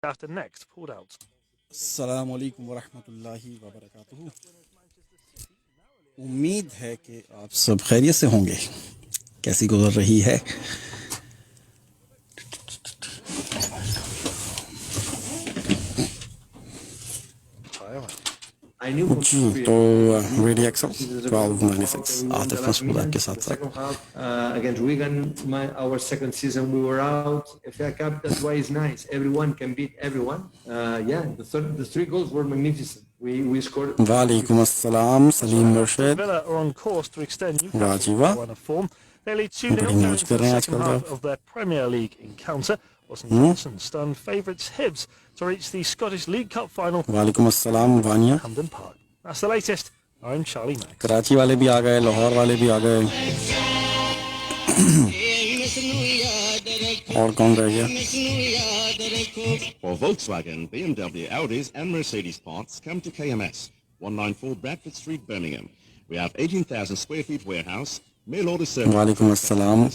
after next pulled out. अस्सलाम वालेकुम वरहमतुल्लाहि वबरकातुहू। उम्मीद है कि आप सब खैरियत से होंगे। कैसी गुजर रही है? जी तो रेडी एक्सल 1296 आतिफ मसूद आपके साथ against Wigan, our second season we were out. FA Cup, that's why it's nice. Everyone can beat everyone. The three goals were magnificent. We scored. वालेकुम अस्सलाम सलीम मुर्शिद। Villa are on course to extend वाजी वाह, Newcastle run of form. They lead 2-0 बड़ी going मौज into कर the रहे हैं second आजकल half तो। of their Premier League encounter. Watson Johnson stunned favourites Hibs to reach the Scottish League Cup final. वालेकुम अस्सलाम Vaniya. Hampden Park. That's the latest. I'm Charlie Mack. Karachi वाले भी आ गए, लाहौर वाले भी आ गए, और कौन रह गया? For Volkswagen, BMW, Audis and Mercedes parts, come to KMS, 194 Bradford Street, Birmingham. We have 18,000 square feet warehouse, mail order service, वालेकुम अस्सलाम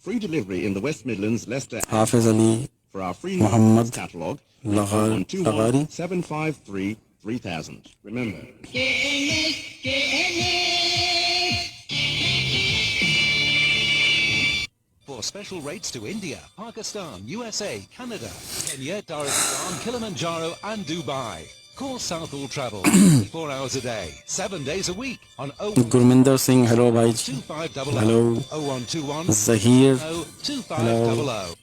free delivery in the West Midlands, Leicester. Hafiz Ali For our free Mohammad catalogue, लगारी। 753 3000. Remember, For special rates to India, Pakistan, USA, Canada, Kenya, Dar es Salaam, Kilimanjaro and Dubai. Call Southall Travel 24 hours a day, 7 days a week on Gurminder Singh, hello भाई, 02500 hello 0121 Zaheer, 2500.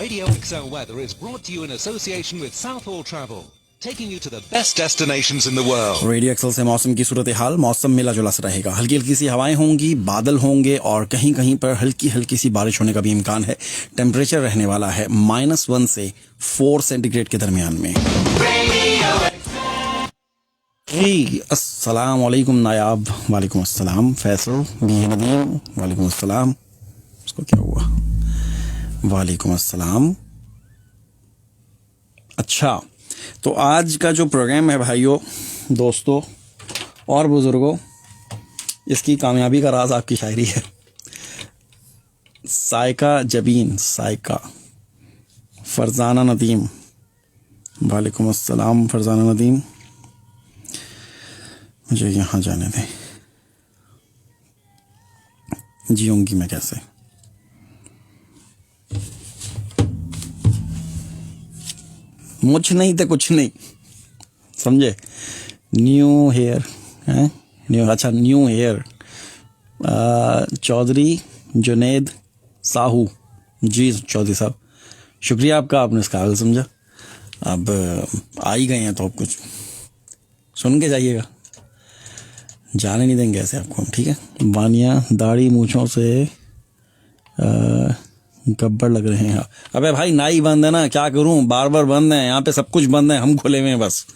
Radio XL Weather is brought to you in association with Southall Travel, taking you to the best destinations in the world. Radio XL से मौसम की सूरत हाल। मौसम मिला जुला सा रहेगा, हल्की हल्की सी हवाएं होंगी, बादल होंगे और कहीं कहीं पर हल्की हल्की सी बारिश होने का भी इम्कान है। टेम्परेचर रहने वाला है -1 से 4 सेंटीग्रेड के दरमियान में। जी अस्सलाम वालेकुम नायाब, वालेकुम अस्सलाम फैसल, नदीम, वालेकुम अस्सलाम। उसको क्या हुआ? वालेकुम अस्सलाम। अच्छा, तो आज का जो प्रोग्राम है भाइयों, दोस्तों और बुजुर्गों, इसकी कामयाबी का राज आपकी शायरी है। सायका जबीन, सायका, फरजाना नदीम, वालेकुम अस्सलाम फरजाना नदीम। मुझे यहाँ जाने दें, जीऊंगी मैं कैसे? मुझ नहीं तो कुछ नहीं, समझे? न्यू हेयर है, न्यू, अच्छा न्यू हेयर। चौधरी जुनेद साहू, जी चौधरी साहब, शुक्रिया आपका, आपने इसका काबिल समझा। अब आ ही गए हैं तो अब कुछ सुन के जाइएगा, जाने नहीं देंगे ऐसे आपको हम, ठीक है? वानिया, दाढ़ी मूछों से गब्बर लग रहे हैं। अबे भाई नाई बंद है ना, क्या करूं, बार बार बंद है, यहाँ पे सब कुछ बंद है, हम खुले हुए हैं बस,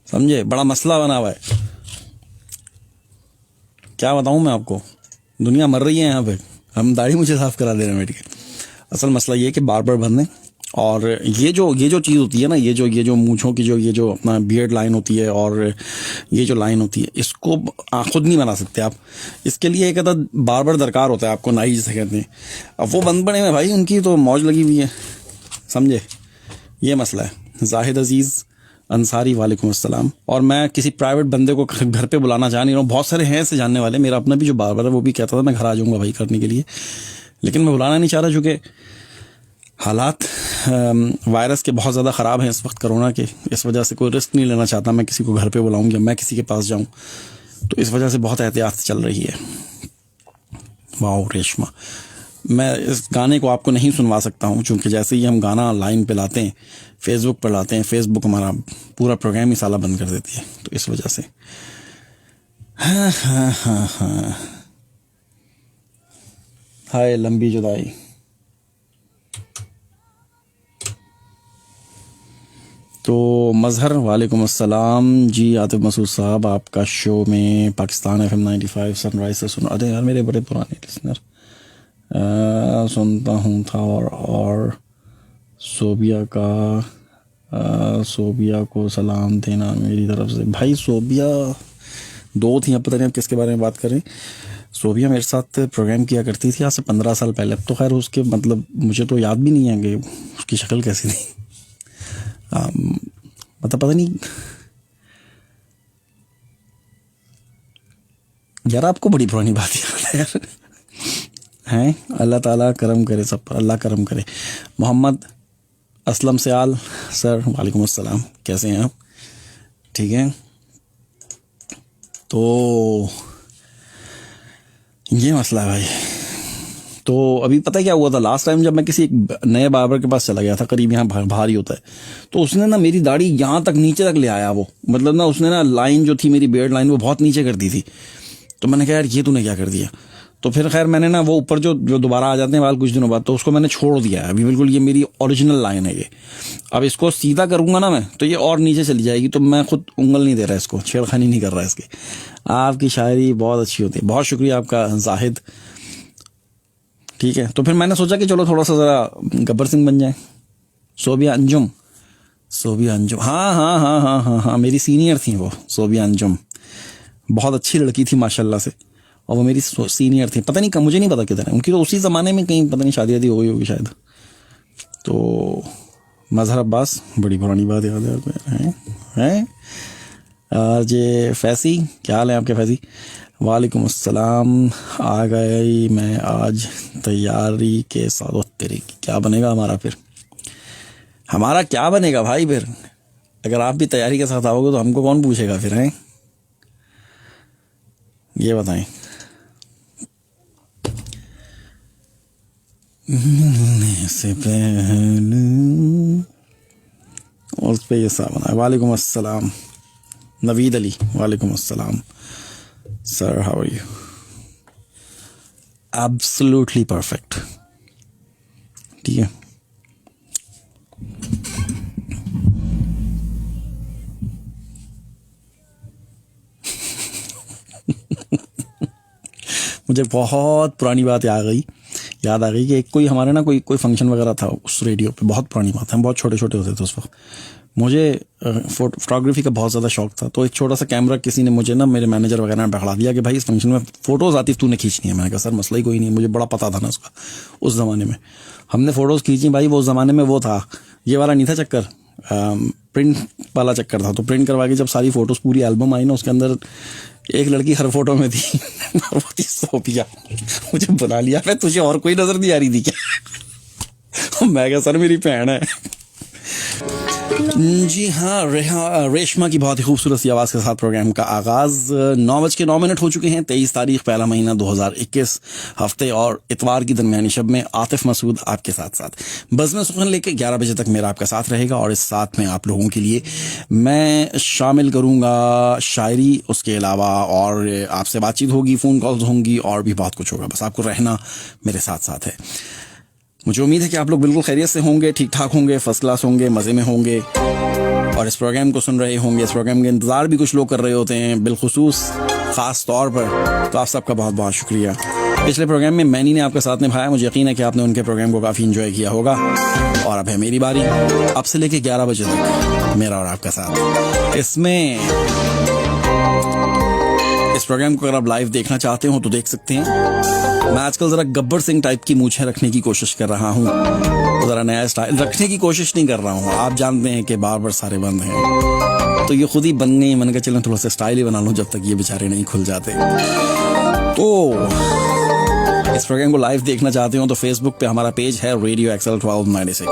समझे? बड़ा मसला बना हुआ है, क्या बताऊं मैं आपको, दुनिया मर रही है यहाँ पे, हम दाढ़ी मुझे साफ करा दे रहे हैं बैठ के। असल मसला ये है कि बार बार बंद है, और ये जो चीज़ होती है ना, ये जो मूंछों की ये जो अपना बियर्ड लाइन होती है, और ये जो लाइन होती है, इसको खुद नहीं बना सकते आप, इसके लिए एक अदद बार बार दरकार होता है आपको, नाई जिसे कहते हैं। अब वो बंद पड़े हैं भाई, उनकी तो मौज लगी हुई है, समझे? ये मसला है। जाहिद अजीज़ अंसारी, वालेकुम अस्सलाम। और मैं किसी प्राइवेट बंदे को घर पे बुलाना चाह नहीं रहा हूँ, बहुत सारे हैं ऐसे जानने वाले, मेरा अपना भी जो बार है वो भी कहता था मैं घर आ जाऊँगा भाई करने के लिए, लेकिन मैं बुलाना नहीं चाह रहा, चूँकि हालात वायरस के बहुत ज़्यादा ख़राब हैं इस वक्त, कोरोना के, इस वजह से कोई रिस्क नहीं लेना चाहता मैं किसी को घर पे बुलाऊं या मैं किसी के पास जाऊं, तो इस वजह से बहुत एहतियात से चल रही है। वाह रेशमा, मैं इस गाने को आपको नहीं सुनवा सकता हूं, चूँकि जैसे ही हम गाना लाइन पे लाते हैं, फेसबुक पर लाते हैं, फेसबुक हमारा पूरा प्रोग्राम ही साला बंद कर देती है, तो इस वजह से। हाँ हाँ हाँ हाँ, हाय लंबी जुदाई। तो मजहर, वालेकुम अस्सलाम जी। आतिफ मसूद साहब, आपका शो में पाकिस्तान FM 95 सनराइज से सुन, अरे यार मेरे बड़े पुराने लिसनर, सुनता हूँ था, और सोबिया को सलाम देना मेरी तरफ से। भाई सोबिया दो थी, अब पता नहीं आप किसके बारे में बात करें। सोबिया मेरे साथ प्रोग्राम किया करती थी आज से 15 साल पहले। अब तो खैर उसके मतलब मुझे तो याद भी नहीं है कि उसकी शक्ल कैसी थी। मतलब पता नहीं यार, आपको बड़ी पुरानी बात याद है यार। हैं, अल्लाह ताला करम करे सब पर, अल्लाह करम करे। मोहम्मद असलम सयाल सर, वालेकुम अस्सलाम, कैसे हैं आप? ठीक है, तो ये मसला है भाई। तो अभी पता है क्या हुआ था, लास्ट टाइम जब मैं किसी एक नए बार्बर के पास चला गया था, करीब यहाँ बाहर ही होता है, तो उसने ना मेरी दाढ़ी यहाँ तक नीचे तक ले आया वो। मतलब ना उसने ना लाइन जो थी मेरी बियर्ड लाइन वो बहुत नीचे कर दी थी। तो मैंने कहा यार ये तूने क्या कर दिया। तो फिर खैर मैंने ना वो ऊपर जो दोबारा आ जाते हैं बाल कुछ दिनों बाद, तो उसको मैंने छोड़ दिया है अभी बिल्कुल। ये मेरी ओरिजिनल लाइन है ये। अब इसको सीधा करूंगा ना मैं तो ये और नीचे चली जाएगी। तो मैं खुद उंगल नहीं दे रहा इसको, छेड़खानी नहीं कर रहा इसकी। आपकी शायरी बहुत अच्छी होती है, बहुत शुक्रिया आपका जाहिद। ठीक है, तो फिर मैंने सोचा कि चलो थोड़ा सा जरा गब्बर सिंह बन जाए। सोबिया अंजुम, सोबिया अंजुम, हाँ हाँ हाँ हाँ हाँ हाँ, मेरी सीनियर थी वो सोबिया अंजुम। बहुत अच्छी लड़की थी माशाल्लाह से, और वो मेरी सीनियर थी। पता नहीं कब, मुझे नहीं पता किधर है उनकी, तो उसी ज़माने में कहीं पता नहीं शादी वादी हो गई होगी शायद। तो मजहर अब्बास, बड़ी पुरानी बात याद है आपको हैं। और ये फैसी, क्या हाल है आपके फैसी? वालेकुम अस्सलाम, आ गई मैं आज तैयारी के साथ। तेरे क्या बनेगा हमारा फिर? हमारा क्या बनेगा भाई फिर? अगर आप भी तैयारी के साथ आओगे तो हमको कौन पूछेगा फिर, हैं? ये बताएं। मिलने से पहले उस पे ये सा बना। वालेकुम अस्सलाम नवीद अली, वालेकुम अस्सलाम sir, how are you? Absolutely perfect. ठीक है, मुझे बहुत पुरानी बात याद आ गई कि एक कोई हमारे ना कोई फंक्शन वगैरह था उस रेडियो पे। बहुत पुरानी बात है, हम बहुत छोटे छोटे होते थे उस वक्त। मुझे फोटोग्राफी का बहुत ज़्यादा शौक था। तो एक छोटा सा कैमरा किसी ने मुझे ना, मेरे मैनेजर वगैरह ने पकड़ा दिया कि भाई इस फंक्शन में फ़ोटोज़ आती तूने खींचनी है। मैंने कहा सर मसला ही कोई नहीं, मुझे बड़ा पता था ना उसका। उस ज़माने में हमने फ़ोटोज़ खींची भाई। वो उस ज़माने में वो था, ये वाला नहीं था चक्कर, प्रिंट वाला चक्कर था। तो प्रिंट करवा के जब सारी फ़ोटोज़ पूरी एल्बम आई ना, उसके अंदर एक लड़की हर फोटो में थी वो थी सोबिया। मुझे बुला लिया, मैं तुझे और कोई नजर नहीं आ रही थी क्या? मैं क्या सर मेरी बहन है। जी हाँ, रेशमा की बहुत ही खूबसूरत सी आवाज़ के साथ प्रोग्राम का आगाज़। 9:09 हो चुके हैं। 23 तारीख पहला महीना 2021, हफ्ते और इतवार की दरमियानी शब में आतिफ मसूद आपके साथ बज़्म सुखन लेके 11 बजे तक मेरा आपका साथ रहेगा। और इस साथ में आप लोगों के लिए मैं शामिल करूँगा शायरी, उसके अलावा और आपसे बातचीत होगी, फ़ोन कॉल्स होंगी और भी बहुत कुछ होगा। बस आपको रहना मेरे साथ है। मुझे उम्मीद है कि आप लोग बिल्कुल खैरियत से होंगे, ठीक ठाक होंगे, फर्स्ट क्लास होंगे, मज़े में होंगे और इस प्रोग्राम को सुन रहे होंगे। इस प्रोग्राम के इंतज़ार भी कुछ लोग कर रहे होते हैं, बिलखुसूस ख़ास तौर पर। तो आप सबका बहुत बहुत शुक्रिया। पिछले प्रोग्राम में मैनी ने आपका साथ निभाया। मुझे यकीन है कि आपने उनके प्रोग्राम को काफ़ी इंजॉय किया होगा। और अब है मेरी बारी, अब से लेके 11 बजे तक मेरा और आपका साथ। इस प्रोग्राम को अगर आप लाइव देखना चाहते हो तो देख सकते हैं। मैं आजकल ज़रा गब्बर सिंह टाइप की मूछें रखने की कोशिश कर रहा हूँ, तो ज़रा नया स्टाइल रखने की कोशिश नहीं कर रहा हूँ। आप जानते हैं कि बार सारे बंद हैं, तो ये खुद ही बन गई। मैंने कहा चलो थोड़ा सा स्टाइल ही बना लूँ जब तक ये बेचारे नहीं खुल जाते। तो इस प्रोग्राम को लाइव देखना चाहते हो तो फेसबुक पे हमारा पेज है रेडियो एक्सल 1296।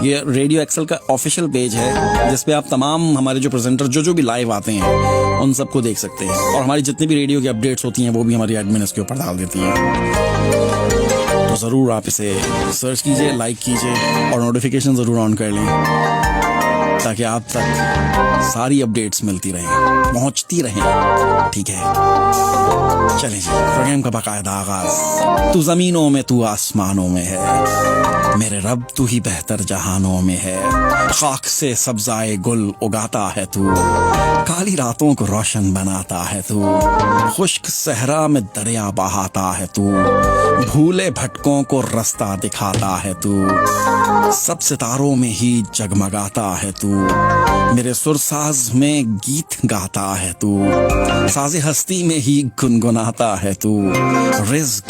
ये रेडियो एक्सल का ऑफिशियल पेज है जिसपे आप तमाम हमारे जो प्रेजेंटर जो भी लाइव आते हैं उन सबको देख सकते हैं। और हमारी जितनी भी रेडियो की अपडेट्स होती हैं वो भी हमारी एडमिन इसके ऊपर डाल देती हैं। तो ज़रूर आप इसे सर्च कीजिए, लाइक कीजिए और नोटिफिकेशन ज़रूर ऑन कर लें ताकि आप तक सारी अपडेट्स मिलती रहें, पहुंचती रहें। ठीक है, चलें जी, प्रोग्राम का बाकायदा आगाज। तू ज़मीनों में, तू आसमानों में है, मेरे रब तू ही बेहतर जहानों में है। खाक से सब्जाए गुल उगाता है तू, काली रातों को रोशन बनाता है तू, खुश्क सहरा में दरिया बहाता है तू, भूले भटकों को रास्ता दिखाता है तू, सब सितारों में ही जगमगाता है तू, मेरे सुरसाज में गीत गाता है तू, साज़े हस्ती में ही गुनगुनाता है तू, रिज़्क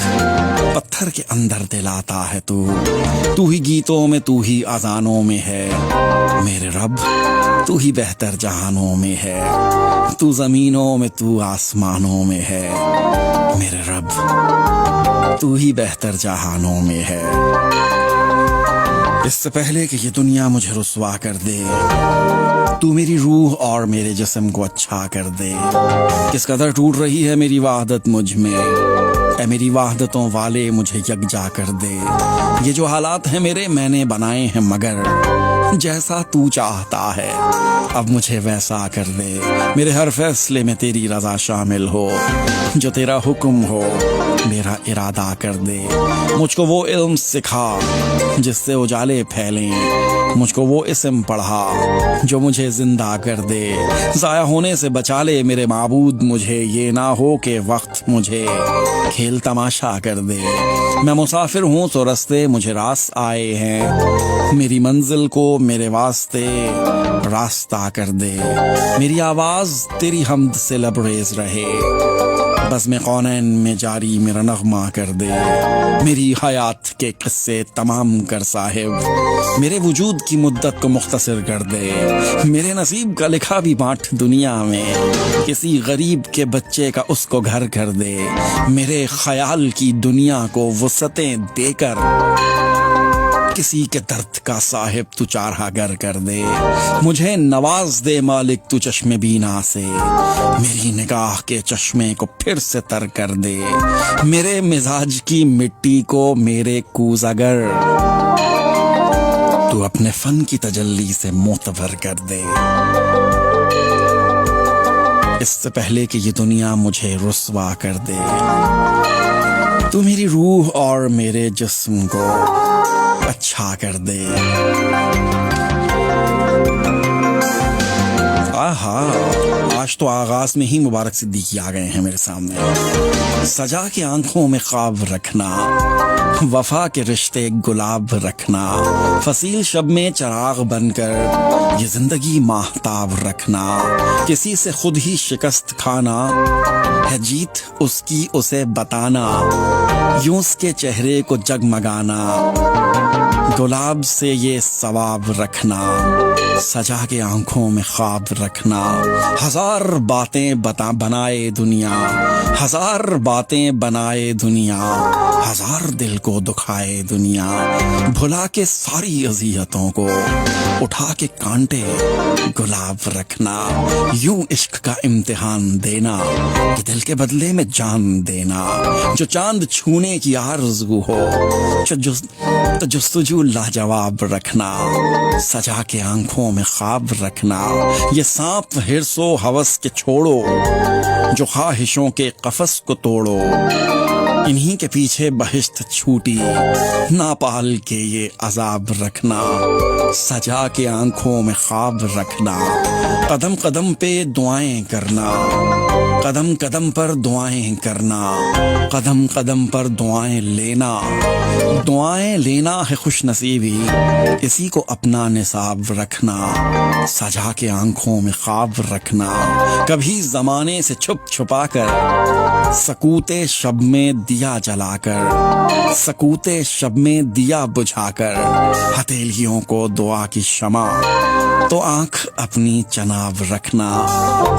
पत्थर के अंदर दिलाता है तू, तू ही गीतों में तू ही अज़ानों में है। मेरे रब तू ही बेहतर जहानों में है, तू जमीनों में तू आसमानों में है। मेरे रब तू ही बेहतर जहानों में है। इससे पहले कि ये दुनिया मुझे रुस्वा कर दे, तू मेरी रूह और मेरे जिस्म को अच्छा कर दे। किस कदर टूट रही है मेरी वाहदत मुझ में, ऐ मेरी वाहदतों वाले मुझे यकजा कर दे। ये जो हालात हैं मेरे मैंने बनाए हैं, मगर जैसा तू चाहता है अब मुझे वैसा कर दे। मेरे हर फैसले में तेरी रजा शामिल हो, जो तेरा हुक्म हो मेरा इरादा कर दे। मुझको वो इल्म सिखा जिससे उजाले फैलें, मुझको वो इस्म पढ़ा जो मुझे जिंदा कर दे। ज़ाया होने से बचा ले मेरे माबूद मुझे, ये ना हो कि वक्त मुझे खेल तमाशा कर दे। मैं मुसाफिर हूँ तो रास्ते मुझे रास आए हैं, मेरी मंजिल को मेरे वास्ते रास्ता कर दे। मेरी आवाज़ तेरी हमद से लबरेज रहे, बस में कौनैन में जारी मेरा नगमा कर दे। मेरी हयात के किस्से तमाम कर साहिब, मेरे वजूद की मुद्दत को मुख्तसर कर दे। मेरे नसीब का लिखा भी बांट दुनिया में, किसी गरीब के बच्चे का उसको घर कर दे। मेरे ख्याल की दुनिया को वसतें देकर किसी के दर्द का साहिब तू चारहागर कर दे। मुझे नवाज दे मालिक तू चश्मे बीना से, मेरी निगाह के चश्मे को फिर से तर कर दे। मेरे मिजाज की मिट्टी को मेरे कूज़गर तू अपने फन की तजल्ली से मोतबर कर दे। इससे पहले कि ये दुनिया मुझे रुस्वा कर दे, तू मेरी रूह और मेरे जिस्म को अच्छा कर दे। आहा, आज तो आगाज में ही मुबारक सिद्दीकी आ गए हैं मेरे सामने। सजा के आंखों में ख्वाब रखना, वफा के रिश्ते गुलाब रखना, फसील शब में चराग बनकर ये जिंदगी माहताब रखना। किसी से खुद ही शिकस्त खाना है जीत उसकी उसे बताना, यूं उसके चेहरे को जगमगाना, गुलाब से ये सवाब रखना, सजा के आंखों में ख्वाब रखना। हजार बातें बनाए दुनिया, हजार बातें बनाए दुनिया, हजार दिल को दुखाए दुनिया। भुला के सारी अज़ियतों को उठा के कांटे गुलाब रखना। यूं इश्क का इम्तिहान देना कि दिल के बदले में जान देना। जो चांद छूने की आरज़ू हो तो जुस्तजू लाजवाब रखना, सजा के आंखों में ख्वाब रखना। ये सांप हिर्सो हवस के छोड़ो, जो ख्वाहिशों के कफस को तोड़ो। इन्हीं के पीछे बहिश्त छूटी, ना पाल के ये अजाब रखना, सजा के आंखों में ख्वाब रखना। कदम कदम पे दुआएं करना, कदम कदम पर दुआएं करना, कदम कदम पर दुआएं लेना। दुआएं लेना है खुश नसीबी, इसी को अपना निसाब रखना, सजा के आंखों में ख्वाब रखना। कभी जमाने से छुप छुपा कर, सकूते शब में दिया जलाकर, सकूते शब में दिया बुझाकर, हथेलियों को दुआ की शमा तो आंख अपनी चनाब रखना,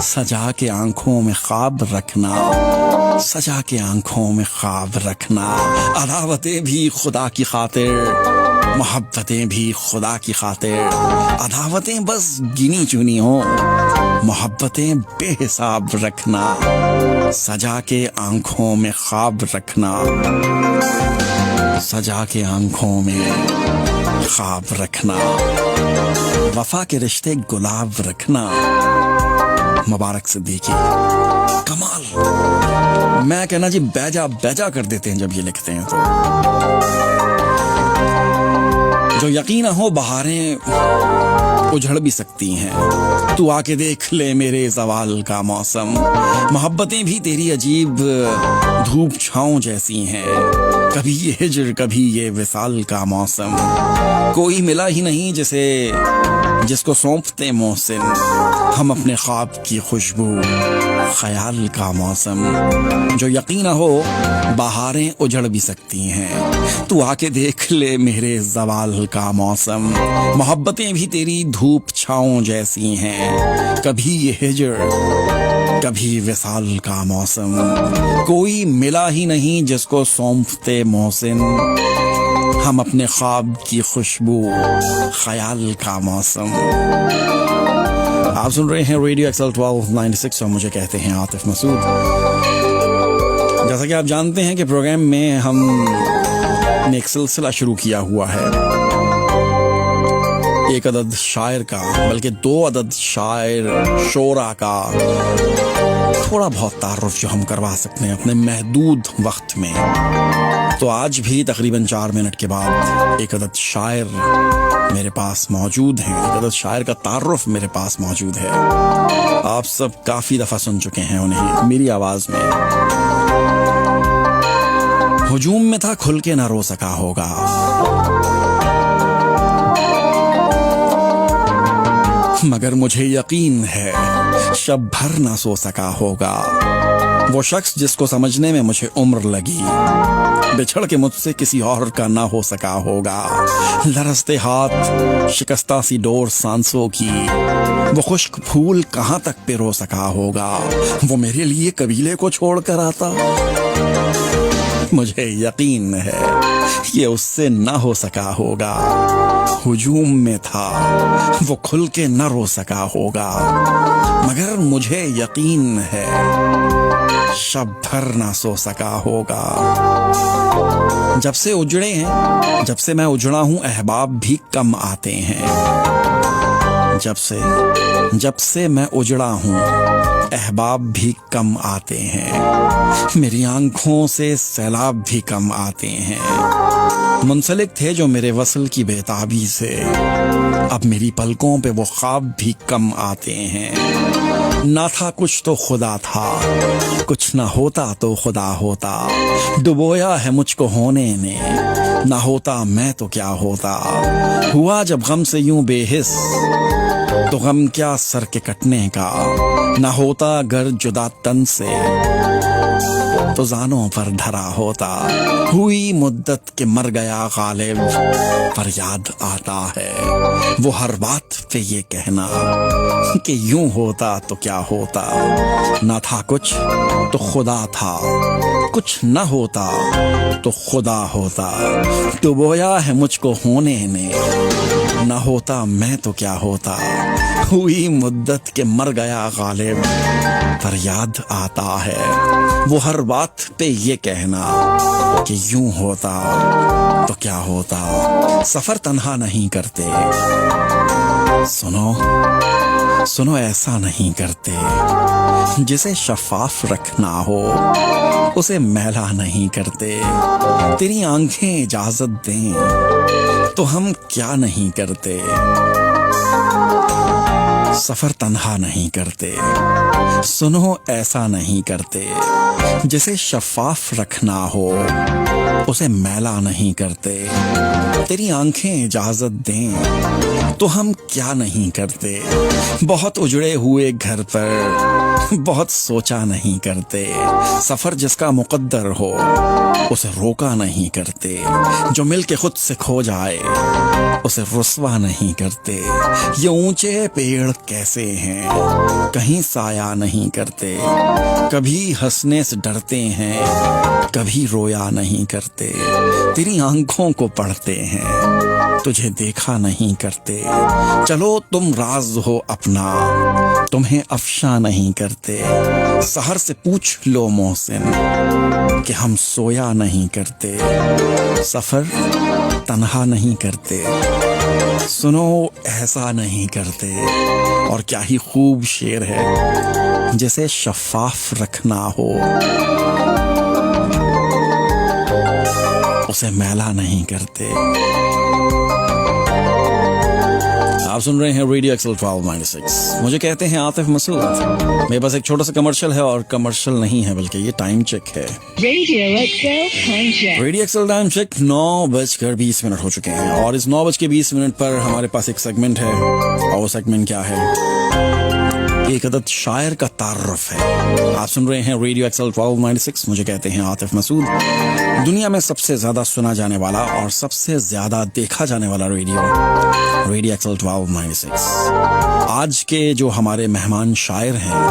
सजा के आंखों में ख्वाब रखना, सजा के आंखों में ख्वाब रखना। अदावतें भी खुदा की खातिर, मोहब्बतें भी खुदा की खातिर। अदावतें बस गिनी चुनी हो, मोहब्बतें बेहिसाब रखना, सजा के आंखों में ख्वाब रखना, सजा के आंखों में ख्वाब रखना। वफा के रिश्ते गुलाब रखना। मुबारक सिद्दीकी, कमाल। मैं कहना जी बेजा बेजा कर देते हैं जब ये लिखते हैं तो। जो यकीन हो बहारें उजड़ भी सकती हैं, तू आके देख ले मेरे ज़वाल का मौसम। मोहब्बतें भी तेरी अजीब धूप छाँव जैसी हैं, कभी ये हिज्र कभी ये विसाल का मौसम। कोई मिला ही नहीं जिसको सौंपते मोहसिन हम अपने ख्वाब की खुशबू, ख्याल का मौसम। जो यकीन हो बहारें उजड़ भी सकती हैं, तू आके देख ले मेरे ज़वाल का मौसम। मोहब्बतें भी तेरी धूप छाँव जैसी हैं, कभी ये हिज्र कभी विसाल का मौसम। कोई मिला ही नहीं जिसको सौंपते मोहसिन हम अपने ख्वाब की खुशबू, ख्याल का मौसम। आप सुन रहे हैं रेडियो एक्सल 1296 और मुझे कहते हैं आतिफ मसूद। जैसा कि आप जानते हैं कि प्रोग्राम में हमने एक सिलसिला शुरू किया हुआ है, एक अदद शायर का, बल्कि 2 अदद शायर शोरा का थोड़ा बहुत तारुफ जो हम करवा सकते हैं अपने महदूद वक्त में। तो आज भी तकरीबन 4 मिनट के बाद एक अदद शायर मेरे पास मौजूद हैं, एक अदद शायर का तारुफ मेरे पास मौजूद है। आप सब काफी दफा सुन चुके हैं उन्हें मेरी आवाज में। हुजूम में था खुल के ना रो सका होगा, मगर मुझे यकीन है शब भर ना सो सका होगा। वो शख्स जिसको समझने में मुझे उम्र लगी, बिछड़ के मुझसे किसी और का ना हो सका होगा। लरसते हाथ शिकस्ता सी डोर सांसों की, वो खुश्क फूल कहाँ तक पिरो सका होगा। वो मेरे लिए कबीले को छोड़ कर आता, मुझे यकीन है ये उससे ना हो सका होगा। हुजूम में था वो खुल के न रो सका होगा, मगर मुझे यकीन है शब भर ना सो सका होगा। जब से उजड़े हैं, जब से मैं उजड़ा हूं, अहबाब भी कम आते हैं। जब से मैं उजड़ा हूं, अहबाब भी कम आते हैं। मेरी आंखों से सैलाब भी कम आते हैं। मुंसलिक थे जो मेरे वसल की बेताबी से, अब मेरी पलकों पे वो ख्वाब भी कम आते हैं। ना था कुछ तो खुदा था, कुछ ना होता तो खुदा होता। डुबोया है मुझको होने ने, ना होता मैं तो क्या होता। हुआ जब गम से यूं बेहिस, तो गम क्या सर के कटने का। ना होता अगर जुदा तन से, तो जानों पर धरा होता। हुई मुद्दत के मर गया गालिब, पर याद आता है वो हर बात पे ये कहना कि यूं होता तो क्या होता। ना था कुछ तो खुदा था, कुछ न होता तो खुदा होता। डुबोया है मुझको होने ने, ना होता मैं तो क्या होता। हुई मुद्दत के मर गया गालिब, पर याद आता है वो हर बात पे ये कहना कि यूं होता तो क्या होता। सफर तन्हा नहीं करते, सुनो ऐसा नहीं करते। जिसे शफाफ रखना हो उसे मैला नहीं करते। तेरी आंखें इजाजत दें तो हम क्या नहीं करते। सफर तन्हा नहीं करते, सुनो ऐसा नहीं करते। जिसे शफाफ रखना हो उसे मैला नहीं करते। तेरी आंखें इजाजत दें तो हम क्या नहीं करते। बहुत उजड़े हुए घर पर बहुत सोचा नहीं करते। सफर जिसका मुकद्दर हो उसे रोका नहीं करते। जो मिल के खुद से खो जाए उसे रुस्वा नहीं करते। ये ऊंचे पेड़ कैसे हैं, कहीं साया नहीं करते। कभी हंसने से डरते हैं, कभी रोया नहीं करते। तेरी आंखों को पढ़ते हैं, तुझे देखा नहीं करते। चलो तुम राज हो अपना, तुम्हें अफशा नहीं करते। सहर से पूछ लो मोहसिन कि हम सोया नहीं करते। सफर तन्हा नहीं करते, सुनो ऐसा नहीं करते। और क्या ही खूब शेर है, जिसे शफाफ रखना हो उसे मैला नहीं करते। आप सुन रहे हैं रेडियो एक्सल 1296। मुझे कहते हैं आतिफ मसूद। मेरे पास एक छोटा सा कमर्शियल है, और कमर्शियल नहीं है बल्कि ये टाइम चेक है। Radio XL time check. Radio XL time check 9:20 हो चुके हैं, और इस 9:20 पर हमारे पास एक सेगमेंट है, और वो सेगमेंट क्या है? एक अदद शायर का तारुफ है। आप सुन रहे हैं रेडियो एक्सल 1296। मुझे कहते हैं आतिफ मसूद। दुनिया में सबसे ज्यादा सुना जाने वाला और सबसे ज्यादा देखा जाने वाला रेडियो एक्सल 1296। आज के जो हमारे मेहमान शायर हैं,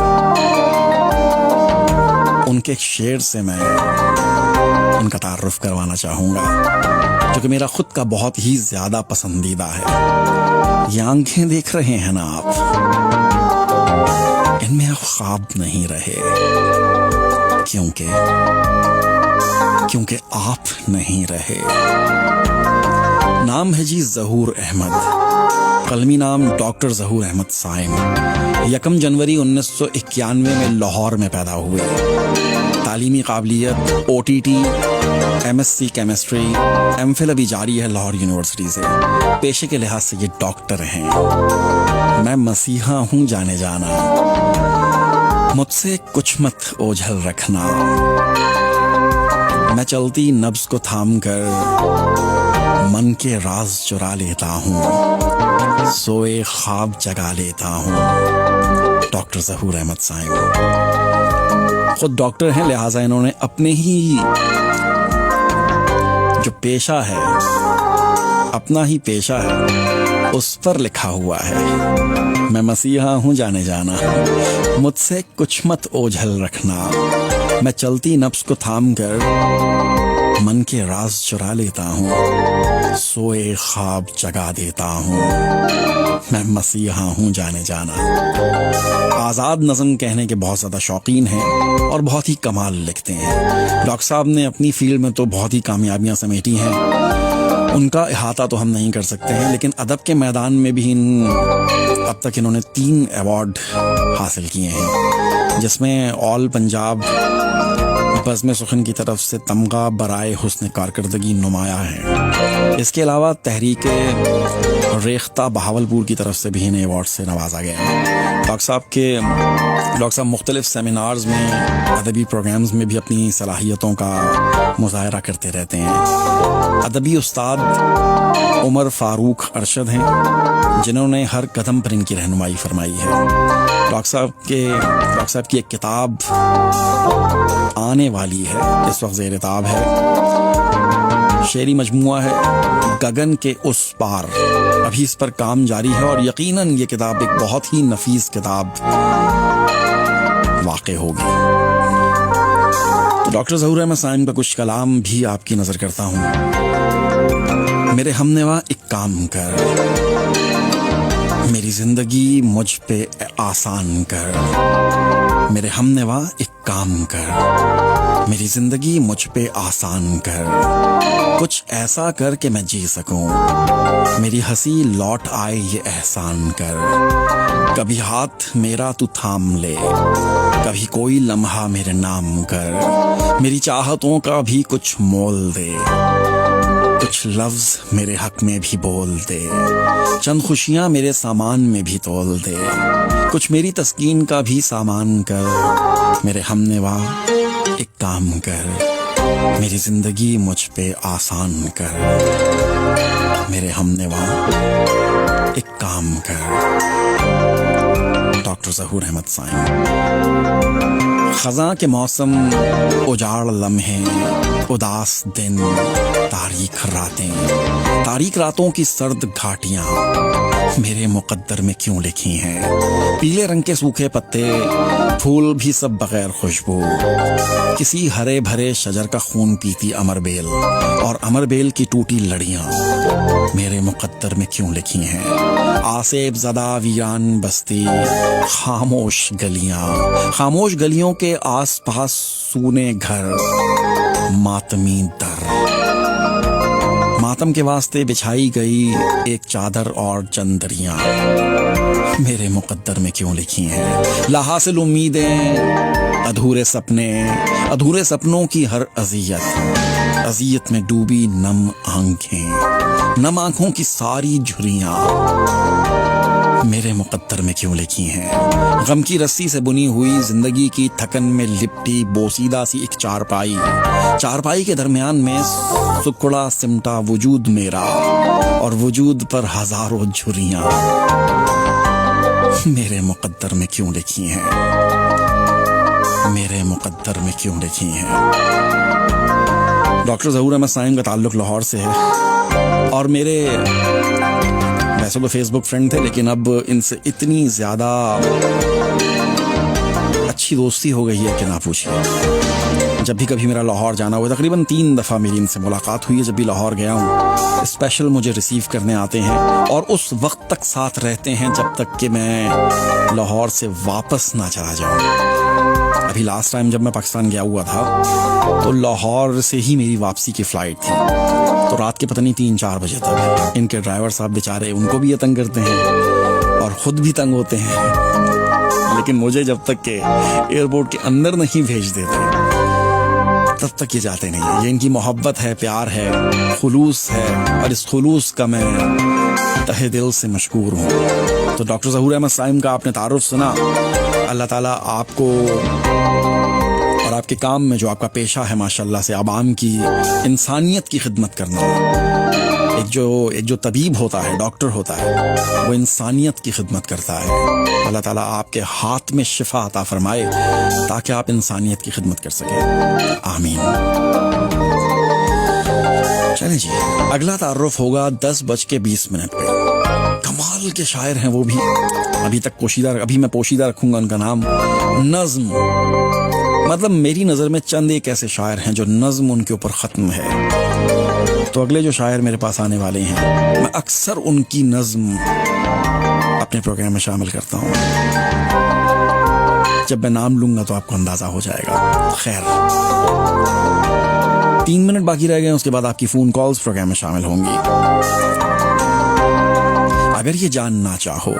उनके शेर से मैं उनका तारुफ करवाना चाहूंगा, जो कि मेरा खुद का बहुत ही ज्यादा पसंदीदा है। ये आंखें देख रहे हैं ना आप, इनमें अब ख्वाब नहीं रहे, क्योंकि आप नहीं रहे। नाम है जी ज़हूर अहमद, कलमी नाम डॉक्टर ज़हूर अहमद साइम। 1 जनवरी 1991 में लाहौर में पैदा हुए। तालीमी काबिलियत OTT, MSc केमिस्ट्री, MPhil अभी जारी है लाहौर यूनिवर्सिटी से। पेशे के लिहाज से ये डॉक्टर हैं। मैं मसीहा हूँ जाने जाना, मुझसे कुछ मत ओझल रखना। मैं चलती नब्ज को थाम कर मन के राज चुरा लेता हूँ, सोए ख्वाब जगा लेता हूँ। डॉक्टर ज़हूर अहमद साइम खुद डॉक्टर हैं, लिहाजा इन्होंने अपने ही जो पेशा है, अपना ही पेशा है, उस पर लिखा हुआ है, मैं मसीहा हूँ जाने जाना, मुझसे कुछ मत ओझल रखना। मैं चलती नफ्स को थाम कर मन के राज चुरा लेता हूँ, सोए ख्वाब जगा देता हूँ। मैं मसीहा हूँ जाने जाना। आज़ाद नज़म कहने के बहुत ज़्यादा शौकीन हैं और बहुत ही कमाल लिखते हैं। डॉक्टर साहब ने अपनी फील्ड में तो बहुत ही कामयाबियाँ समेटी हैं, उनका इहाता तो हम नहीं कर सकते हैं, लेकिन अदब के मैदान में भी अब तक इन्होंने 3 अवार्ड हासिल किए हैं, जिसमें ऑल पंजाब बज़्म सुखन की तरफ से तमगा बराए हुस्न कारकर्दगी नुमाया है। इसके अलावा तहरीक रेख्ता बहावलपुर की तरफ से भी इन्हें अवार्ड से नवाजा गया है। डॉक्टर साहब मुख्तलिफ सेमिनार्स में, अदबी प्रोग्राम्स में भी अपनी सलाहियतों का मुज़ाहरा करते रहते हैं। अदबी उस्ताद उमर फारूक अरशद हैं, जिन्होंने हर कदम पर इनकी रहनुमाई फरमाई है। डॉक्टर साहब की एक किताब आने वाली है, इस वक्त ज़ेर-ए-ताब है, शेरी मजमुआ है गगन के उस पार। अभी इस पर काम जारी है और यकीनन ये किताब एक बहुत ही नफीस किताब वाक़ई होगी। तो डॉक्टर ज़हूर अहमद साइम का कुछ कलाम भी आपकी नज़र करता हूँ। मेरे हमनवा एक काम कर, मेरी जिंदगी मुझ पे आसान कर। मेरे हमनवा एक काम कर, मेरी जिंदगी मुझ पे आसान कर। कुछ ऐसा कर के मैं जी सकूं, मेरी हंसी लौट आए ये एहसान कर। कभी हाथ मेरा तू थाम ले, कभी कोई लम्हा मेरे नाम कर। मेरी चाहतों का भी कुछ मोल दे, कुछ लफ्ज मेरे हक में भी बोल दे। चंद खुशियां मेरे सामान में भी तोल दे, कुछ मेरी तस्कीन का भी सामान कर। मेरे हमनवा एक काम कर, मेरी जिंदगी मुझ पे आसान कर। मेरे हमनवा एक काम कर। डॉक्टर ज़हूर अहमद साइम। खज़ां के मौसम, उजाड़ लम्हे, उदास दिन, तारीख रातों की सर्द घाटियां मेरे मुकद्दर में क्यों लिखी हैं। पीले रंग के सूखे पत्ते, फूल भी सब बगैर खुशबू। किसी हरे भरे शजर का खून पीती अमरबेल, और अमरबेल की टूटी लड़ियां मेरे मुकद्दर में क्यों लिखी हैं। आसेब ज़दा वीरान बस्ती, खामोश गलियों के आसपास सूने घर, मातमी दर। मातम के वास्ते बिछाई गई एक चादर और चंदरियां मेरे मुकद्दर में क्यों लिखी हैं। लाहासिल उम्मीदें, अधूरे सपनों की हर अज़ियत में डूबी नम आंखों की सारी झुर्रियां मेरे मुकद्दर में क्यों लिखी हैं। गम की रस्सी से बुनी हुई जिंदगी की थकन में लिपटी बोसीदा सी एक चारपाई के दरमियान में सुकड़ा सिमटा वजूद मेरा, और वजूद पर हजारों झुर्रियां मेरे मुकद्दर में क्यों लिखी हैं, मेरे मुकद्दर में क्यों लिखी हैं। डॉक्टर ज़हूर अहमद साइम का ताल्लुक लाहौर से है, और मेरे वैसे तो फेसबुक फ्रेंड थे, लेकिन अब इनसे इतनी ज़्यादा अच्छी दोस्ती हो गई है कि ना पूछिए। जब भी कभी मेरा लाहौर जाना हुआ, तकरीबन 3 दफ़ा मेरी इनसे मुलाकात हुई है। जब भी लाहौर गया हूँ, स्पेशल मुझे रिसीव करने आते हैं और उस वक्त तक साथ रहते हैं जब तक कि मैं लाहौर से वापस ना चला जाऊँ। अभी लास्ट टाइम जब मैं पाकिस्तान गया हुआ था तो लाहौर से ही मेरी वापसी की फ़्लाइट थी, तो रात के पता नहीं 3-4 बजे तक इनके ड्राइवर साहब बेचारे, उनको भी ये तंग करते हैं और ख़ुद भी तंग होते हैं, लेकिन मुझे जब तक के एयरपोर्ट के अंदर नहीं भेज देते तब तक ये जाते नहीं है। ये इनकी मोहब्बत है, प्यार है, खुलूस है, और इस खुलूस का मैं तहे दिल से मशकूर हूँ। तो डॉक्टर ज़हूर अहमद साइम का आपने तारुफ सुना। अल्लाह ताला आपको और आपके काम में जो आपका पेशा है माशाल्लाह से आवाम की इंसानियत की खिदमत करना, एक जो तबीब होता है, डॉक्टर होता है, वो इंसानियत की खिदमत करता है। अल्लाह ताला आपके हाथ में शिफा अता फरमाए ताकि आप इंसानियत की खिदमत कर सकें। आमीन। चलें जी, अगला तारुफ होगा 10:20 पे। कमाल के शायर हैं वो भी, अभी मैं पोशीदा रखूंगा उनका नाम। नज़्म, मतलब मेरी नज़र में चंद एक ऐसे शायर हैं जो नज़्म उनके ऊपर ख़त्म है। तो अगले जो शायर मेरे पास आने वाले हैं, मैं अक्सर उनकी नज़्म अपने प्रोग्राम में शामिल करता हूँ। जब मैं नाम लूंगा तो आपको अंदाजा हो जाएगा। खैर, 3 मिनट बाकी रह गए, उसके बाद आपकी फ़ोन कॉल्स प्रोग्राम में शामिल होंगी। अगर ये जानना चाहो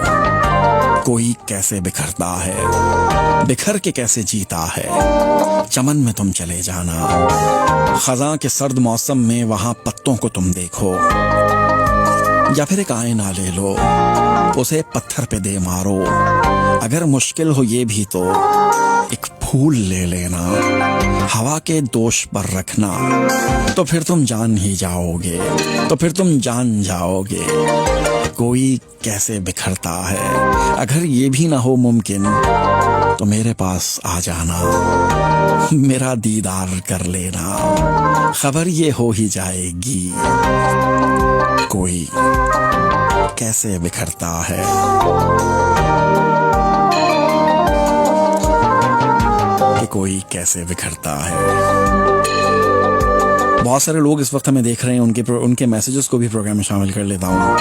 कोई कैसे बिखरता है, बिखर के कैसे जीता है, चमन में तुम चले जाना, खज़ां के सर्द मौसम में वहां पत्तों को तुम देखो, या फिर एक आईना ले लो, उसे पत्थर पे दे मारो, अगर मुश्किल हो ये भी तो एक फूल ले लेना, हवा के दोष पर रखना, तो फिर तुम जान ही जाओगे, तो फिर तुम जान जाओगे कोई कैसे बिखरता है। अगर ये भी ना हो मुमकिन तो मेरे पास आ जाना, मेरा दीदार कर लेना, खबर ये हो ही जाएगी कोई कैसे बिखरता है। कि कोई कैसे बिखरता है। बहुत सारे लोग इस वक्त हमें देख रहे हैं, उनके मैसेजेस को भी प्रोग्राम में शामिल कर लेता हूँ।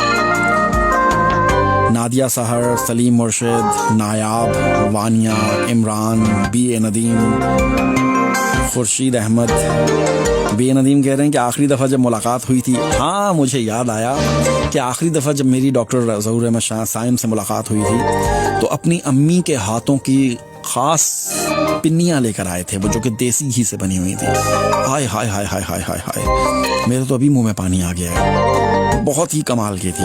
नादिया सहर, सलीम मुर्शिद, नायाब, वानिया, इमरान, B.A. नदीम, खुर्शीद अहमद। B.A. नदीम कह रहे हैं कि आखिरी दफ़ा जब मुलाकात हुई थी, हाँ मुझे याद आया कि आखिरी दफ़ा जब मेरी डॉक्टर ज़हूर अहमद साइम से मुलाकात हुई थी तो अपनी अम्मी के हाथों की ख़ास पिन्नियाँ लेकर आए थे, वो जो कि देसी घी से बनी हुई थी। हाय हाय हाय हाय हाय हाय हाय, मेरे तो अभी मुंह में पानी आ गया है। बहुत ही कमाल की थी।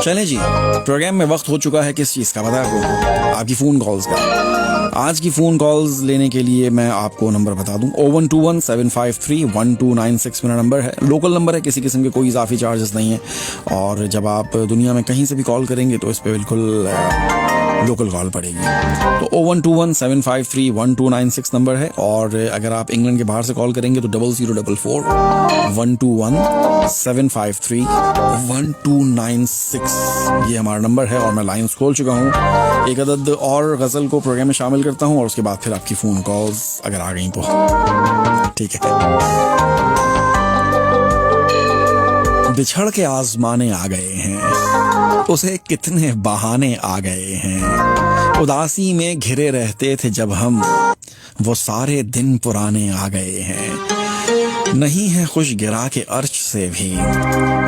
चलें जी, प्रोग्राम में वक्त हो चुका है किस चीज़ का, पता है आपको? आपकी फ़ोन कॉल्स का। आज की फ़ोन कॉल्स लेने के लिए मैं आपको नंबर बता दूं, 01217531296 मेरा नंबर है। लोकल नंबर है, किसी किस्म के कोई इजाफी चार्जेस नहीं है, और जब आप दुनिया में कहीं से भी कॉल करेंगे तो इस पर बिल्कुल लोकल कॉल पड़ेगी। तो 01217531296 नंबर है, और अगर आप इंग्लैंड के बाहर से कॉल करेंगे तो 0044 121 753 ये हमारा नंबर है, और मैं लाइन्स खोल चुका हूँ। एक अदद और गज़ल को प्रोग्राम में शामिल करता हूँ, और उसके बाद फिर आपकी फ़ोन कॉल्स अगर आ गई तो ठीक है। बिछड़ के आज़माने आ गए हैं, उसे कितने बहाने आ गए हैं, उदासी में घिरे रहते थे जब हम, वो सारे दिन पुराने आ गए हैं। नहीं है खुश गिरा के अर्श से भी,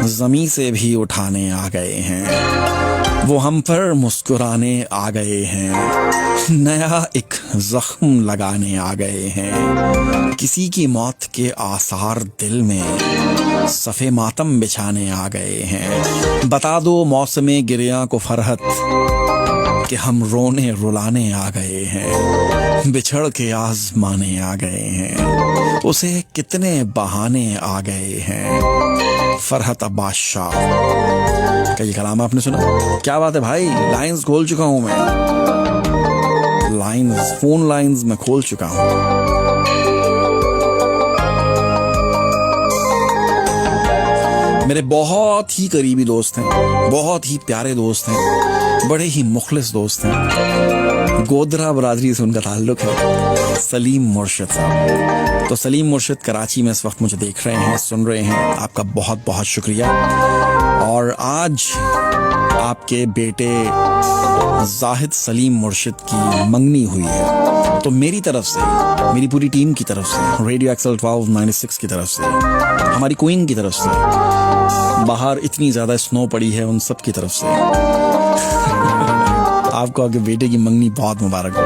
ज़मी से भी उठाने आ गए हैं। वो हम पर मुस्कुराने आ गए हैं, नया एक जख्म लगाने आ गए हैं, किसी की मौत के आसार दिल में सफ़े मातम बिछाने आ गए हैं। बता दो मौसमे गिरिया को फरहत कि हम रोने रुलाने आ गए हैं, बिछड़ के आजमाने आ गए हैं, उसे कितने बहाने आ गए हैं। फरहत अब्बास शाह का ये कलाम आपने सुना? क्या बात है भाई, लाइंस खोल चुका हूं मैं, लाइंस, फोन लाइंस में खोल चुका हूं। मेरे बहुत ही करीबी दोस्त हैं, बहुत ही प्यारे दोस्त हैं, बड़े ही मुखलिस दोस्त हैं। गोदरा बरादरी से उनका ताल्लुक है, सलीम मुर्शिद साहब। तो सलीम मुर्शिद कराची में इस वक्त मुझे देख रहे हैं, सुन रहे हैं, आपका बहुत बहुत शुक्रिया। और आज आपके बेटे जाहिद सलीम मुर्शिद की मंगनी हुई है, तो मेरी तरफ से, मेरी पूरी टीम की तरफ से, रेडियो एक्सल 1296 की तरफ से, हमारी क्वीन की तरफ से, बाहर इतनी ज्यादा स्नो पड़ी है उन सब की तरफ से आपको आपके बेटे की मंगनी बहुत मुबारक हो।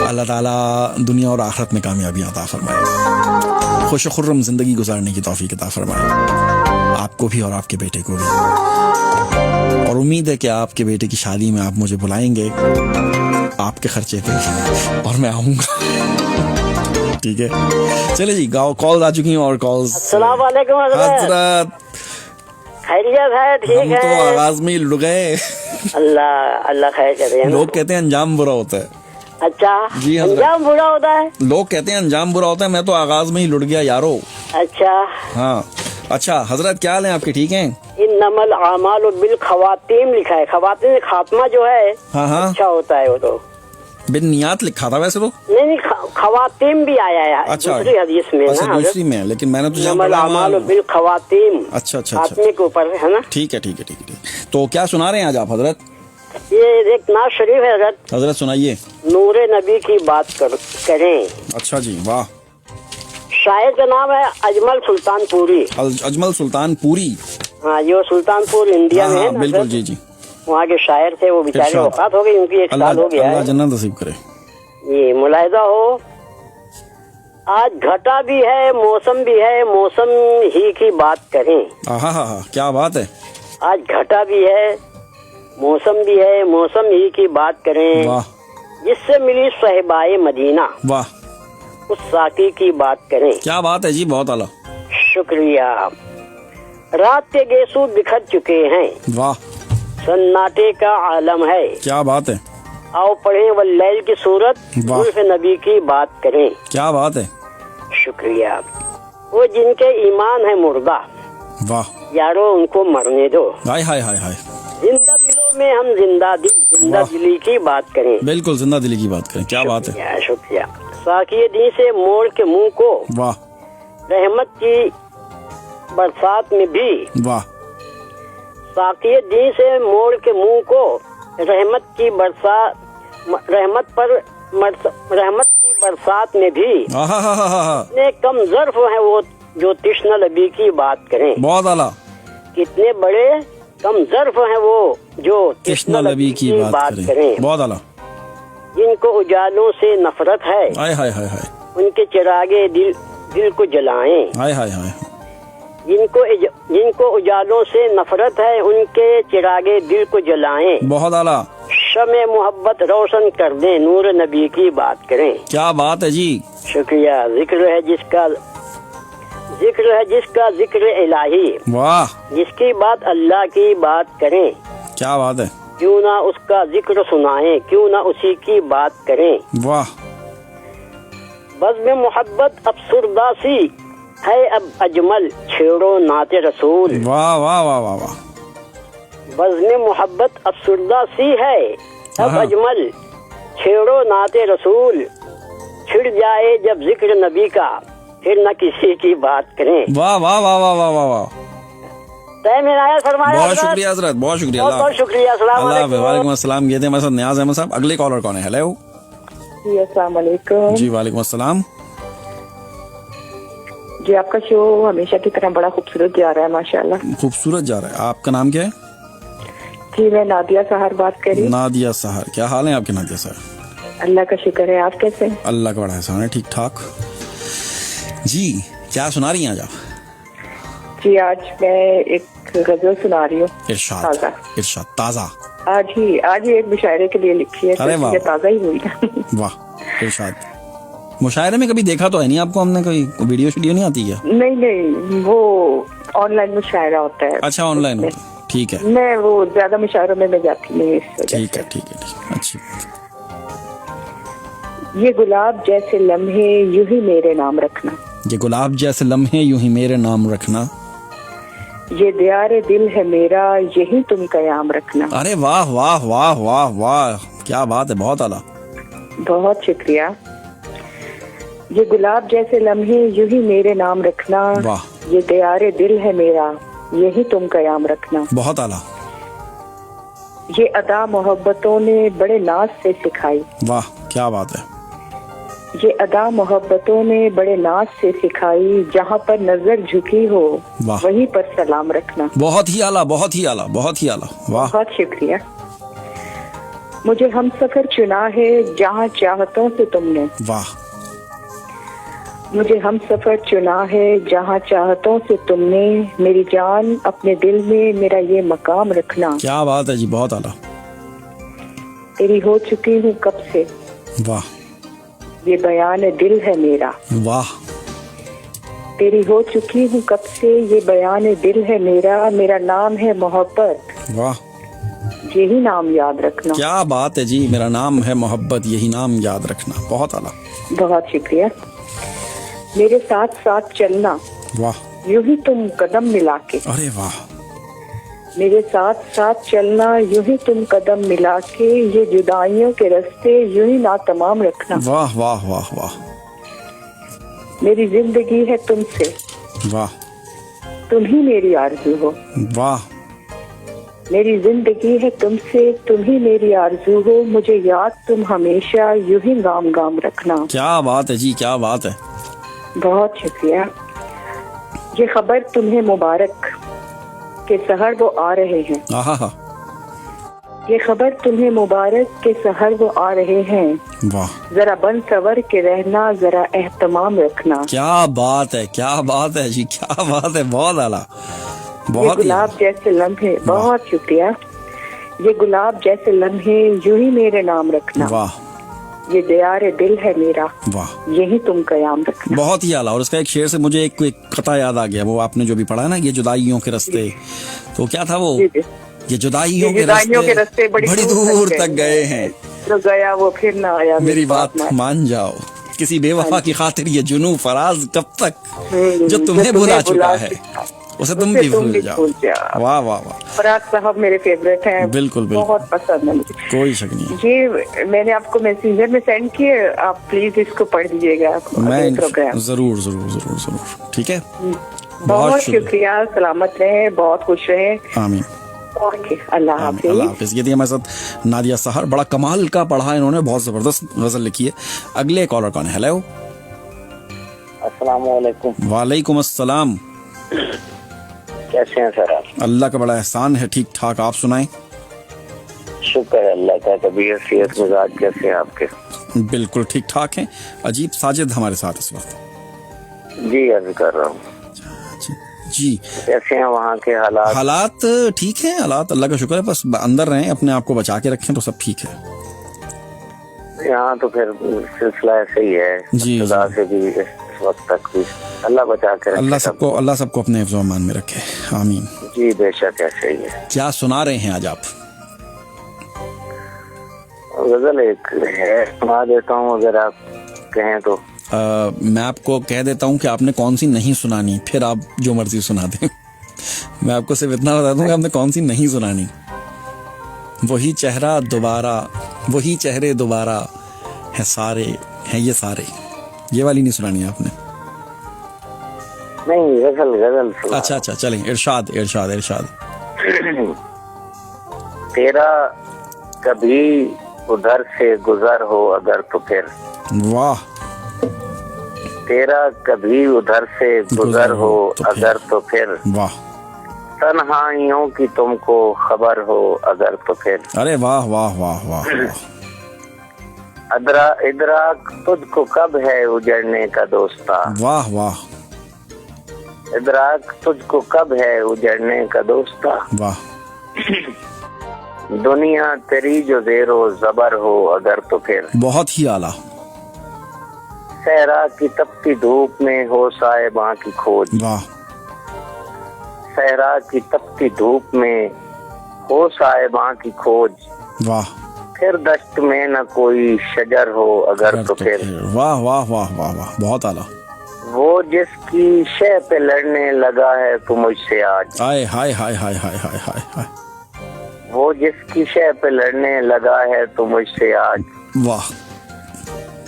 अल्लाह ताला दुनिया और आखिरत में कामयाबियां अता फरमाए, खुश खुर्रम जिंदगी गुजारने की तौफीक अता फरमाए आपको भी और आपके बेटे को भी। और उम्मीद है कि आपके बेटे की शादी में आप मुझे बुलाएंगे आपके खर्चे पे और मैं आऊंगा। ठीक है, चले जी, गाँव कॉल आ चुकी हैं और कॉल्स। अस्सलाम वालेकुम हजरत, खैरियत है? ठीक हम तो है, आगाज में ही लुट गए। अल्लाह अल्लाह खैर करे। लोग कहते हैं अंजाम बुरा होता है। अच्छा, जी हजरत। अंजाम बुरा होता है? लोग कहते हैं अंजाम बुरा होता है, मैं तो आगाज में ही लुट गया यारो। अच्छा हाँ, अच्छा हजरत, क्या हाल है आपके? ठीक हैं? इन्नमल आमालु बिल खवातीम लिखा है, खवातीम खात्मा जो है हाँ हाँ, अच्छा होता है वो तो। बिन नियात लिखा था वैसे तो। नहीं, खवातीम भी आया है अच्छा, दूसरी हदीस में अच्छा ना, दूसरी में है, लेकिन मैंने तो जहाँ इन्नमल पढ़ा आमालु वहाँ- बिल खवातीम। अच्छा अच्छा खात्मे अच्छा, के ऊपर है ना। ठीक है ठीक है ठीक है ठीक है। तो क्या सुना रहे हैं आज आप हजरत? ये एक नाज शरीफ है हजरत, हजरत सुनाइए। नूरे नबी की बात करें। अच्छा जी, वाह। शायर का नाम है अजमल सुल्तानपुरी। अजमल सुल्तानपुरी। हाँ, ये सुल्तानपुर इंडिया में है हाँ ना, बिल्कुल, हजरत? जी जी। वहाँ के शायर थे, वो बेचारे इरशाद। वफात हो गई, उनकी 1 साल हो गया अल्लाह है। जन्नत नसीब करे। ये मुलाहिजा हो, आज घटा भी है मौसम भी है, मौसम ही की बात करें। हाँ हाँ हाँ, क्या बात है, आज घटा भी है मौसम भी है, मौसम ही की बात करें। वाह जिससे मिली सहबाए मदीना, वाह, उस साकी की बात करें। क्या बात है जी, बहुत आला, शुक्रिया। रात के गेसू बिखर चुके हैं, वाह, सन्नाटे का आलम है। क्या बात है, आओ पढ़ें वल्लैल की सूरत, वाह। जुल्फ नबी की बात करें। क्या बात है, शुक्रिया। वो जिनके ईमान है मुर्दा, वाह, यारो उनको मरने दो। हाय हाय हाय हाय, जिंदा दिलों में हम जिंदा वाह। दिली की बात करें। बिल्कुल जिंदा दिली की बात करें, क्या बात है, शुक्रिया, शुक्रिया। साकिए दी से मोड़ के मुंह को, वाह रहमत की बरसात में भी। वाह, साकिए दी से मोड़ के मुंह को, रहमत की बरसात, रहमत की बरसात में भी। आहा हा हा हा, कितने कम ज़र्फ है वो जो तिश्ना लबी की बात करें। बहुत आला, कितने बड़े कम ज़र्फ है वो जो कृष्णा लबी की बात करें, बहुत आला, जिनको उजालों से नफरत है, हाय हाय हाय हाय, उनके चिरागे दिल को जलाएं। हाय हाय हाय, जिनको उजालों से नफरत है, उनके चिरागे दिल को जलाएं। बहुत आला, शमे मोहब्बत रोशन कर दें, नूर नबी की बात करें। क्या बात है जी, शुक्रिया। जिक्र है जिसका जिक्र इलाही, वाह, जिसकी बात अल्लाह की बात करें। क्या बात है, क्यों ना उसका जिक्र सुनाएं, क्यों ना उसी की बात करें। वाह, बज़्म मोहब्बत अफसुरदा सी है अब अजमल, छेड़ो नाते रसूल। वाह वाह वाह वाह वाह, बज़्म मोहब्बत अफसुरदा सी है अब हाँ। अजमल, छेड़ो नाते रसूल। छिड़ जाए जब जिक्र नबी का, फिर न किसी की बात करें। वाह वाह वाह वाह वाह वाह वाह, तय में आया फरमाया। बहुत शुक्रिया हजरत, बहुत शुक्रिया, बहुत बहुत शुक्रिया। अस्सलाम अल्लाह हाफ़िज़। वालेकुम। वालेकुम अस्सलाम। ये थे हमारे साथ नियाज अहमद साहब। अगले कॉलर कौन है? हेलो जी, अस्सलाम वालेकुम। जी, वालेकुम अस्सलाम। जी, आपका शो हमेशा की तरह बड़ा खूबसूरत जा रहा है, माशाल्लाह। खूबसूरत जा रहा है। आपका नाम क्या है? जी मैं नादिया सहार बात कर रही हूँ। नादिया सहार, क्या हाल है आपके नादिया सहार? अल्लाह का शुक्र है, आप कैसे हैं? अल्लाह का बड़ा एहसान है, ठीक ठाक। जी क्या सुना रही हैं आज आप? जी आज मैं एक गजल सुना रही हूँ। इरशाद, ताज़ा। इरशाद ताज़ा। आज ही एक मुशायरे के लिए लिखी है, अरे तो वाह। ये ताज़ा ही हुई ना। वाह, इरशाद। मुशायरे में कभी देखा तो है नहीं आपको हमने, कोई वीडियो शीडियो नहीं आती क्या? नहीं वो ऑनलाइन मुशायरा होता है। अच्छा ऑनलाइन उसमें। होता है, ठीक है मैं वो ज्यादा मुशायरों में मैं जाती नहीं, इस वजह ठीक से। है ठीक है ठीक है, अच्छी। ये गुलाब जैसे लम्हे यूं ही मेरे नाम रखना, ये गुलाब जैसे लम्हे यूं ही मेरे नाम रखना, ये दियारे दिल है मेरा यही तुम कयाम रखना। अरे वाह वाह वाह वाह वाह, क्या बात है, बहुत आला। बहुत शुक्रिया। ये गुलाब जैसे लम्हे यूं ही मेरे नाम रखना, वाह, ये दियारे दिल है मेरा यही तुम कयाम रखना। बहुत आला। ये अदा मोहब्बतों ने बड़े नाज से सिखाई, वाह क्या बात है। ये अदा मोहब्बतों ने बड़े नाज से सिखाई, जहाँ पर नजर झुकी हो वाह। वहीं पर सलाम रखना। बहुत ही आला, बहुत ही आला, बहुत ही आला, वाह। बहुत शुक्रिया। मुझे हम सफर चुना है जहाँ चाहतों से तुमने, वाह, मुझे हम सफर चुना है जहाँ चाहतों से तुमने, मेरी जान अपने दिल में मेरा ये मकाम रखना। क्या बात है जी, बहुत आला। तेरी हो चुकी हूँ कब से वाह ये बयान दिल है मेरा, वाह, तेरी हो चुकी हूँ कब से ये बयान दिल है मेरा, मेरा नाम है मोहब्बत वाह, यही नाम याद रखना। क्या बात है जी, मेरा नाम है मोहब्बत यही नाम याद रखना, बहुत आला। बहुत शुक्रिया। मेरे साथ साथ चलना वाह, यूं ही तुम कदम मिला के, अरे वाह, मेरे साथ साथ चलना यूं ही तुम कदम मिला के, ये जुदाइयों के रास्ते यूं ही ना तमाम रखना। वाह वाह वाह वाह, मेरी जिंदगी है तुमसे, वाह तुम ही मेरी आरज़ू हो, वाह, मेरी जिंदगी है तुमसे, तुम ही मेरी आरज़ू हो, मुझे याद तुम हमेशा यूं ही गाम गाम रखना। क्या बात है जी, क्या बात है। बहुत शुक्रिया। ये खबर तुम्हें मुबारक के सहर वो आ रहे हैं, आहा, ये खबर तुम्हें मुबारक के सहर वो आ रहे हैं, वाह, जरा बन सवर के रहना, जरा एहतमाम रखना। क्या बात है, क्या बात है जी, क्या बात है, बहुत आला, ये बहुत ही गुलाब जैसे लम्हे, बहुत शुक्रिया। ये गुलाब जैसे लम्हे यूं ही मेरे नाम रखना, वाह ये दियारे दिल है मेरा वाह, यही तुम कयाम रखना। बहुत ही आला। और उसका एक शेर से मुझे एक कथा याद आ गया, वो आपने जो भी पढ़ा है ना, ये जुदाइयों के रास्ते, तो क्या था वो, जी जी। ये जुदाइयों ये जुदाइयों के रास्ते बड़ी दूर तक गए हैं, जो गया वो फिर ना आया, मेरी बात मान जाओ, किसी बेवफा की खातिर ये जुनू फराज कब तक, जो तुम्हें भुला चुका है उसे तुम भी भूल जाओ। वाह वाह वाह, फराज साहब मेरे फेवरेट हैं, बिल्कुल बिल्कुल, बहुत पसंद है मुझे। कोई शक नहीं है। ये मैंने आपको मैसेंजर में सेंड किए, आप प्लीज इसको पढ़ लीजिएगा मैं प्रोग्राम। जरूर जरूर जरूर जरूर, ठीक है, बहुत शुक्रिया। सलामत रहे, बहुत खुश रहे। आमीन। ओके, अल्लाह हाफिज। अल्लाह हाफिज। ये थी हमारे साथ नादिया सहार, बड़ा कमाल का पढ़ा इन्होंने, बहुत जबरदस्त गजल लिखी है। अगले कॉलर कौन है? हेलो, अस्सलाम वालेकुम। वालेकुम अस्सलाम। कैसे हैं सर आप? अल्लाह का बड़ा एहसान है, ठीक ठाक, आप सुनाएं। शुक्र है अल्लाह का। तबीयत सेहत मिजाज कैसे हैं आपके? बिल्कुल ठीक ठाक हैं। अजीब साजिद हमारे साथ इस वक्त। जी अर्ज कर रहा हूँ। जी कैसे हैं वहाँ के हालात? हालात ठीक है, हालात अल्लाह का शुक्र है, बस अंदर रहें, अपने आप को बचा के रखें तो सब ठीक है। यहाँ तो फिर सिलसिला ऐसे ही है जी, खुदा से भी इस वक्त तक भी अल्लाह बचा के रखे। अल्लाह सबको अपने हिफ्ज़ व अमान में रखे, आमीन। जी बेशक ऐसे ही है। क्या सुना रहे हैं आज आप? गजल एक है, सुना देता हूँ अगर आप कहें तो। मैं आपको कह देता हूँ कि आपने कौन सी नहीं सुनानी, फिर आप जो मर्जी सुना दें। मैं आपको सिर्फ इतना बता दूंगा आपने कौन सी नहीं सुनानी। वही चेहरा दोबारा, वही चेहरे दोबारा है सारे, हैं ये सारे, ये वाली नहीं सुनानी आपने। नहीं गजल सुना। अच्छा अच्छा, चलें, इरशाद इरशाद इरशाद। तेरा कभी उधर से गुजर हो अगर तो फिर, वाह, तेरा कभी उधर से गुजर हो तो अगर तो फिर, वाह, तन्हाइयों की तुमको खबर हो अगर तो फिर। अरे वाह वाह वाह वाह वाह। इदराक तुझको कब है उजड़ने का दोस्ता। वाह वाह इदराक तुझको कब है उजड़ने का दोस्ता। वाह। दुनिया तेरी जो ज़ेरो ज़बर हो अगर तो फिर। बहुत ही आला। सहरा की तपती धूप में हो साहिबां की खोज। वाह। सहरा की तपती धूप में हो साहिबां की खोज। वाह। फिर दश्त में न कोई शजर हो अगर तो फिर। वाह वाह वाह वाह वाह, बहुत आला। वो जिसकी शह पे लड़ने लगा है तू मुझसे आज। हाय हाय हाय हाय हाय हाय हाय हाय। वो जिसकी शह पे लड़ने लगा है तू मुझसे आज। वाह।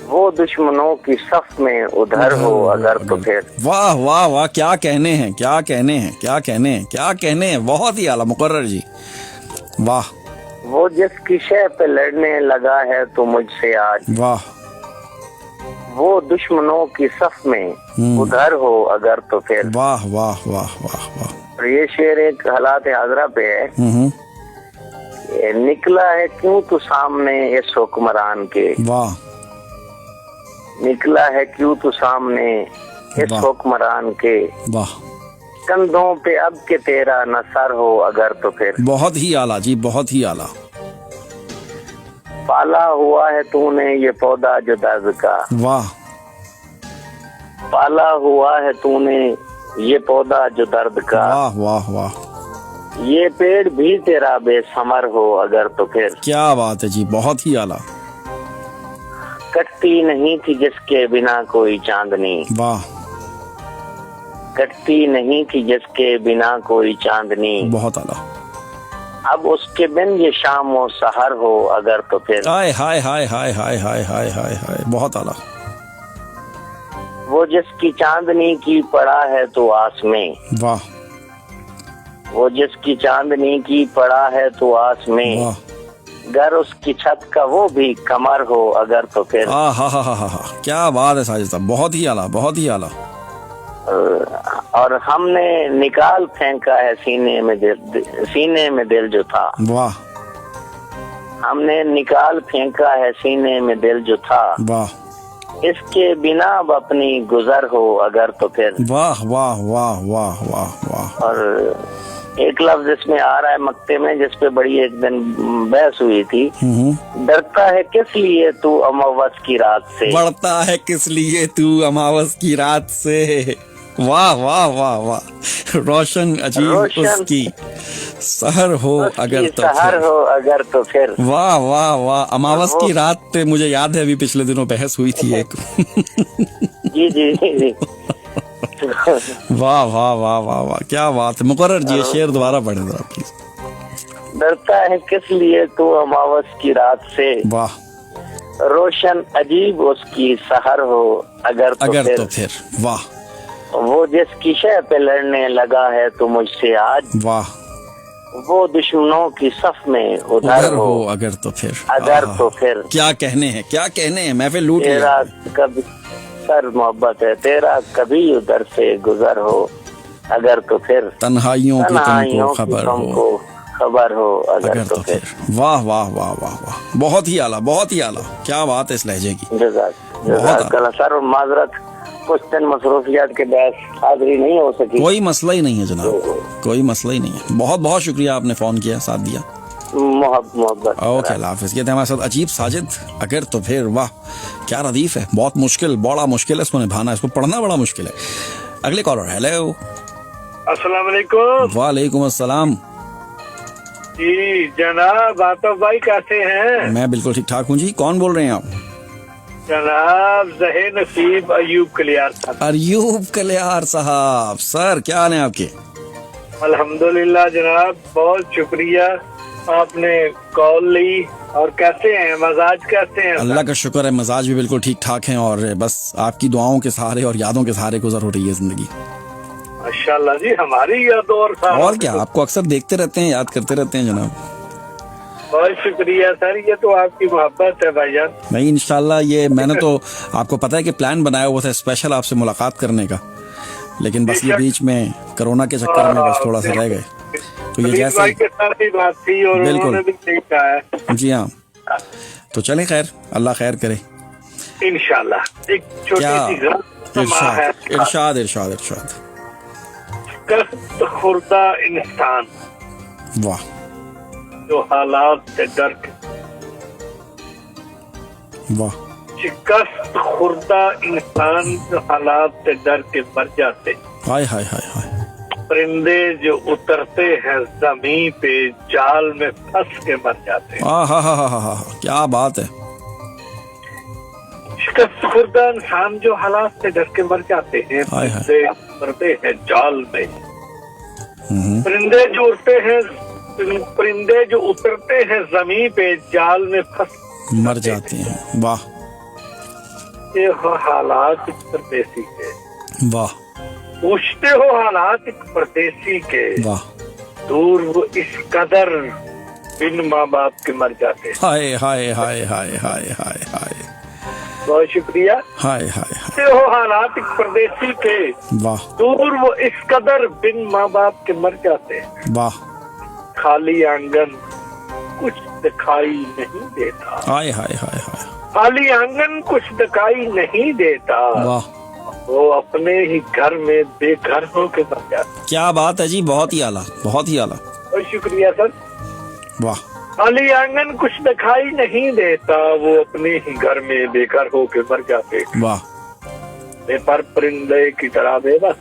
वो दुश्मनों की सफ में उधर हो अगर तो फिर। वाह वाह वाह, क्या कहने हैं, क्या कहने हैं, क्या कहने हैं, क्या कहने हैं, बहुत ही आला मुकर्रर जी। वाह। वो जिसकी शह पे लड़ने लगा है तो मुझसे आज। वाह। वो दुश्मनों की सफ में उधर हो अगर तो फिर। वाह वाह वाह वाह वाह। और ये शेर एक हालात हाजरा पे है। ये निकला है क्यों तू सामने इस हुक्मरान के। वाह। निकला है क्यों तू सामने इस वाह। हुक्मरान के। वाह। कंधों पे अब के तेरा न सर हो अगर तो फिर। बहुत ही आला जी, बहुत ही आला। पाला हुआ है तूने ये पौधा जो दर्द का। वाह। पाला हुआ है तूने ये पौधा जो दर्द का। वाह वाह वाह। ये पेड़ भी तेरा बेसमर हो अगर तो फिर। क्या बात है जी, बहुत ही आला। कटती नहीं थी जिसके बिना कोई चांदनी। वाह। कटती नहीं थी जिसके बिना कोई चांदनी। बहुत आला। अब उसके बिन ये शाम और सहर हो अगर तो फिर। हाय हाय हाय हाय हाय हाय हाय हाय हाय, बहुत आला। वो जिसकी चांदनी की पड़ा है तो आस में। वाह। वो जिसकी चांदनी की पड़ा है तो आस में। वाह। घर उसकी छत का वो भी कमर हो अगर तो फिर। हा हा हा हा हा, क्या बात है साजिद साहब, बहुत ही आला, बहुत ही आला। और हमने निकाल फेंका है सीने में दिल जो था। वाह। हमने निकाल फेंका है सीने में दिल जो था। वाह। इसके बिना अब अपनी गुजर हो अगर तो फिर। वाह वाह वाह वाह वाह वाह। और एक लफ्ज इसमें आ रहा है मक्ते में जिस पे बड़ी एक दिन बहस हुई थी। डरता है किस लिए तू अमावस की रात से। बढ़ता है किस लिए तू अमावस की रात से। वाह वाह वाह वाह। रोशन अजीब उसकी सहर हो अगर तो सहर हो अगर तो फिर। वाह वाह वाह। अमावस की रात पे मुझे याद है अभी पिछले दिनों बहस हुई थी एक। जी जी जी। वाह वाह वाह वाह वाह, क्या बात है। मुकर्रर जी शेर दोबारा पढ़े जरा प्लीज। डरता है किस लिए तू अमावस की रात से। वाह। रोशन अजीब उसकी सहर हो अगर तो फिर। वाह। वो जिसकी शह पे लड़ने लगा है तो मुझसे आज। वाह। वो दुश्मनों की सफ में उधर हो अगर तो फिर। अगर तो फिर। क्या कहने हैं, क्या कहने हैं, महफिल लूट तेरा कभी सर मोहब्बत है तेरा कभी उधर से गुजर हो अगर तो फिर। तन्हाइयों की तुमको खबर हो अगर तो फिर। वाह वाह वाह वाह वाह, बहुत ही आला, बहुत ही आला। क्या बात है इस लहजे की। सर माजरत कुछ दिन मसरूफियात के बहस हाजिरी नहीं हो सकी। कोई मसला ही नहीं है जनाब, कोई मसला ही नहीं है। बहुत बहुत शुक्रिया आपने फोन किया, साथ दिया। मोहब्बत। ओके, अल्लाह हाफिज़। ये थे हमारे साथ अजीब साजिद अगर तो फिर। वाह क्या रदीफ है, बहुत मुश्किल, बड़ा मुश्किल है इसको निभाना, इसको पढ़ना बड़ा मुश्किल है। अगले कॉलर। हेलो, अस्सलाम वालेकुम। वालेकुम अस्सलाम जी जनाब आतफ भाई कैसे हैं। मैं बिल्कुल ठीक ठाक हूँ जी। कौन बोल रहे हैं आप। जनाब ज़हीर नसीब अयूब कलियार साहब। अयूब कलियार साहब, सर क्या हाल है आपके। अल्हम्दुलिल्लाह जनाब, बहुत शुक्रिया आपने कॉल ली। और कैसे हैं, मजाज कैसे हैं। अल्लाह का शुक्र है, मजाज भी बिल्कुल ठीक ठाक है और बस आपकी दुआओं के सहारे और यादों के सहारे गुजर हो रही है जिंदगी। माशाल्लाह जी, हमारी यादों और क्या, आपको अक्सर देखते रहते हैं, याद करते रहते हैं जनाब। बहुत शुक्रिया सर, ये तो आपकी मोहब्बत है भाईजान। नहीं इंशाल्लाह, ये मैंने तो आपको पता है कि प्लान बनाया हुआ था स्पेशल आपसे मुलाकात करने का, लेकिन बस ये बीच में कोरोना के चक्कर में बस थोड़ा सा रह गए। तो ये अजीत जैसे भाई के साथ ही बात थी और बिल्कुल। उन्होंने भी सही कहा है। जी हाँ, तो चले, खैर अल्लाह खैर करे। इंशाल्लाह। एक छोटी क्या सी समा है, इरशाद इरशाद इरशाद इरशाद। शिकस्त खुर्दा इंसान वाह जो हालात से डर के, वाह शिकस्त खुर्दा इंसान जो हालात से डर के मर जाते, हाय हाय हाय हाय। परिंदे जो उतरते हैं जमीन पे जाल में फंस के मर जाते। हा, क्या बात है। शिकस्त खुर्दा इंसान जो हालात से डर के मर जाते हैं, हाय हाय। परिंदे उतरते हैं जाल में, परिंदे जो उड़ते हैं, परिंदे जो उतरते हैं जमीन पे जाल में फंस मर जाती हैं। वाह ये हालात एक परदेसी के, वाह पूछते हो हालात एक परदेसी के, वाह। दूर वो इस कदर बिन माँ बाप के मर जाते। हाय हाय हाय हाय हाय हाय हाय बहुत शुक्रिया। हाय हाय हाय। पूछते हो हालात एक परदेसी के, वाह दूर वो इस कदर बिन माँ बाप के मर जाते। वाह। खाली आंगन कुछ दिखाई नहीं देता, हाय हाय हाय हाय। खाली आंगन कुछ दिखाई नहीं देता, वाह वो अपने ही घर में बेघर होके मर जाता। क्या बात है जी, बहुत ही आला, बहुत ही आला। बहुत शुक्रिया सर। वाह खाली आंगन कुछ दिखाई नहीं देता, वो अपने ही घर में बेघर होके मर जाते। वाह बेपर परिंदे की तरह बेबस,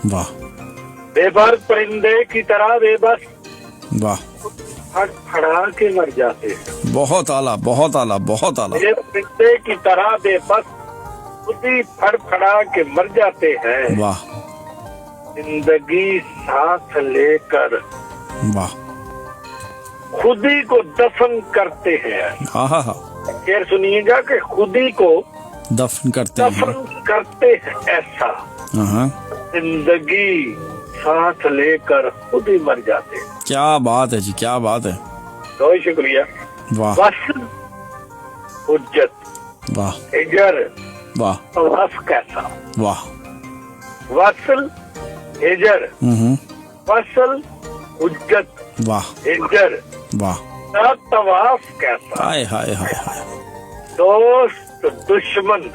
वाह बेपर परिंदे की तरह बेबस वाह। फड़फड़ा के मर जाते। बहुत आला, बहुत आला, बहुत आला। ये परिंदे की तरह बेबस खुद ही फड़फड़ा के मर जाते हैं। वाह जिंदगी सांस लेकर वाह। खुद ही को दफन करते हैं। हा हा हा। शेर सुनिएगा कि खुद ही को दफन करते हैं। दफन करते हैं ऐसा, हाँ। जिंदगी सांस लेकर खुद ही मर जाते हैं। क्या बात है जी, क्या बात है। बहुत शुक्रिया। वाह वसल हुज्जत वाह हिजर वाह तवाफ कैसा, वाह। वसल हिजर वसल हुज्जत वाह हिजर वाह। तवाफ कैसा, हाय हाय हाय हाय। दोस्त दुश्मन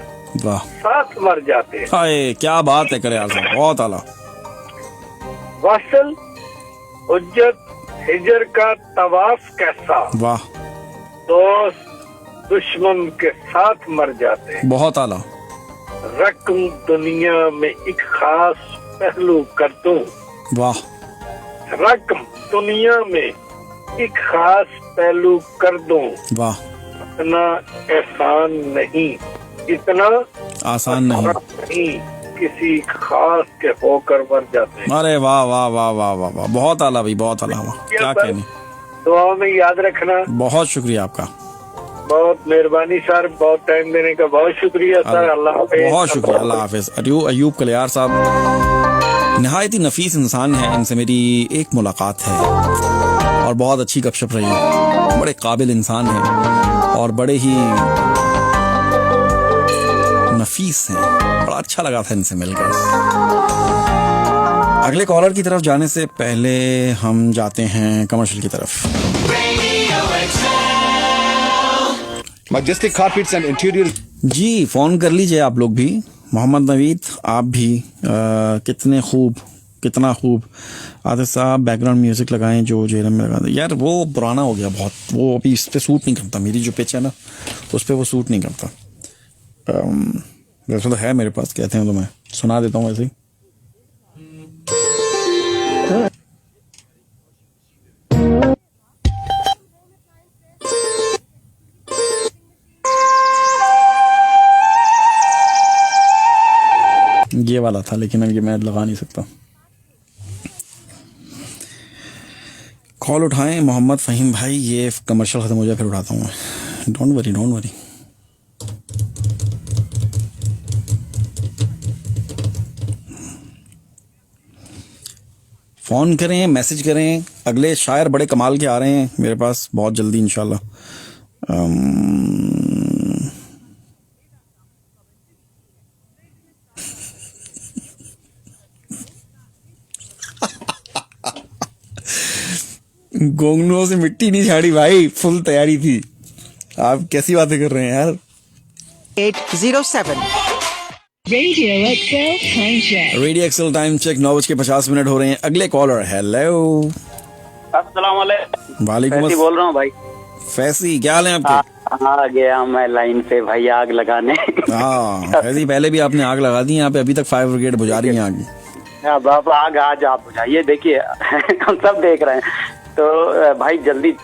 वाह साथ मर जाते हैं। हाय, क्या बात है करे आज़म, बहुत आला। वसल हुज्जत हिजर का तवाफ कैसा, वाह दोस्त दुश्मन के साथ मर जाते हैं। बहुत आला। रकम दुनिया में एक खास पहलू कर दूं, वाह रकम दुनिया में एक खास पहलू कर दूं, वाह। इतना एहसान नहीं, इतना आसान नहीं। किसी खास के होकर मर जाते हैं। अरे वाह वाह वाह वाह वाह वाह, बहुत आला भाई, बहुत आला। वाह, क्या कहने। दुआ में याद रखना। बहुत शुक्रिया आपका, बहुत मेहरबानी सर, बहुत टाइम देने का बहुत शुक्रिया सर। अल्लाह हाफिज। बहुत शुक्रिया, अल्लाह हाफिज। अयूब कलियार साहब नहायत ही नफीस इंसान है, इनसे मेरी एक मुलाकात है और बहुत अच्छी गपशप रही। बड़े काबिल इंसान हैं और बड़े ही नफीस हैं, बड़ा अच्छा लगा था इनसे मिलकर। अगले कॉलर की तरफ जाने से पहले हम जाते हैं कमर्शियल की तरफ। Majestic carpets and interior. जी, फ़ोन कर लीजिए आप लोग भी। मोहम्मद नवीद, आप भी कितने खूब, कितना खूब। आदित्य साहब बैकग्राउंड म्यूज़िक लगाएं जो जेरम में लगा दे। यार वो पुराना हो गया बहुत, वो अभी इस पे सूट नहीं करता। मेरी जो पिच है ना, उस पे वो सूट नहीं करता। वैसे तो है मेरे पास, कहते हैं तो मैं सुना देता हूँ ऐसे ही। ये वाला था, लेकिन अब ये मैं लगा नहीं सकता। कॉल उठाएं मोहम्मद फ़हीम भाई, ये कमर्शियल ख़त्म हो जाए फिर उठाता हूँ मैं। Don't worry, don't worry. Phone करें, मैसेज करें। अगले शायर बड़े कमाल के आ रहे हैं मेरे पास बहुत जल्दी इंशाल्लाह। गोंगनुओं से मिट्टी नहीं झाड़ी भाई, फुल तैयारी थी। आप कैसी बातें कर रहे हैं यार। 807 Radio XL time check. Radio XL time check 9:50 हो रहे हैं। अगले कॉलर, हेलो। अस्सलाम वालेकुम। वालेकुम फैसी बोल रहा हूँ भाई। फैसी, क्या हाल है आपके? आ गया मैं लाइन पे भाई आग लगाने। हाँ फैसी, पहले भी आपने आग लगा दी यहाँ पे, अभी तक फायर ब्रिगेड बुझा रही है आग। अब आग आज आप बुझाइए, देखिए हम सब देख रहे हैं। तो भाई जल्दी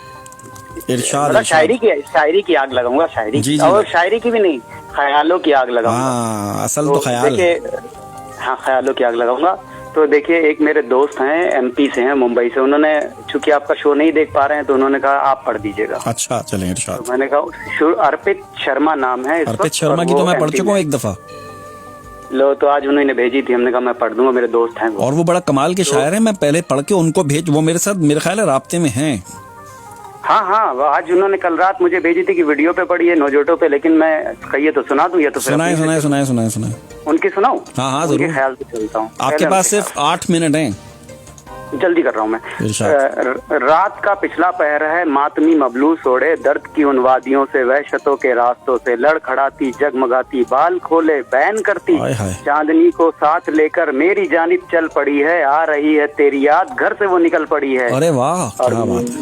इरशाद, शायरी की आग लगाऊंगा, शायरी जी, और शायरी की भी नहीं, ख्यालों की आग लगाऊंगा। हाँ असल तो ख्याल है। हाँ ख्यालों की आग लगाऊंगा। तो देखिए एक मेरे दोस्त हैं, एमपी से हैं, मुंबई से, उन्होंने चूंकि आपका शो नहीं देख पा रहे हैं तो उन्होंने कहा आप पढ़ दीजिएगा। अच्छा चलें इरशाद। तो मैंने कहा अर्पित शर्मा नाम है। अर्पित शर्मा की तो मैं पढ़ चुका हूँ एक दफा। लो तो आज उन्होंने भेजी थी, हमने कहा मैं पढ़ दूंगा, मेरे दोस्त हैं वो। और वो बड़ा कमाल के शायर हैं, मैं पहले पढ़ के उनको भेज, वो मेरे साथ मेरे ख्याल है राब्ते में हैं। हाँ आज उन्होंने कल रात मुझे भेजी थी कि वीडियो पे पढ़ी है, नोजोटो पे, लेकिन मैं कहिए तो सुना दूं या तो सुनाए। उनकी सुनाऊं? हाँ जरूर। ख्याल से चलता हूँ। आपके पास सिर्फ 8 मिनट हैं। जल्दी कर रहा हूँ मैं। रात का पिछला पहर है, मातमी मबलूस ओढ़े, दर्द की उन वादियों से, वहशतों के रास्तों से, लड़खड़ाती जगमगाती, बाल खोले बैन करती, चांदनी को साथ लेकर मेरी जानिब चल पड़ी है, आ रही है तेरी याद, घर से वो निकल पड़ी है। अरे वाह, और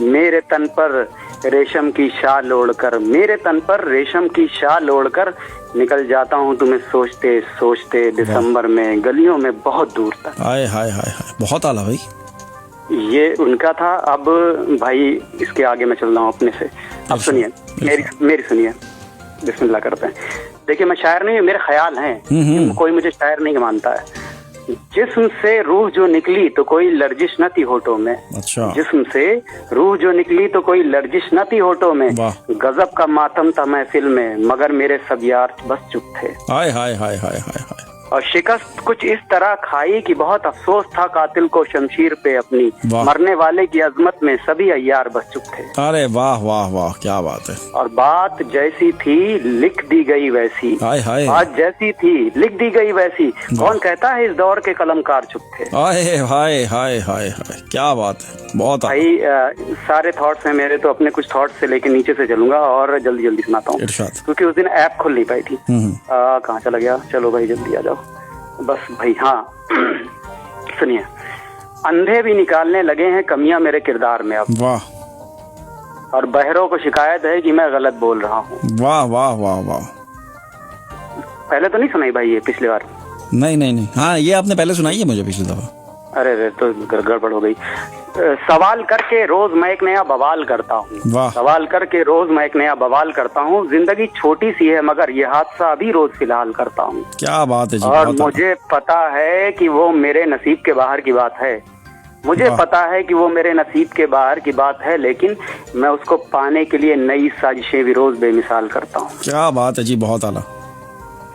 मेरे तन पर रेशम की शाल ओढ़कर, मेरे तन पर रेशम की शाल ओढ़कर निकल जाता हूँ तुम्हें सोचते सोचते, दिसंबर में गलियों में बहुत दूर तक। हाय हाय हाय हाय, बहुत आला भाई। ये उनका था। अब भाई इसके आगे मैं चल रहा हूँ अपने से। अब सुनिए, मेरी सुनिए, बिस्मिल्लाह करते हैं। देखिए मैं शायर नहीं, मेरे ख्याल हैं, कोई मुझे शायर नहीं मानता है। जिस्म से रूह जो निकली तो कोई लर्जिश न थी होठों में। अच्छा। जिस्म से रूह जो निकली तो कोई लर्जिश न थी होठों में, गजब का मातम था महफिल में, मगर मेरे सब यार बस चुप थे। हाय हाय हाय हाय हाय। और शिकस्त कुछ इस तरह खाई कि बहुत अफसोस था कातिल को शमशीर पे अपनी, मरने वाले की अजमत में सभी अय्यार बस चुप थे। अरे वाह वाह वाह, क्या बात है। और बात जैसी थी लिख दी गई वैसी। हाय हाय। बात जैसी थी लिख दी गई वैसी, कौन कहता है इस दौर के कलमकार चुप थे। हाय हाय हाय हाय हाय, क्या बात है, बहुत भाई सारे थॉट्स हैं मेरे, तो अपने कुछ थॉट्स से लेके नीचे से चलूंगा और जल्दी जल्दी सुनाता हूँ, क्योंकि उस दिन ऐप खुल नहीं पाई थी। कहाँ चला गया, चलो भाई जल्दी आ जाओ बस भाई। हाँ सुनिए, अंधे भी निकालने लगे हैं कमियां मेरे किरदार में अब। वाह। और बहरों को शिकायत है कि मैं गलत बोल रहा हूँ। वाह वाह वाह वाह। पहले तो नहीं सुनाई भाई ये पिछली बार? नहीं। हाँ ये आपने पहले सुनाई है मुझे पिछली दफा। अरे तो गड़बड़ हो गई। सवाल करके रोज मैं एक नया बवाल करता हूँ। सवाल करके रोज मैं एक नया बवाल करता हूँ। जिंदगी छोटी सी है मगर ये हादसा अभी रोज फिलहाल करता हूँ। क्या बात है जी। और मुझे पता है कि वो मेरे नसीब के बाहर की बात है। मुझे पता है कि वो मेरे नसीब के बाहर की बात है, लेकिन मैं उसको पाने के लिए नई साजिशें भी रोज बेमिसाल करता हूँ। क्या बात है जी, बहुत आला।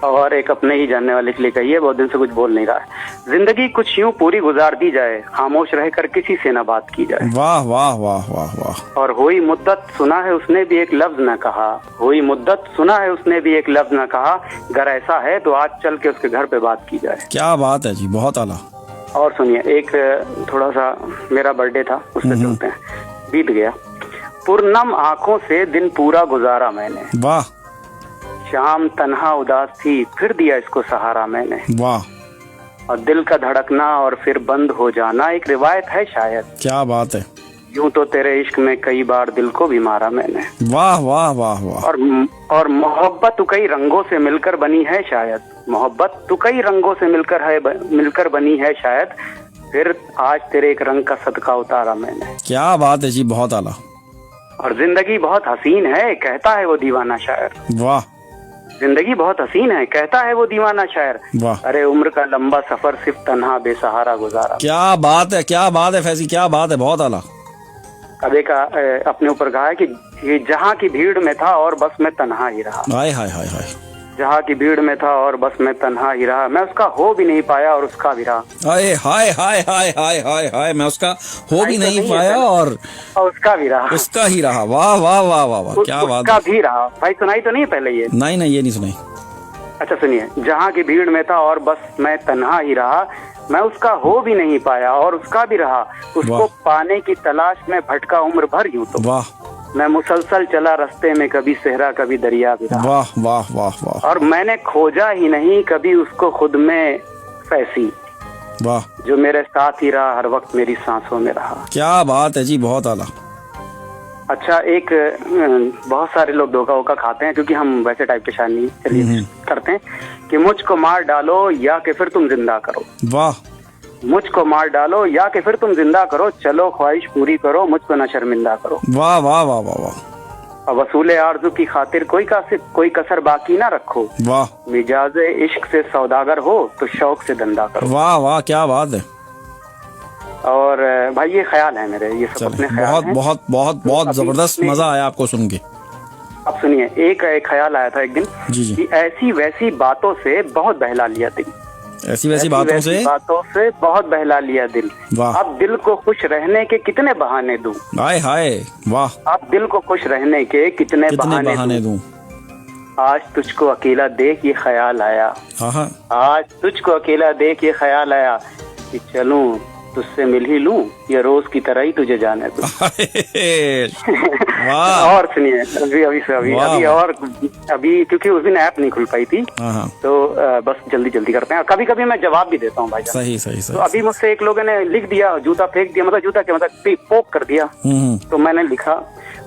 और एक अपने ही जानने वाले के लिए कहिए, बहुत दिन से कुछ बोल नहीं रहा है। जिंदगी कुछ यूं पूरी गुजार दी जाए, खामोश रहकर किसी से न बात की जाए। वाह वाह वाह वाह वाह। और हुई मुद्दत सुना है उसने भी एक लफ्ज न कहा। हुई मुद्दत सुना है उसने भी एक लफ्ज न कहा। अगर ऐसा है तो आज चल के उसके घर पे बात की जाए। क्या बात है जी, बहुत आला। और सुनिए, एक थोड़ा सा मेरा बर्थडे था, उससे चलते हैं। बीत गया पुरनम आंखों से दिन पूरा गुजारा मैंने। वाह। शाम तन्हा उदास थी, फिर दिया इसको सहारा मैंने। वाह। और दिल का धड़कना और फिर बंद हो जाना एक रिवायत है शायद। क्या बात है। यूं तो तेरे इश्क में कई बार दिल को भी मारा मैंने। वाह वाह वाह वाह। और मोहब्बत तो कई रंगों से मिलकर बनी है शायद। मोहब्बत तो कई रंगों से मिलकर बनी है शायद। फिर आज तेरे एक रंग का सदका उतारा मैंने। क्या बात है जी, बहुत आला। और जिंदगी बहुत हसीन है, कहता है वो दीवाना शायर। वाह। जिंदगी बहुत हसीन है, कहता है वो दीवाना शायर। वाह। अरे उम्र का लंबा सफर सिर्फ तन्हा बेसहारा गुजारा। क्या बात है, क्या बात है फैसी, क्या बात है, बहुत आला। अब एक अपने ऊपर कहा है कि जहाँ की भीड़ में था और बस मैं तन्हा ही रहा। हाय हाय हाय हाय। जहाँ की भीड़ में था और बस मैं तन्हा ही रहा। मैं उसका हो भी नहीं पाया और उसका भी रहा। हाय हाय हाय हाय हाय हाय हाय। मैं उसका हो भी नहीं पाया और उसका भी रहा। उसका ही रहा। वाह वाह वाह वाह वाह, क्या बात। उसका भी रहा। भाई सुनाई तो नहीं पहले ये? नहीं ये नहीं सुनाई। अच्छा सुनिए, जहाँ की भीड़ में था और बस मैं तन्हा ही रहा। मैं उसका हो भी नहीं पाया और उसका भी रहा, उसको पाने की तलाश में भटका उम्र भर यूं तो। वाह, मैं मुसलसल चला रास्ते में, कभी सहरा कभी दरिया भी रहा। वाह वाह वाह वाह। और मैंने खोजा ही नहीं कभी उसको खुद में फैसी, वाह, जो मेरे साथ ही रहा, हर वक्त मेरी सांसों में रहा। क्या बात है जी, बहुत आला। अच्छा, एक बहुत सारे लोग धोखा वोखा खाते हैं, क्योंकि हम वैसे टाइप के शायर नहीं, चलिए करते हैं कि मुझको मार डालो या कि फिर तुम जिंदा करो। वाह, मुझको मार डालो या कि फिर तुम जिंदा करो, चलो ख्वाहिश पूरी करो, मुझको न शर्मिंदा करो। वाह वाह वाह वाह वाह। और वसूले आरज़ू की खातिर कोई कसर बाकी ना रखो। वाह, मिजाजे इश्क से सौदागर हो तो शौक से धंधा करो। वाह वाह, क्या बात है। और भाई ये ख्याल है मेरे, ये सब अपने ख्याल बहुत हैं। बहुत बहुत बहुत जबरदस्त, मजा आया आपको सुन के। अब सुनिए, एक ख्याल आया था एक दिन जी जी। कि ऐसी वैसी बातों से बहुत बहला लिया दिल, ऐसी वैसी बातों से बहुत बहला लिया दिल। वाह। अब दिल को खुश रहने के कितने बहाने दूं। हाय हाय, वाह। अब दिल को खुश रहने के कितने बहाने दूं। आज तुझको अकेला देख ये ख्याल आया, हाँ, आज तुझको अकेला देख ये ख्याल आया कि चलूं तुझसे मिल ही लूं, ये रोज की तरह ही तुझे जाने दूं। और सुनिए, अभी क्योंकि उस दिन ऐप नहीं खुल पाई थी, तो बस जल्दी जल्दी करते हैं। कभी कभी मैं जवाब भी देता हूँ भाई। सही सही सही। तो अभी मुझसे एक लोगों ने लिख दिया, जूता फेंक दिया, मतलब जूता क्या, मतलब पोक कर दिया। तो मैंने लिखा,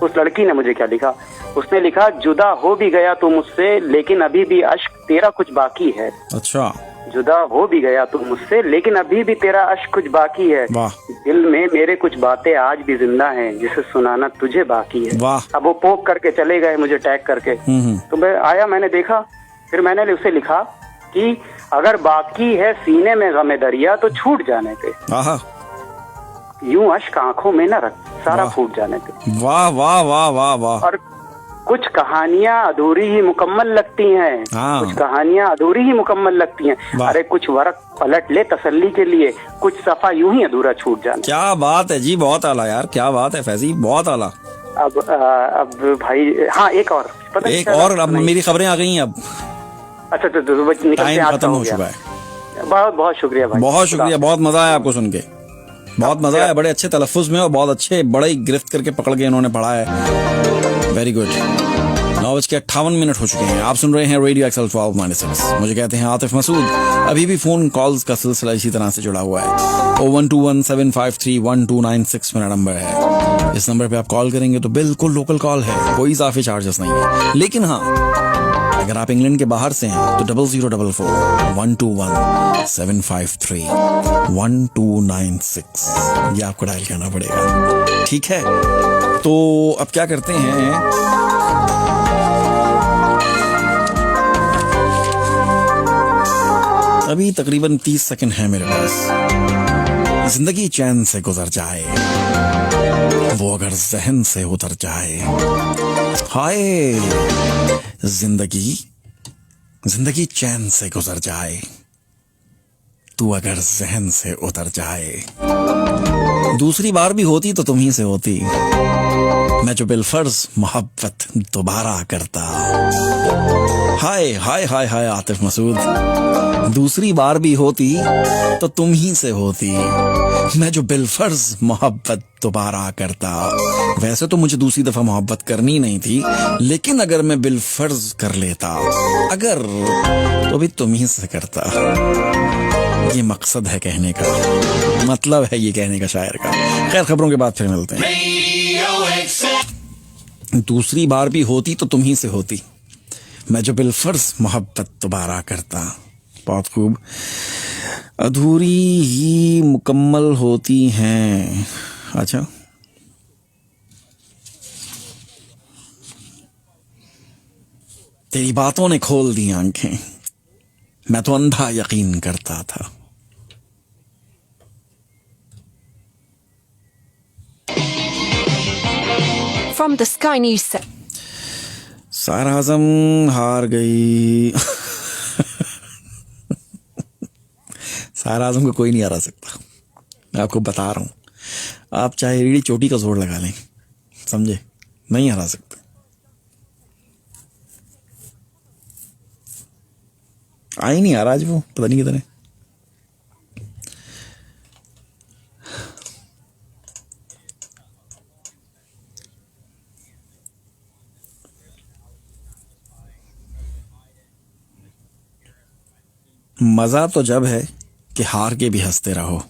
उस लड़की ने मुझे क्या लिखा, उसने लिखा, जुदा हो भी गया तू मुझसे लेकिन अभी भी अश्क तेरा कुछ बाकी है। अच्छा। जुदा हो भी गया तू मुझसे लेकिन अभी भी तेरा अश्क कुछ बाकी है। दिल में मेरे कुछ बातें आज भी जिंदा हैं, जिसे सुनाना तुझे बाकी है। अब वो पोक करके चले गए, मुझे टैग करके। तो मैं आया, मैंने देखा, फिर मैंने उसे लिखा कि अगर बाकी है सीने में गमे दरिया तो छूट जाने पे, यूं अश्क आंखों में न रख, सारा फूट जाने पे। वाह वाह वाह वाह वाह। और कुछ कहानियां अधूरी ही मुकम्मल लगती हैं, कुछ कहानियां अधूरी ही मुकम्मल लगती हैं। अरे कुछ वर्क पलट ले तसल्ली के लिए, कुछ सफा यूं ही अधूरा छूट जाना। क्या बात है जी, बहुत आला यार, क्या बात है फैजी, बहुत आला। अब भाई, हाँ एक और पता, एक और, अब मेरी खबरें आ गई हैं अब। अच्छा, तो टाइम खत्म हो चुका है। बहुत बहुत शुक्रिया भाई, बहुत शुक्रिया, बहुत मजा आया आपको सुन के, बहुत मजा आया। बड़े अच्छे तलफ्फुज में और बहुत अच्छे, बड़े ही गिरफ्त करके पकड़ के इन्होंने पढ़ा है। Very good. 9:58 हो चुके हैं। आप सुन रहे हैं रेडियो एक्सल 1296। मुझे कहते हैं आतिफ मसूद। अभी भी फोन कॉल्स का सिलसिला इसी तरह से जुड़ा हुआ है। 01217531296 मेरा नंबर है। इस नंबर पे आप कॉल करेंगे तो बिल्कुल लोकल कॉल है, कोई इजाफी चार्जेस नहीं है। लेकिन हाँ, अगर आप इंग्लैंड के बाहर से हैं तो 0044-121-753-1296 ये आपको डायल करना पड़ेगा, ठीक है। तो अब क्या करते हैं, अभी तकरीबन 30 सेकंड है मेरे पास। जिंदगी चैन से गुजर जाए वो अगर जहन से उतर जाए, हाय जिंदगी चैन से गुजर जाए तू अगर जहन से उतर जाए। दूसरी बार भी होती तो तुम ही से होती, मैं जो बिलफर्ज मोहब्बत दोबारा करता। हाय हाय हाय हाय आतिफ मसूद, दूसरी बार भी होती तो तुम ही से होती, मैं जो बिलफर्ज मोहब्बत दोबारा करता। वैसे तो मुझे दूसरी दफा मोहब्बत करनी नहीं थी, लेकिन अगर मैं बिलफर्ज कर लेता, अगर, तो भी तुम ही से करता। ये मकसद है कहने का, मतलब है ये कहने का शायर का। खैर, खबरों के बाद फिर मिलते हैं। दूसरी बार भी होती तो तुम ही से होती, मैं जो बिलफर्ज मोहब्बत दोबारा करता। बहुत खूब। अधूरी ही मुकम्मल होती हैं। अच्छा, तेरी बातों ने खोल दी आंखें, मैं तो अंधा यकीन करता था। From the Sky News set. सारा आजम हार गई। सारा आजम को कोई नहीं हरा सकता, मैं आपको बता रहा हूं। आप चाहे रीढ़ी चोटी का जोर लगा लें, समझे, नहीं हरा सकते। आ ही नहीं आ रहा आज वो, पता नहीं किधर है। मजा तो जब है कि हार के भी हंसते रहो,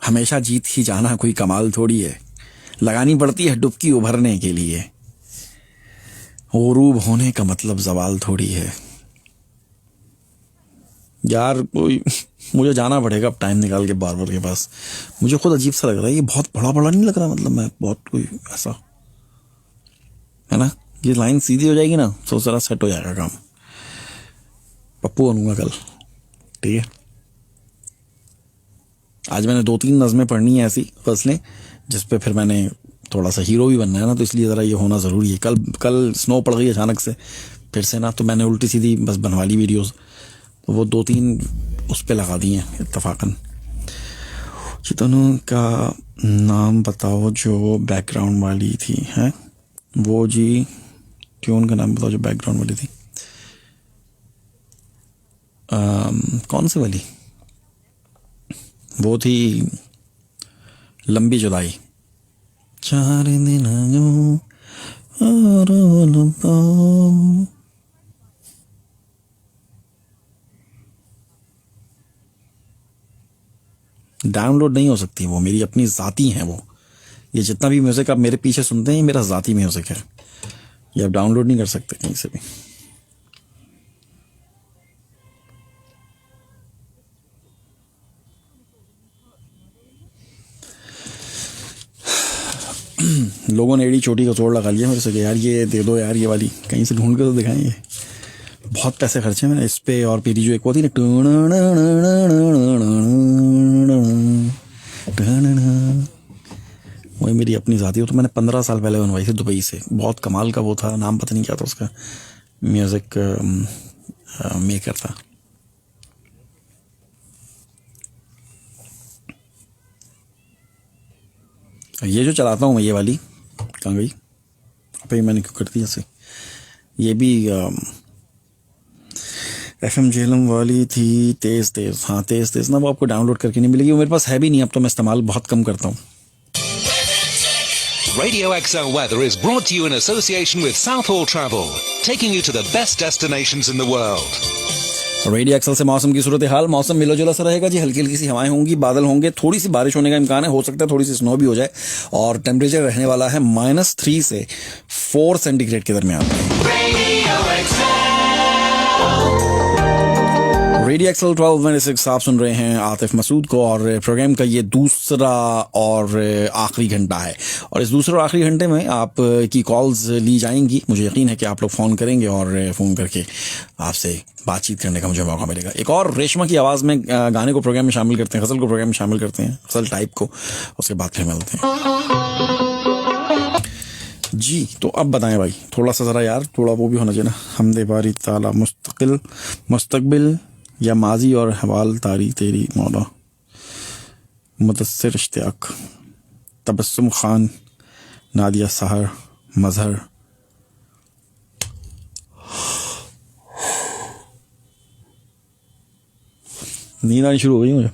हमेशा जीत ही जाना कोई कमाल थोड़ी है, लगानी पड़ती है डुबकी उभरने के लिए, गरूब होने का मतलब जवाल थोड़ी है। यार कोई मुझे जाना पड़ेगा अब टाइम निकाल के बार्बर के पास, मुझे खुद अजीब सा लग रहा है, ये बहुत बड़ा बड़ा नहीं लग रहा, मतलब मैं बहुत कोई ऐसा है ना, ये लाइन सीधी हो जाएगी ना तो जरा सेट हो जाएगा काम, पप्पू बनूंगा कल, ठीक है। आज मैंने 2-3 नज़में पढ़नी है ऐसी फसलें जिसपे फिर मैंने थोड़ा सा हीरो भी बनना है ना, तो इसलिए ज़रा ये होना ज़रूरी है। कल स्नो पड़ गई अचानक से फिर से ना, तो मैंने उल्टी सीधी बस बनवा ली वीडियोस, तो वो 2-3 उस पर लगा दी हैं इत्तफाकन। चितनों का नाम बताओ जो बैकग्राउंड वाली थी, हैं वो जी, ट्यून का नाम बताओ जो बैकग्राउंड वाली थी, कौन सी वाली, वो थी लंबी जुदाई। 4 दिन डाउनलोड नहीं हो सकती, वो मेरी अपनी ज़ाती हैं वो, ये जितना भी म्यूज़िक आप मेरे पीछे सुनते हैं ये मेरा ज़ाती म्यूज़िक है, ये आप डाउनलोड नहीं कर सकते कहीं से भी। लोगों ने एड़ी चोटी का तोड़ लगा लिया मेरे से कि यार ये दे दो यार, ये वाली कहीं से ढूंढ कर तो दिखाएंगे, बहुत पैसे खर्चे मैंने इस पे। और मेरी जो एक वो थी ना, वही मेरी अपनी ज़ाती हो, तो मैंने 15 साल पहले बनवाई थी दुबई से, बहुत कमाल का वो था, नाम पता नहीं क्या था उसका, म्यूज़िक मेकर था। ये जो चलाता हूँ मैं, ये वाली कहाँ गई, अभी मैंने क्यों कर दिया ऐसे, ये भी FM झेलम वाली थी, तेज़ तेज़, हाँ तेज़ तेज़ ना, वो आपको डाउनलोड करके नहीं मिलेगी, वो मेरे पास है भी नहीं, अब तो मैं इस्तेमाल बहुत कम करता हूँ। Radio XL weather is brought to you in association with Southall Travel, taking you to the best destinations in the world. Radio XL से मौसम की सूरत हाल, मौसम मिला जुला सा रहेगा जी, हल्की हल्की सी हवाएं होंगी, बादल होंगे, थोड़ी सी बारिश होने का इम्कान है, हो सकता है थोड़ी सी स्नो भी हो जाए, और टेम्परेचर रहने वाला है -3 से 4 सेंटीग्रेड के दरमियान। रेडियो एक्सल 1296 आप सुन रहे हैं आतिफ मसूद को, और प्रोग्राम का ये दूसरा और आखिरी घंटा है, और इस दूसरे और आखिरी घंटे में आप की कॉल्स ली जाएंगी। मुझे यकीन है कि आप लोग फ़ोन करेंगे और फ़ोन करके आपसे बातचीत करने का मुझे मौका मिलेगा। एक और रेशमा की आवाज़ में गाने को प्रोग्राम में शामिल करते हैं, गज़ल को प्रोग्राम में शामिल करते हैं, गज़ल टाइप को, उसके बाद फिर मिलते हैं जी। तो अब बताएं भाई, थोड़ा सा ज़रा यार, थोड़ा वो भी होना चाहिए ना, हमदे बारी ताला मुस्तक़बिल या माजी और हवाल तारी तेरी मौला, मुदस्सिर इश्तियाक, तबस्सुम खान, नादिया सहर, मजहर, नींद आनी शुरू हो गई मुझे।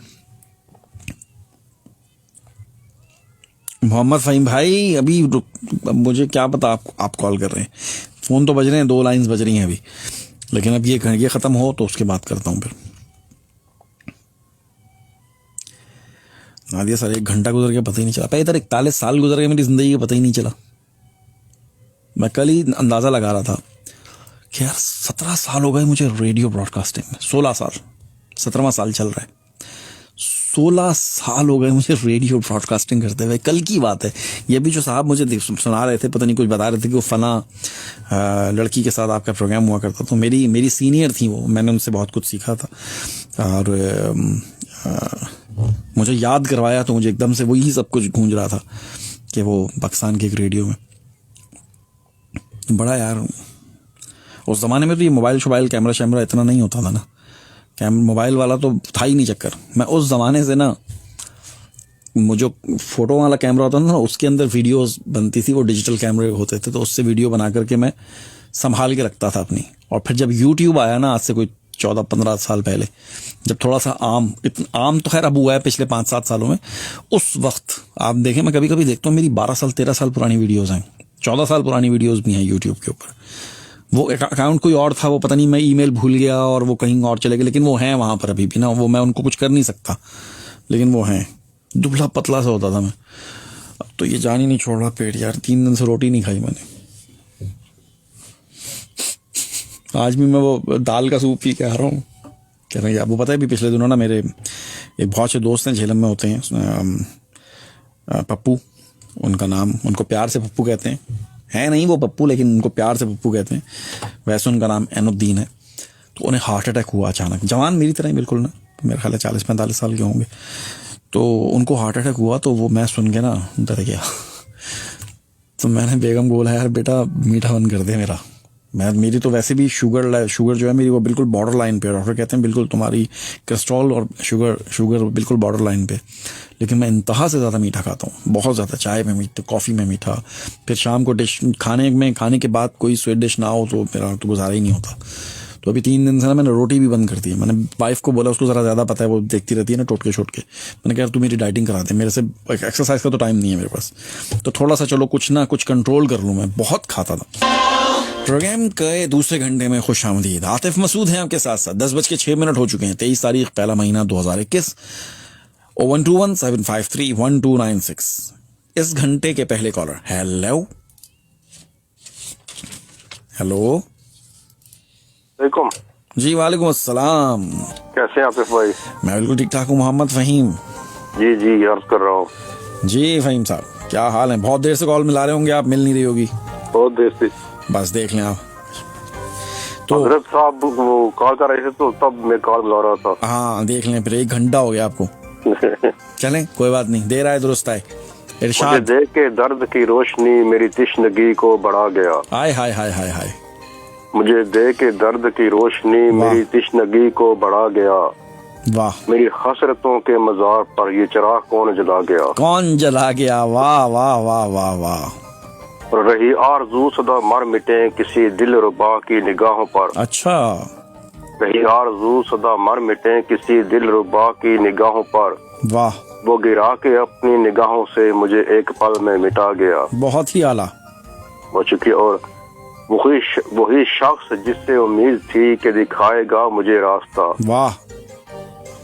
मोहम्मद फ़हीम भाई अभी मुझे क्या पता आप कॉल कर रहे हैं, फ़ोन तो बज रहे हैं, 2 लाइंस बज रही हैं अभी, लेकिन अब ये ख़त्म हो तो उसके बाद करता हूँ फिर। नादिया सर 1 घंटा गुजर गया पता ही नहीं चला, पहले इधर 41 साल गुजर गए मेरी ज़िंदगी का, पता ही नहीं चला। मैं कल ही अंदाज़ा लगा रहा था कि यार 17 साल हो गए मुझे रेडियो ब्रॉडकास्टिंग में, 16 साल, 17वां साल चल रहा है, 16 साल हो गए मुझे रेडियो ब्रॉडकास्टिंग करते हुए। कल की बात है, ये भी जो साहब मुझे सुना रहे थे, पता नहीं कुछ बता रहे थे कि वो फला लड़की के साथ आपका प्रोग्राम हुआ करता, तो मेरी सीनियर थी वो, मैंने उनसे बहुत कुछ सीखा था, और मुझे याद करवाया तो मुझे एकदम से वही सब कुछ गूंज रहा था कि वो पाकिस्तान के एक रेडियो में बड़ा, यार उस ज़माने में तो ये मोबाइल कैमरा शैमरा इतना नहीं होता था ना, मोबाइल वाला तो था ही नहीं चक्कर। मैं उस ज़माने से ना, जो फ़ोटो वाला कैमरा होता था ना, उसके अंदर वीडियोस बनती थी, वो डिजिटल कैमरे होते थे, तो उससे वीडियो बना करके मैं संभाल के रखता था अपनी। और फिर जब यूट्यूब आया ना, आज से कोई 14-15 साल पहले, जब थोड़ा सा आम तो खैर अब हुआ है पिछले 5-7 सालों में, उस वक्त आप देखें, मैं कभी कभी देखता हूँ मेरी 12 साल 13 साल पुरानी वीडियोज़ हैं, 14 साल पुरानी वीडियोज़ भी हैं यूट्यूब के ऊपर, वो अकाउंट कोई और था, वो पता नहीं मैं ईमेल भूल गया और वो कहीं और चले गए, लेकिन वो हैं वहां पर अभी भी ना, वो मैं उनको कुछ कर नहीं सकता, लेकिन वो हैं। दुबला पतला सा होता था मैं, अब तो ये जान ही नहीं छोड़ रहा पेट यार, 3 दिन से रोटी नहीं खाई मैंने। आज भी मैं वो दाल का सूप पी के आ रहा हूँ। कह रहे हैं आपको पता है भी पिछले दिनों ना मेरे एक बहुत से दोस्त हैं झेलम में होते हैं, पप्पू उनका नाम, उनको प्यार से पप्पू कहते हैं, है नहीं वो पप्पू लेकिन उनको प्यार से पप्पू कहते हैं, वैसे उनका नाम एनुद्दीन है। तो उन्हें हार्ट अटैक हुआ अचानक, जवान मेरी तरह ही बिल्कुल ना, मेरे ख्याल है 40-45 साल के होंगे। तो उनको हार्ट अटैक हुआ, तो वो मैं सुन के ना डर गया। तो मैंने बेगम को बोला यार बेटा मीठा बंद कर दे मेरा, मेरी तो वैसे भी शुगर जो है मेरी वो बिल्कुल बॉर्डर लाइन पे, डॉक्टर कहते हैं बिल्कुल तुम्हारी कोलेस्ट्रॉल और शुगर बिल्कुल बॉर्डर लाइन पे, लेकिन मैं इंतहा से ज़्यादा मीठा खाता हूँ, बहुत ज़्यादा। चाय में मीठा, कॉफ़ी में मीठा, फिर शाम को डिश खाने के बाद कोई स्वीट डिश ना हो तो मेरा तो गुजारा ही नहीं होता। तो अभी 3 दिन से ना मैंने रोटी भी बंद कर दी है। मैंने वाइफ को बोला, उसको ज़रा ज़्यादा पता है, वो देखती रहती है ना टोटके छोटके, मैंने कहा तू मेरी डाइटिंग करा दे, मेरे से एक्सरसाइज का तो टाइम नहीं है मेरे पास, तो थोड़ा सा चलो कुछ ना कुछ कंट्रोल कर लूँ। मैं बहुत खाता था। प्रोग्राम के दूसरे घंटे में खुश आमदीद, आतिफ मसूद हैं आपके साथ साथ। 10:06 हो चुके हैं, 23 तारीख पहला महीना 2021। 0121-753-1296 इस घंटे के पहले कॉलर। हेलो वालेकुम जी। वालेकुम अस्सलाम। कैसे हैं आतिफ भाई? मैं बिल्कुल ठीक ठाक हूँ। मोहम्मद फहीम जी अर्ज कर रहा हूँ। जी फहीम साहब क्या हाल है? बहुत देर से कॉल मिला रहे होंगे आप, मिल नहीं रही होगी। बहुत देर से, बस देख लें आप। तो हजरत साहब वो कॉल कर रहे थे तो तब मैं कॉल मिला रहा था। हाँ देख लें, फिर 1 घंटा हो गया आपको। चलें कोई बात नहीं, देर आए दुरुस्त आए। मुझे देख के दर्द की रोशनी मेरी तिश्नगी को बढ़ा गया। हाय हाय हाय हाय हाय। मुझे देख के दर्द की रोशनी मेरी तिश्नगी को बढ़ा गया। वाह। मेरी हसरतों के मजार पर ये चिराग कौन जला गया? कौन जला गया? वाह वाह वाह वाह वाह। और रही आरज़ू सदा मर मिटे किसी दिलरुबा की निगाहों पर। अच्छा। रही आरज़ू सदा मर मिटे किसी दिलरुबा की निगाहों पर। वाह। वो गिरा के अपनी निगाहों से मुझे एक पल में मिटा गया। बहुत ही आला। हो चुकी। और वही शख्स जिससे उम्मीद थी कि दिखाएगा मुझे रास्ता। वाह।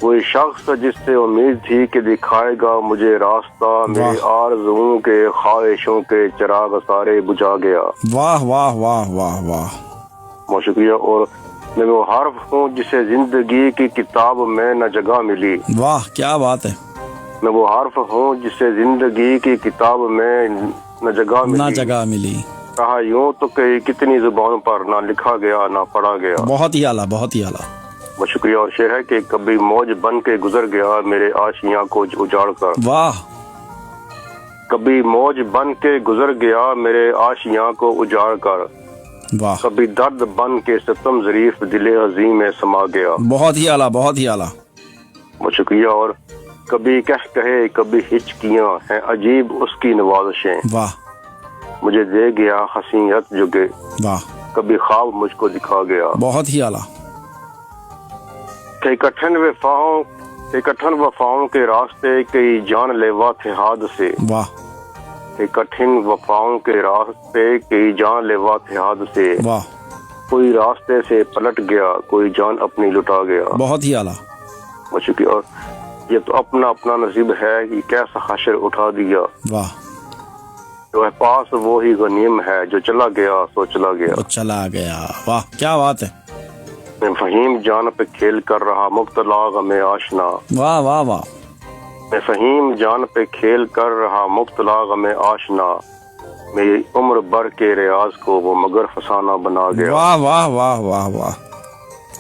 वही शख्स जिससे उम्मीद थी कि दिखाएगा मुझे रास्ता, मेरी आरज़ुओं के ख्वाहिशों के चिराग सारे बुझा गया। वाह वाह वाह वाह वाह। बहुत शुक्रिया। और मैं वो हर्फ हूँ जिसे जिंदगी की किताब में न जगह मिली। वाह क्या बात है। मैं वो हर्फ हूँ जिसे जिंदगी की किताब में न जगह मिली। कहा यूं तो कितनी जुबानों पर ना लिखा गया ना पढ़ा गया। बहुत ही आला, बहुत ही आला। बहुत शुक्रिया। और शेर है कि कभी मौज बन के गुजर गया मेरे आशियां को उजाड़ कर। वाह। कभी मौज बन के गुजर गया मेरे आशियां को उजाड़ कर। वाह। कभी दर्द बन के सितम ज़रीफ दिले अजीम में समा गया। बहुत ही आला, बहुत ही आला। बहुत शुक्रिया। और कभी कहे कभी हिचकियां हैं अजीब उसकी नवाज़िशें। वाह। मुझे दे गया हसीयत जुगे। वाह। कभी ख्वाब मुझको दिखा गया। बहुत ही आला। कई कठिन वफाओं के रास्ते कई जानलेवा थे हादसे। वाह। कई कठिन वफाओं के रास्ते कई जानलेवा थे हादसे। वाह। कोई रास्ते से पलट गया कोई जान अपनी लुटा गया। बहुत ही आला। बहुत शुक्रिया। और ये तो अपना अपना नसीब है कि कैसा हशर उठा दिया। वाह। जो है पास वो ही गनीम है जो चला गया सो चला गया। वाह क्या बात है। मैं फहीम जान पे खेल कर रहा मुब्तला गमे आशना। वाह वाह वाह। मैं फहीम जान पे खेल कर रहा मुब्तला गमे आशना, मेरी उम्र भर के रियाज को वो मगर फसाना बना गया। वाह वाह वाह वाह वाह।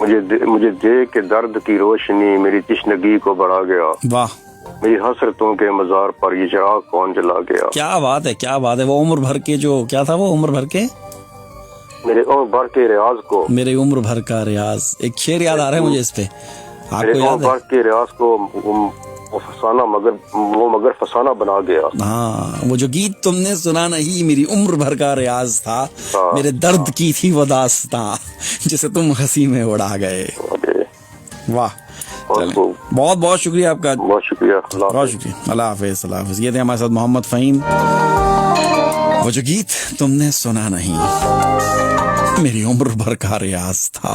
मुझे दे के दर्द की रोशनी मेरी तिश्नगी को बढ़ा गया। वाह। मेरी हसरतों के मजार पर ये चिराग कौन जला गया। क्या बात है, क्या बात है। वो उम्र भर के जो क्या था, वो उम्र भर के मेरे उम्र भर के रियाज को, मेरे उम्र भर का रियाज। एक शेर याद आ रहा है मुझे इस पे, आपको याद है? भर के रियाज को वो मगर फसाना बना गया। हाँ, वो जो गीत तुमने सुना नहीं मेरी उम्र भर का रियाज था, मेरे दर्द की थी वो दास्तां जिसे तुम हंसी में उड़ा गए। वाह। बहुत बहुत शुक्रिया आपका। बहुत शुक्रिया। बहुत शुक्रिया। अल्लाह हाफिज। अल्लाह हाफिज। ये थे हमारे साथ मोहम्मद फहीम। वो जो गीत तुमने सुना नहीं। मेरी उम्र भर का रियाज था,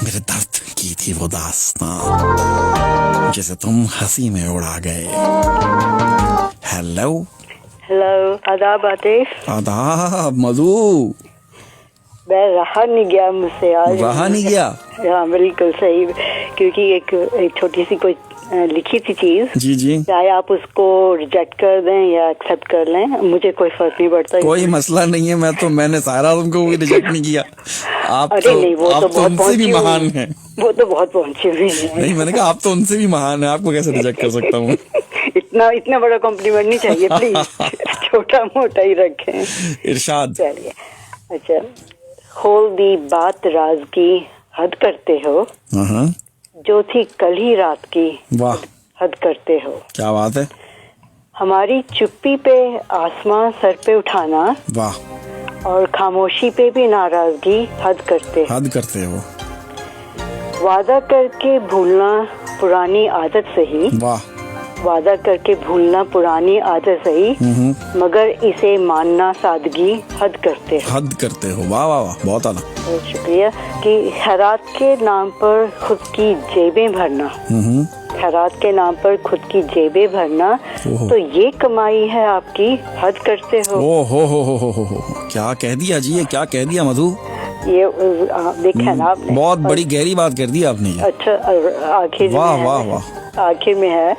मेरे दर्द की थी वो दास्तां, जैसे तुम हंसी में उड़ा गए। हेलो हेलो, आदाब आतिफ। आदाब मधु। मैं रहा नहीं गया मुझसे आज। रहा नहीं गया? हाँ बिल्कुल सही, क्योंकि एक छोटी सी कोई लिखी थी चीज, जी जी, चाहे आप उसको रिजेक्ट कर दें या एक्सेप्ट कर लें, मुझे कोई फर्क नहीं पड़ता। कोई मसला नहीं है, मैंने सारा तुमको भी रिजेक्ट नहीं किया। आप अरे नहीं, वो आप तो उनसे भी महान हैं। वो तो बहुत पहुंची हुई है। नहीं, मैंने कहा आप तो उनसे भी महान है, आपको कैसे रिजेक्ट कर सकता हूँ? इतना बड़ा कॉम्प्लीमेंट नहीं चाहिए प्लीज, छोटा मोटा ही रखें। इरशाद। चलिए, अच्छा, खोल दी बात राज की, हद करते हो, जो थी कल ही रात की, वाह, हद करते हो। क्या बात है। हमारी चुप्पी पे आसमां सर पे उठाना, वाह, और खामोशी पे भी नाराजगी, हद करते हो। वादा करके भूलना पुरानी आदत सही, वाह, वादा करके भूलना पुरानी आदत सही, मगर इसे मानना सादगी, हद करते हो। वाह वाह वाह, बहुत आला। बहुत शुक्रिया। कि खैरात के नाम पर खुद की जेबें भरना, खैरात के नाम पर खुद की जेबें भरना, तो ये कमाई है आपकी, हद करते हो। ओ हो, क्या कह दिया जी, ये क्या कह दिया मधु? ये देखा ना आपने, बहुत बड़ी गहरी बात कर दी आपने। अच्छा, आखिर वाह वाह वाह, आखिर में है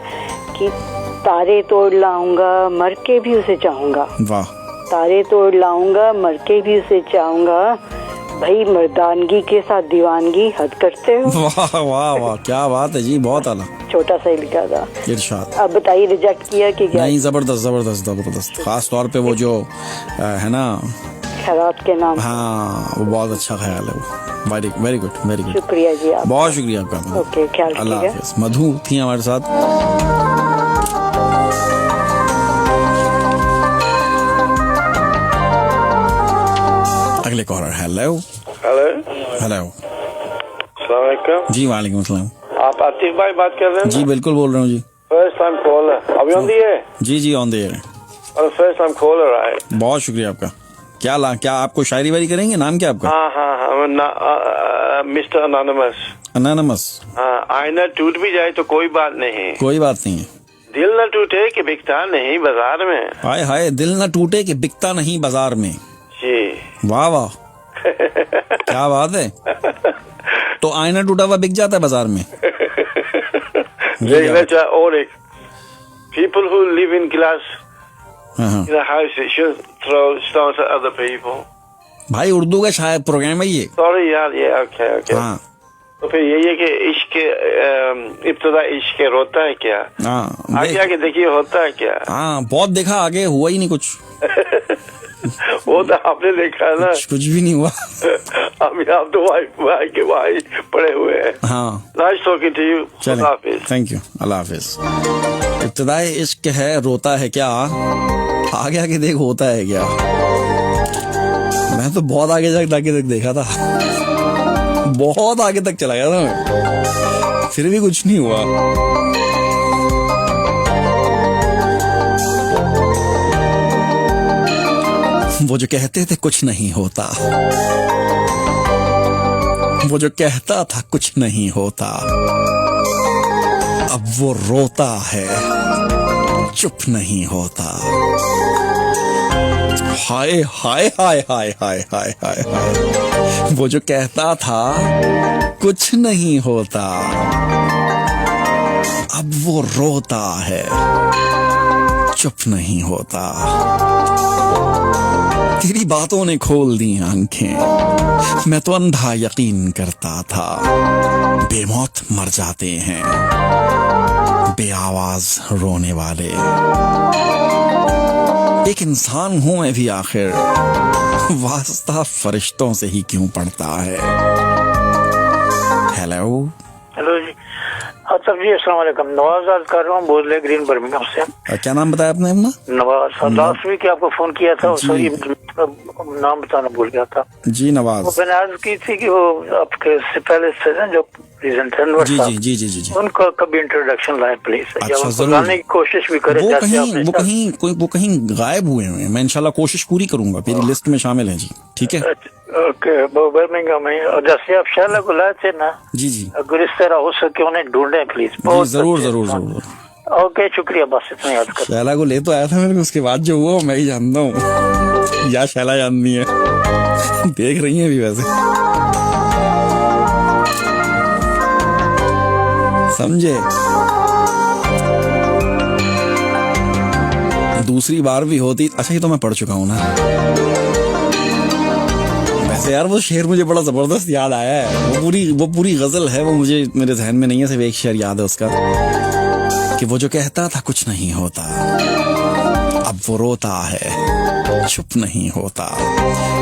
कि तारे तोड़ लाऊंगा, मर के भी उसे चाहूंगा। वाह, तारे तोड़ लाऊंगा, मर के भी उसे चाहूंगा, भाई मर्दानगी के साथ दीवानगी, हद करते हो। वाह वाह वाह, क्या बात है जी, बहुत आला। छोटा सा ही लिखा था। इरशाद। अब बताइए, रिजेक्ट किया कि क्या? नहीं, जबरदस्त। खास तौर पे वो जो है ना, खैरात के नाम। हाँ, वो बहुत अच्छा ख्याल है वो। Very good. शुक्रिया जी, आप बहुत शुक्रिया आपका। ओके, ख्याल अल्लाह रखिएगा। हाफिज। मधु थी हमारे साथ। अगले कॉलर। हेलो। जी वालेकुम सलाम। आप आतिफ भाई बात कर रहे हैं? जी बिल्कुल बोल रहा हूँ जी। फर्स्ट टाइम कॉलर, अभी ऑन दी है? जी on the air. First time caller आए। बहुत शुक्रिया आपका। क्या आपको शायरी वारी करेंगे? नाम क्या आपका? हाँ, मिस्टर अनोनिमस। आईना टूट भी जाए तो कोई बात नहीं है। दिल न टूटे कि बिकता नहीं बाजार में। हाय, दिल न टूटे कि बिकता नहीं बाजार में। जी, वाह वाह, क्या बात है। तो आईना टूटा हुआ बिक जाता है बाजार में। और एक people who live in glass in a house should throw stones at other people. भाई उर्दू का शायद प्रोग्राम है ये। सॉरी यार, ये ओके। हाँ, तो फिर यही है कि इश्क इब्तिदा इश्क रोता है क्या? आगे देखिए होता है क्या? हाँ, बहुत देखा, आगे हुआ ही नहीं कुछ। वो तो आपने देखा है ना, कुछ भी नहीं हुआ। अभी आप तो भाई पड़े हुए हैं। हाँ, नाइस टॉकिंग टू यू। चलें, थैंक यू, अल्लाह हाफिज। इब्तिदाई इश्क है रोता है क्या, आगे देख होता है क्या। मैं तो बहुत आगे तक देखा था, बहुत आगे तक चला गया था मैं, फिर भी कुछ नहीं हुआ। वो जो कहते थे कुछ नहीं होता, वो जो कहता था कुछ नहीं होता, अब वो रोता है, चुप नहीं होता। हाय हाय हाय हाय हाय हाय हाय हाय, वो जो कहता था कुछ नहीं होता, अब वो रोता है, चुप नहीं होता। तेरी बातों ने खोल दी आंखें, मैं तो अंधा यकीन करता था, बेमौत मर जाते हैं बेआवाज रोने वाले। एक इंसान हूं मैं भी आखिर, वास्ता फरिश्तों से ही क्यों पड़ता है। हेलो जी, अच्छा जी, अस्सलाम वालेकुम। नवाज बात कर रहा हूँ, बोले ग्रीन बर्मिंघम से। क्या नाम बताया आपने अपना? नवाज। लास्ट वीक आपको फोन किया था, सॉरी नाम बताना भूल गया था जी। नवाज, वो मैंने अर्ज की थी कि वो आपके से पहले से जो प्रेजेंट जी उनका कभी इंट्रोडक्शन लाए प्लीज। अच्छा, लाने की कोशिश भी करें। वो कहीं गायब हुए हैं। मैं इंशाल्लाह कोशिश पूरी करूंगा, मेरी लिस्ट में शामिल है जी। ठीक है, ओके, वो बर्मिंघम में। और जैसे आप शैला को लाए थे ना जी जी, अगर इस तरह हो सके उन्हें ढूंढें प्लीज। जरूर जरूर जरूर। ओके शुक्रिया, बस इतना याद कर। शैला को ले तो आया था मेरे को, उसके बाद जो हुआ मैं ही जानता हूँ या शैला जाननी है। देख रही है अभी वैसे, समझे। दूसरी बार भी होती, अच्छा ये तो मैं पढ़ चुका हूँ ना वैसे यार। वो शेर मुझे बड़ा जबरदस्त याद आया है, वो पूरी गजल है, वो मुझे मेरे जहन में नहीं है, सिर्फ एक शेर याद है उसका कि वो जो कहता था कुछ नहीं होता, अब वो रोता है चुप नहीं होता।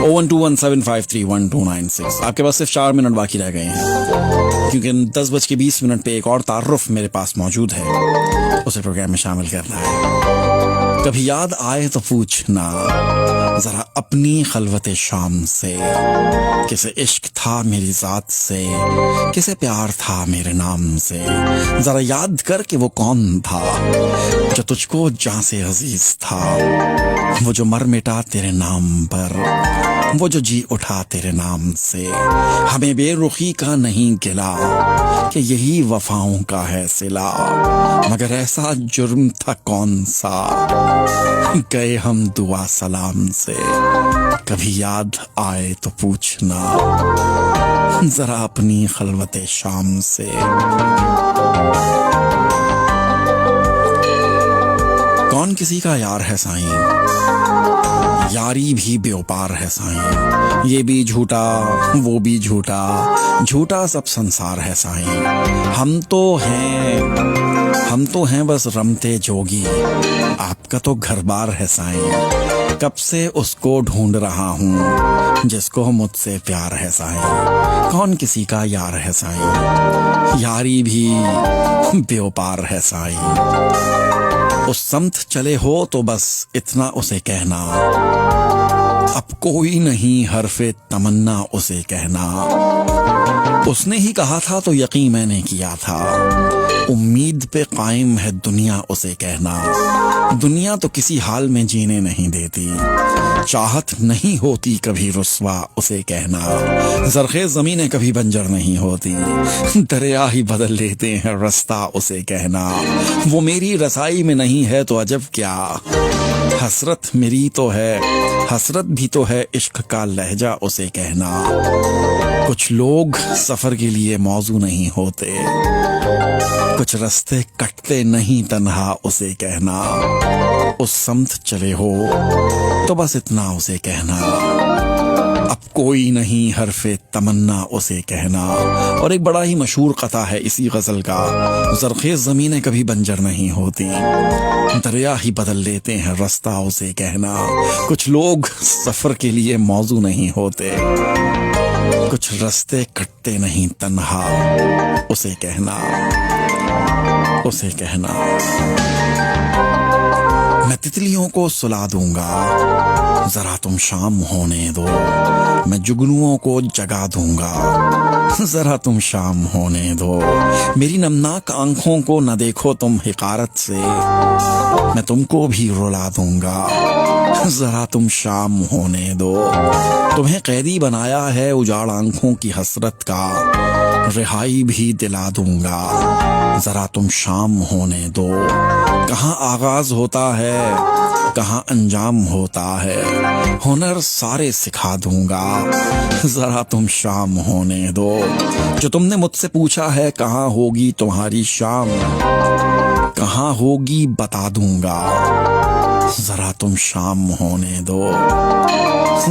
01217531296। आपके पास सिर्फ 4 मिनट बाकी रह गए हैं, क्योंकि 10:20 पे एक और तारुफ मेरे पास मौजूद है, उसे प्रोग्राम में शामिल करना है। कभी याद आए तो पूछना जरा अपनी खलवते शाम से, किसे इश्क था मेरी जात से, किसे प्यार था मेरे नाम से। जरा याद कर कि वो कौन था जो तुझको जहां से अजीज था, वो जो मर मिटा तेरे नाम पर, वो जो जी उठा तेरे नाम से। हमें बेरुखी का नहीं गिला कि यही वफाओं का है सिला, मगर ऐसा जुर्म था कौन सा, गए हम दुआ सलाम से। कभी याद आए तो पूछना जरा अपनी खलवते शाम से। कौन किसी का यार है साईं, यारी भी बेवपार है साईं, ये भी झूठा वो भी झूठा, झूठा सब संसार है साईं। हम तो हैं बस रमते जोगी, आपका तो घर बार है साईं। कब से उसको ढूंढ रहा हूँ जिसको मुझसे प्यार है साईं। कौन किसी का यार है साईं, यारी भी बेवपार है साईं। उस समत चले हो तो बस इतना उसे कहना, अब कोई नहीं हरफे तमन्ना उसे कहना। उसने ही कहा था तो यकीन मैंने किया था, उम्मीद पे कायम है दुनिया उसे कहना। दुनिया तो किसी हाल में जीने नहीं देती, चाहत नहीं होती कभी रुस्वा उसे कहना। ज़रख़े ज़मीनें कभी बंजर नहीं होती, दरिया ही बदल लेते हैं रास्ता उसे कहना। वो मेरी रसाई में नहीं है तो अजब क्या, हसरत मेरी तो है, हसरत भी तो है इश्क का लहजा उसे कहना। कुछ लोग सफर के लिए मौजू नहीं होते, कुछ रास्ते कटते नहीं तन्हा उसे कहना। उस समत चले हो तो बस इतना उसे कहना, अब कोई नहीं हरफे तमन्ना उसे कहना। और एक बड़ा ही मशहूर कथा है इसी गजल का, ज़रख़े ज़मीनें कभी बंजर नहीं होती, दरिया ही बदल लेते हैं रास्ता उसे कहना। कुछ लोग सफर के लिए मौजू नहीं होते, कुछ रास्ते कटते नहीं तन्हा उसे कहना, उसे कहना। मैं तितलियों को सुला दूंगा जरा तुम शाम होने दो, मैं जुगनुओं को जगा दूंगा जरा तुम शाम होने दो। मेरी नमनाक आंखों को न देखो तुम हिकारत से, मैं तुमको भी रुला दूंगा जरा तुम शाम होने दो। तुम्हें कैदी बनाया है उजाड़ आंखों की हसरत का, रिहाई भी दिला दूंगा जरा तुम शाम होने दो। कहाँ आगाज होता है कहाँ अंजाम होता है, हुनर सारे सिखा दूंगा जरा तुम शाम होने दो। जो तुमने मुझसे पूछा है कहाँ होगी तुम्हारी शाम, कहाँ होगी बता दूंगा जरा तुम शाम होने दो,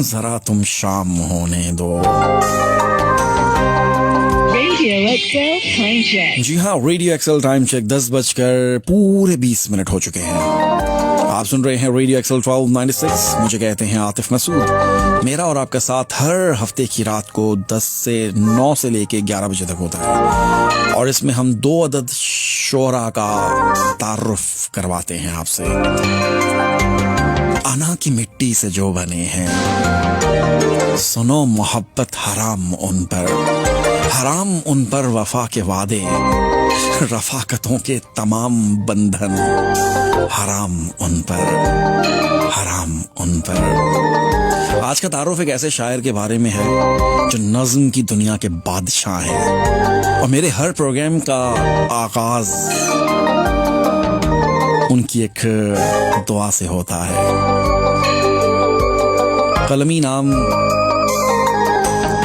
जरा तुम शाम होने दो। जी हाँ, रेडियो एक्सेल टाइम चेक 10:20 हो चुके हैं। आप सुन रहे हैं रेडियो एक्सेल 1296। मुझे कहते हैं आतिफ मसूद। मेरा और आपका साथ हर हफ्ते की रात को 10 से 9 से लेके 11 बजे तक होता है, और इसमें हम 2 अदद शोरा का तारुफ करवाते हैं आपसे। अना की मिट्टी से जो बने हैं, सुनो मोहब्बत हराम उन पर, हराम उन पर वफा के वादे, रफाकतों के तमाम बंधन हराम उन पर, हराम उन पर। आज का तारुफ एक ऐसे शायर के बारे में है जो नज्म की दुनिया के बादशाह हैं, और मेरे हर प्रोग्राम का आगाज उनकी एक दुआ से होता है। कलमी नाम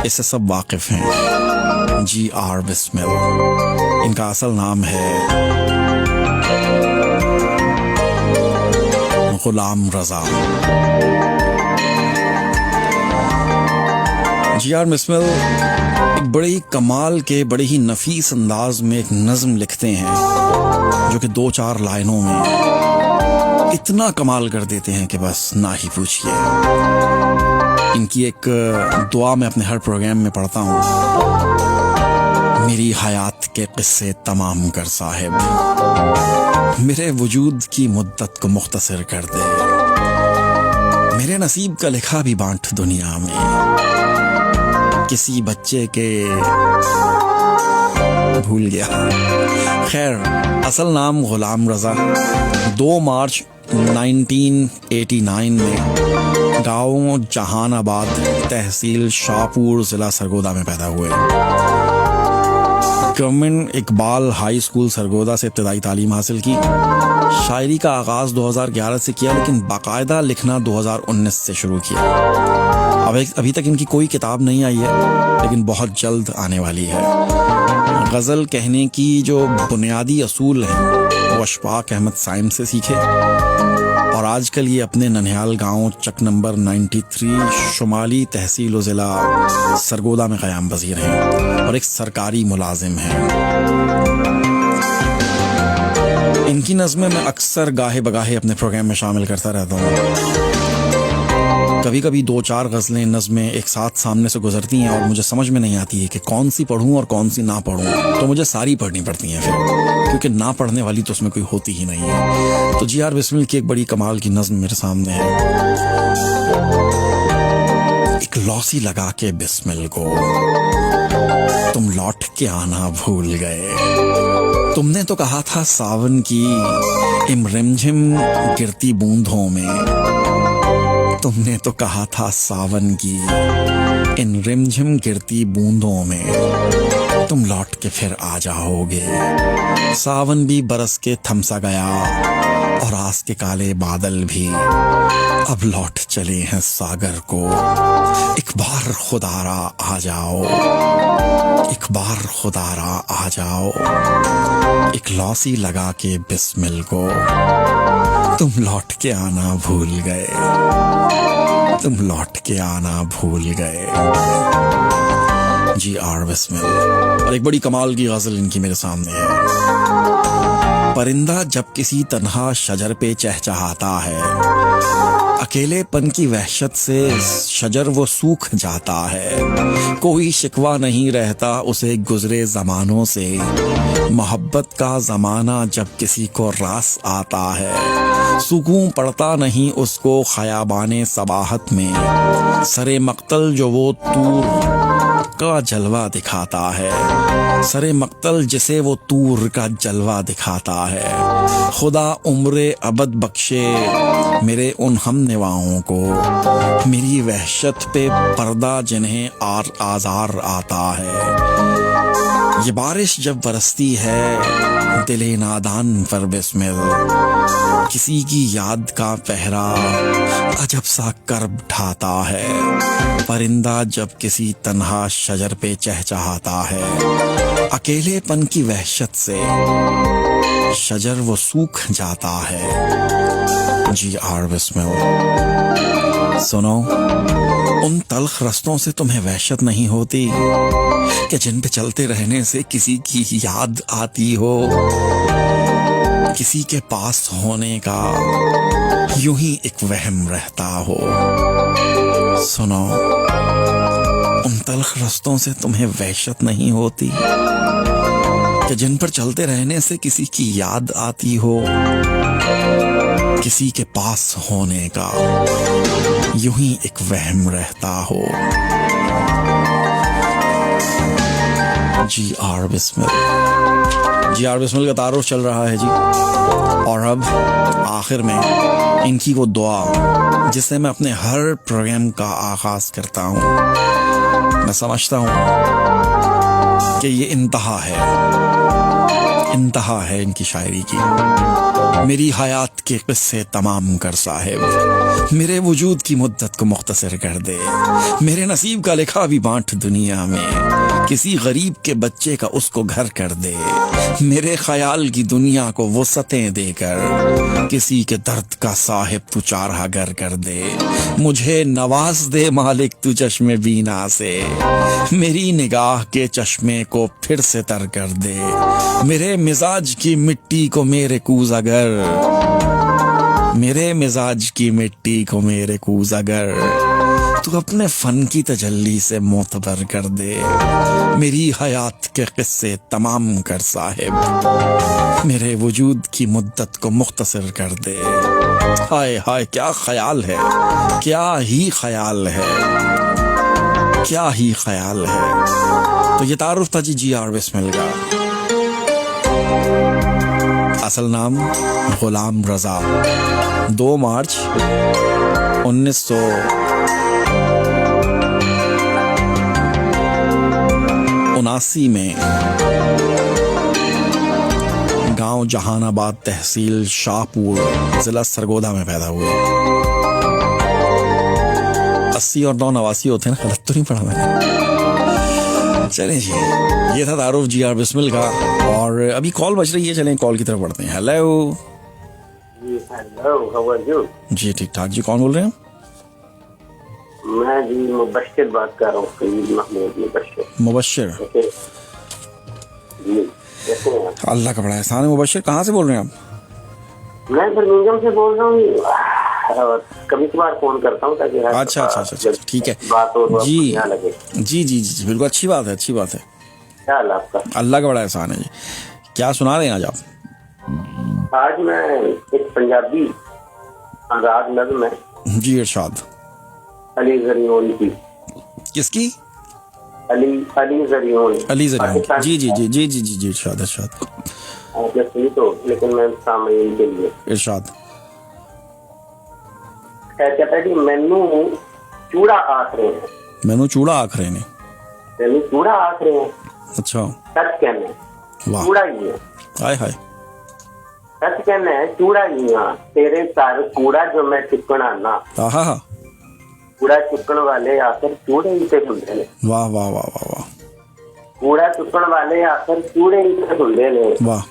इससे सब वाकिफ हैं, G.R. बिस्मिल। इनका असल नाम है गुलाम रजा। G.R. बिस्मिल एक बड़े ही कमाल के, बड़े ही नफीस अंदाज में एक नज्म लिखते हैं जो कि 2-4 लाइनों में इतना कमाल कर देते हैं कि बस ना ही पूछिए। इनकी एक दुआ मैं अपने हर प्रोग्राम में पढ़ता हूँ, मेरी हयात के किस्से तमाम कर साहिब, मेरे वजूद की मुद्दत को मुख्तसर कर दे, मेरे नसीब का लिखा भी बांट दुनिया में, किसी बच्चे के भूल गया। खैर, असल नाम गुलाम रजा 2 मार्च 1989 में गाँव जहानाबाद, तहसील शाहपुर, जिला सरगोदा में पैदा हुए। Government Iqbal high school Sargodha से इब्तदाई तालीम हासिल की। शायरी का आगाज़ 2011 से किया, लेकिन बाकायदा लिखना 2019 से शुरू किया। अभी तक इनकी कोई किताब नहीं आई है, लेकिन बहुत जल्द आने वाली है। गज़ल कहने की जो बुनियादी असूल हैं वो अशफाक अहमद साइम से सीखे, और आजकल ये अपने ननिहाल गांव चक नंबर 93 शुमाली तहसील ज़िला सरगोदा में क़याम पज़ीर हैं और एक सरकारी मुलाजिम हैं। इनकी नज़्में मैं अक्सर गाहे बगाहे अपने प्रोग्राम में शामिल करता रहता हूँ। कभी कभी 2-4 गज़लें, नज़में एक साथ सामने से गुजरती हैं और मुझे समझ में नहीं आती है कि कौन सी पढ़ूं और कौन सी ना पढ़ूं, तो मुझे सारी पढ़नी पड़ती हैं फिर, क्योंकि ना पढ़ने वाली तो उसमें कोई होती ही नहीं है। तो G.R. बिस्मिल की एक बड़ी कमाल की नज़्म मेरे सामने है। एक लौसी लगा के बिस्मिल को तुम लौट के आना भूल गए, तुमने तो कहा था सावन की इन रिमझिम गिरती बूंदों में, तुमने तो कहा था सावन की इन रिमझिम गिरती बूंदों में तुम लौट के फिर आ जाओगे। सावन भी बरस के थमसा गया और आस के काले बादल भी अब लौट चले हैं सागर को। एक बार खुदारा आ जाओ, एक बार खुदारा आ जाओ, एक लौसी लगा के बिस्मिल को तुम लौट के आना भूल गए, तुम लौट के आना भूल गए। G.R. बिस्मिल। और एक बड़ी कमाल की गज़ल इनकी मेरे सामने है। परिंदा जब किसी तन्हा शजर पे चहचहाता है, अकेलेपन की वहशत से शजर वो सूख जाता है। कोई शिकवा नहीं रहता उसे गुजरे ज़मानों से, मोहब्बत का ज़माना जब किसी को रास आता है। सुकून पड़ता नहीं उसको ख़याबाने सबाहत में, सरे मक्तल जो वो तूर का जलवा दिखाता है, सरे मक्तल जिसे वो तूर का जलवा दिखाता है। खुदा उम्रे अबद बख्शे मेरे उन हम निवाओं को, मेरी वहशत पे पर्दा जिन्हें आज़ार आता है। ये बारिश जब बरसती है दिले नादान पर बिस्मिल, किसी की याद का पहरा अजब सा कर्ब ढाता है। परिंदा जब किसी तन्हा शजर पे चहचहाता है, अकेलेपन की वहशत से शजर वो सूख जाता है। G.R. बिस्मिल। सुनो, उन तल्ख रस्तों से तुम्हें वहशत नहीं होती कि जिन पे चलते रहने से किसी की याद आती हो, किसी के पास होने का यूं ही एक वहम रहता हो। सुनो, उन तल्ख रस्तों से तुम्हें वहशत नहीं होती कि जिन पर चलते रहने से किसी की याद आती हो, किसी के पास होने का यूं ही एक वहम रहता हो। जी.आर. बिस्मिल. जी.आर. बिस्मिल का तारुफ चल रहा है जी, और अब आखिर में इनकी वो दुआ जिससे मैं अपने हर प्रोग्राम का आगाज करता हूँ। मैं समझता हूँ कि ये इंतहा है इनकी शायरी की। मेरी हयात के किस्से तमाम कर साहिब, मेरे वजूद की मुद्दत को मुख्तसर कर दे, मेरे नसीब का लिखा भी बांट दुनिया में, किसी गरीब के बच्चे का उसको घर कर दे, मेरे ख्याल की दुनिया को वसअतें देकर किसी के दर्द का साहिब तू चारहा घर कर दे, मुझे नवाज दे मालिक तू चश्मे बीना से, मेरी निगाह के चश्मे को फिर से तर कर दे, मेरे मिजाज की मिट्टी को मेरे कूज़ागर, मेरे मिजाज की मिट्टी को मेरे कूज़ागर, तू अपने फन की तजल्ली से मोतबर कर दे, मेरी हयात के किस्से तमाम कर साहिब, मेरे वजूद की मुद्दत को मुख्तसर कर दे। हाय हाय क्या ख्याल है, क्या ही ख्याल है, क्या ही ख्याल है। तो ये तारुफ था जी.आर. बिस्मिल का। असल नाम गुलाम रजा, 2 मार्च 1979 में गांव जहानाबाद, तहसील शाहपुर, जिला सरगोधा में पैदा हुए। 80 और 9 89 होते हैं ना, गलत तो नहीं पढ़ा मैंने। चलें जी, ये था तारुफ जी.आर. बिस्मिल का, और अभी कॉल बज रही है, चलें कॉल की तरफ बढ़ते हैं। Hello how are you? जी ठीक ठाक जी, कौन बोल रहे हैं? मैं जी मुबश्शिर बात कर रहा हूँ, फरीद महमूद मुबश्शिर। मुबश्शिर जी, कैसे हैं आप? अल्लाह का बड़ा एहसान है। मुबश्शिर कहाँ से बोल रहे हैं आप? मैं बर्मिंघम से बोल रहा हूँ, और कभी कभार फोन करता हूँ ताकि अच्छा ठीक है बात हो जी लगे। जी बिल्कुल, अच्छी बात है। क्या हाल आपका? अल्लाह का बड़ा एहसान है जी। क्या सुना रहे हैं आज आप? आज मैं एक पंजाबी आजाद नज़्म है जी, इरशाद। अली ज़रियोन की। किसकी? अली ज़रियोन जी, इरशाद। आपने सुनी तो, लेकिन मैं सामईन के लिए इरशाद। कहता है कि मैनू चूड़ा आख रहे हैं, मैनू चूड़ा आख रहे हैं, मैनू चूड़ा आख रहे हैं। अच्छा, सच कहना चूड़ा ही है। हाय हाय, सच कहना है चूड़ा ही है। तेरे घर कूड़ा जो मैं चुकन आना, कूड़ा चुकन वाले आकर चूड़े ही से धुलते ने। वाह वाह वाह वाह वाह। कूड़ा चुकन वाले आकर चूड़े ही से धुलते ने। वाह।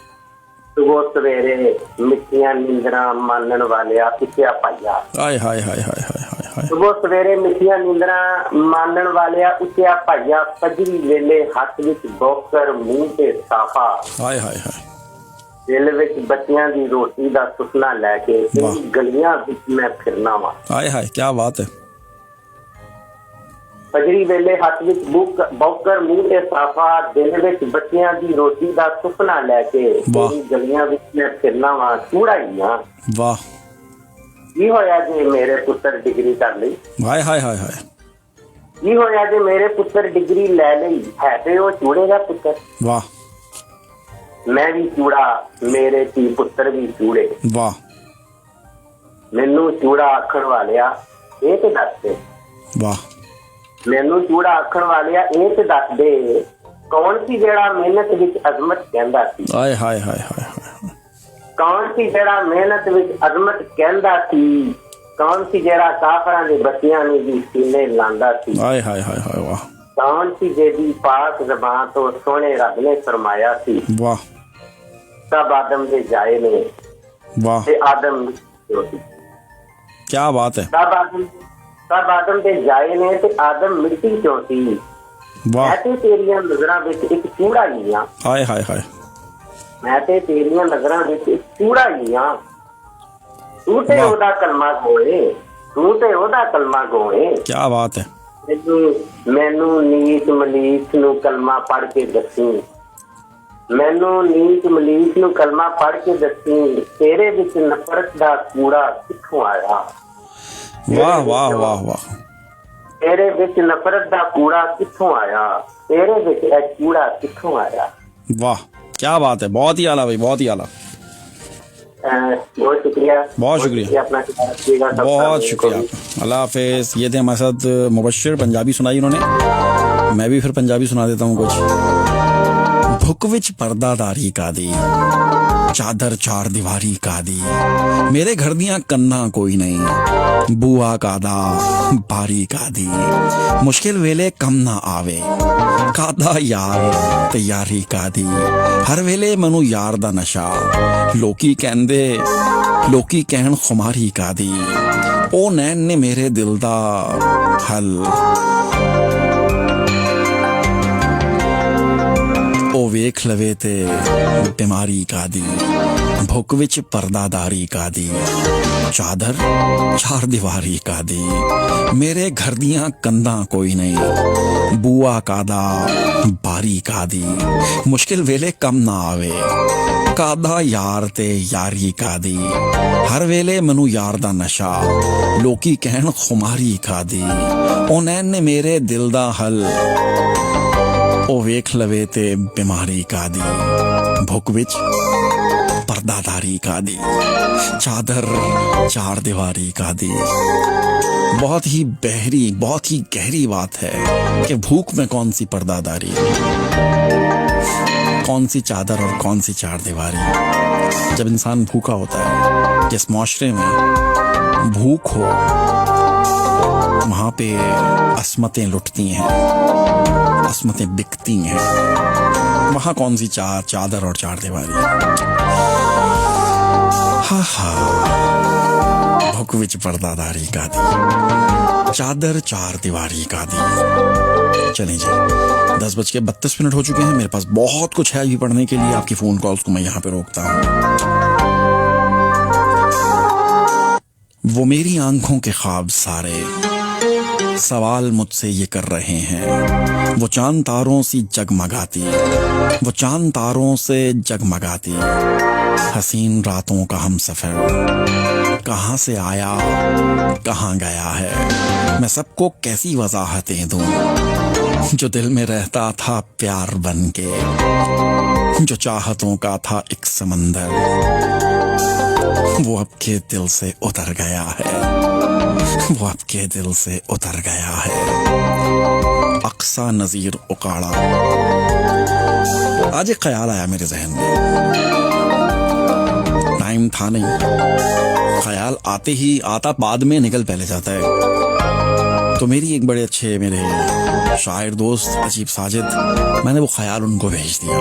सुबह सवेरे मिठियां नींदरा मानन वाले पिछया पाइया। हाय हाय हाय हाय हाय हाय। सुबह सवेरे मिठियां नींदरा मानन वाले उचिया पाइया, फजरी वेले हथ विच बोकर मुंह ते साफा। हाय हाय हाय। दिल विच बच्चियां दी रोटी दा सुपना लैके गलियां विच मैं फिरना वा। हाय हाय क्या बात है। फजरी वेले हथ विच बोकर मुंह ते साफा, दिल विच बच्चियां दी रोटी दा सुपना लैके गलियां विच मैं फिरना वा। चूड़ा ही हां। वाह। की होया जे मेरे पुत्र डिग्री कर ली। हाय हाय हाय हाय। की होया जे मेरे पुत्र डिग्री ले लई, है ते ओ चूड़े दा पुत्र। वाह। मैं भी चूड़ा, मेरे धी पुत्र भी चूड़े। वाह। मैनू चूड़ा आखण वालिया ये ते दस दे। वाह। मैनू चूड़ा आखण वालिया ये ते दस दे, कौन सी जेड़ा मेहनत विच अजमत कहंदा सी। हाय हाय हाय हाय हाय। कौन सी जेड़ा मेहनत विच अजमत कहंदा सी, कौन सी जेड़ा काफरां दे बच्चियां ने भी सीने लांदा सी। हाय हाय हाय हाय। वाह। कौन सी जेदी पाक ज़बान तो सोने रब ने फरमाया सी। वाह। सब आदम दे जाए ने। वाह। ते आदम क्या बात है। सब आदम दे जाए ने ते आदम मिट्टी चों सी। वाह। मैं ते तेरियां नज़रां विच एक चूड़ा ही हां। हाय हाय हाय। मैं ते तेरियां नज़रां विच एक चूड़ा ही हां। तू ते ओदा कलमा गोए, तू ते ओदा कलमा गोए। क्या बात है। मैनू नीच मलीक नू कलमा पढ़ के दसी, मैनू नीच मलीक नू कलमा पढ़ के दसी, तेरे विच नफरत दा कूड़ा किथों आया। वाह वाह वाह वाह। तेरे विच नफरत दा कूड़ा कित्थों आया, तेरे विच ए कूड़ा कित्थों आया। वाह क्या बात है, बहुत ही आला भाई, बहुत ही आला। बहुत शुक्रिया, बहुत शुक्रिया, बहुत शुक्रिया। अल्लाह हाफिज। ये थे हमारे साथ मुबश्शिर, पंजाबी सुनाई उन्होंने, मैं भी फिर पंजाबी सुना देता हूँ कुछ। भुक विच पर्दादारी का दी, चादर चार दीवारी का दी, मेरे घर दियां कन्ना कोई नहीं, बुआ का दा बारी का दी, मुश्किल वेले कम ना आवे, कादा यार तैयारी का दी, हर वेले मनु यार दा नशा, लोकी कहन खुमारी का दी, ओ नैन ने मेरे दिल दा हल, ओ वेख लवे ते बीमारी का दी, भुक विच पर्दादारी का दी, चादर चार दीवारी का दी, मेरे घर दियां कंधा कोई नहीं, बुआ कादा बारी का दी, मुश्किल वेले कम ना आवे, कादा यार ते यारी का दी, हर वेले मनु यार दा नशा, लोकी कहन खुमारी का दी, ओ नैन ने मेरे दिल दा हल, ओ वेख लवे ते बीमारी का दी, भुक विच पर्दादारी का दी, चादर चार दीवारी का दी। बहुत ही बहरी, बहुत ही गहरी बात है कि भूख में कौन सी पर्दादारी, कौन सी चादर और कौन सी चार दीवारी। जब इंसान भूखा होता है, जिस माशरे में भूख हो, वहां पे असमतें लुटती हैं, असमतें बिकती हैं, वहां कौन सी चादर और चार दीवारी। हा हा, भुक विच पर्दादारी का दी, चादर चार दीवारी का दी। चलें जी, 10:32 हो चुके हैं। मेरे पास बहुत कुछ है अभी पढ़ने के लिए। आपकी फोन कॉल्स को मैं यहाँ पे रोकता हूँ। वो मेरी आंखों के ख्वाब सारे सवाल मुझसे ये कर रहे हैं, वो चांद तारों सी जगमगाती, वो चांद तारों से जगमगाती, हसीन रातों का हम सफर कहाँ से आया कहाँ गया है, मैं सबको कैसी वजाहतें दूं। जो दिल में रहता था प्यार बनके, जो चाहतों का था एक समंदर, वो आपके दिल से उतर गया है, वो आपके दिल से उतर गया है। अक्सा नजीर उकाड़ा। आज एक ख्याल आया मेरे जहन में, टाइम था नहीं, ख्याल आते ही आता बाद में निकल पहले जाता है। तो मेरी एक बड़े अच्छे मेरे शायर दोस्त अजीब साजिद, मैंने वो ख्याल उनको भेज दिया।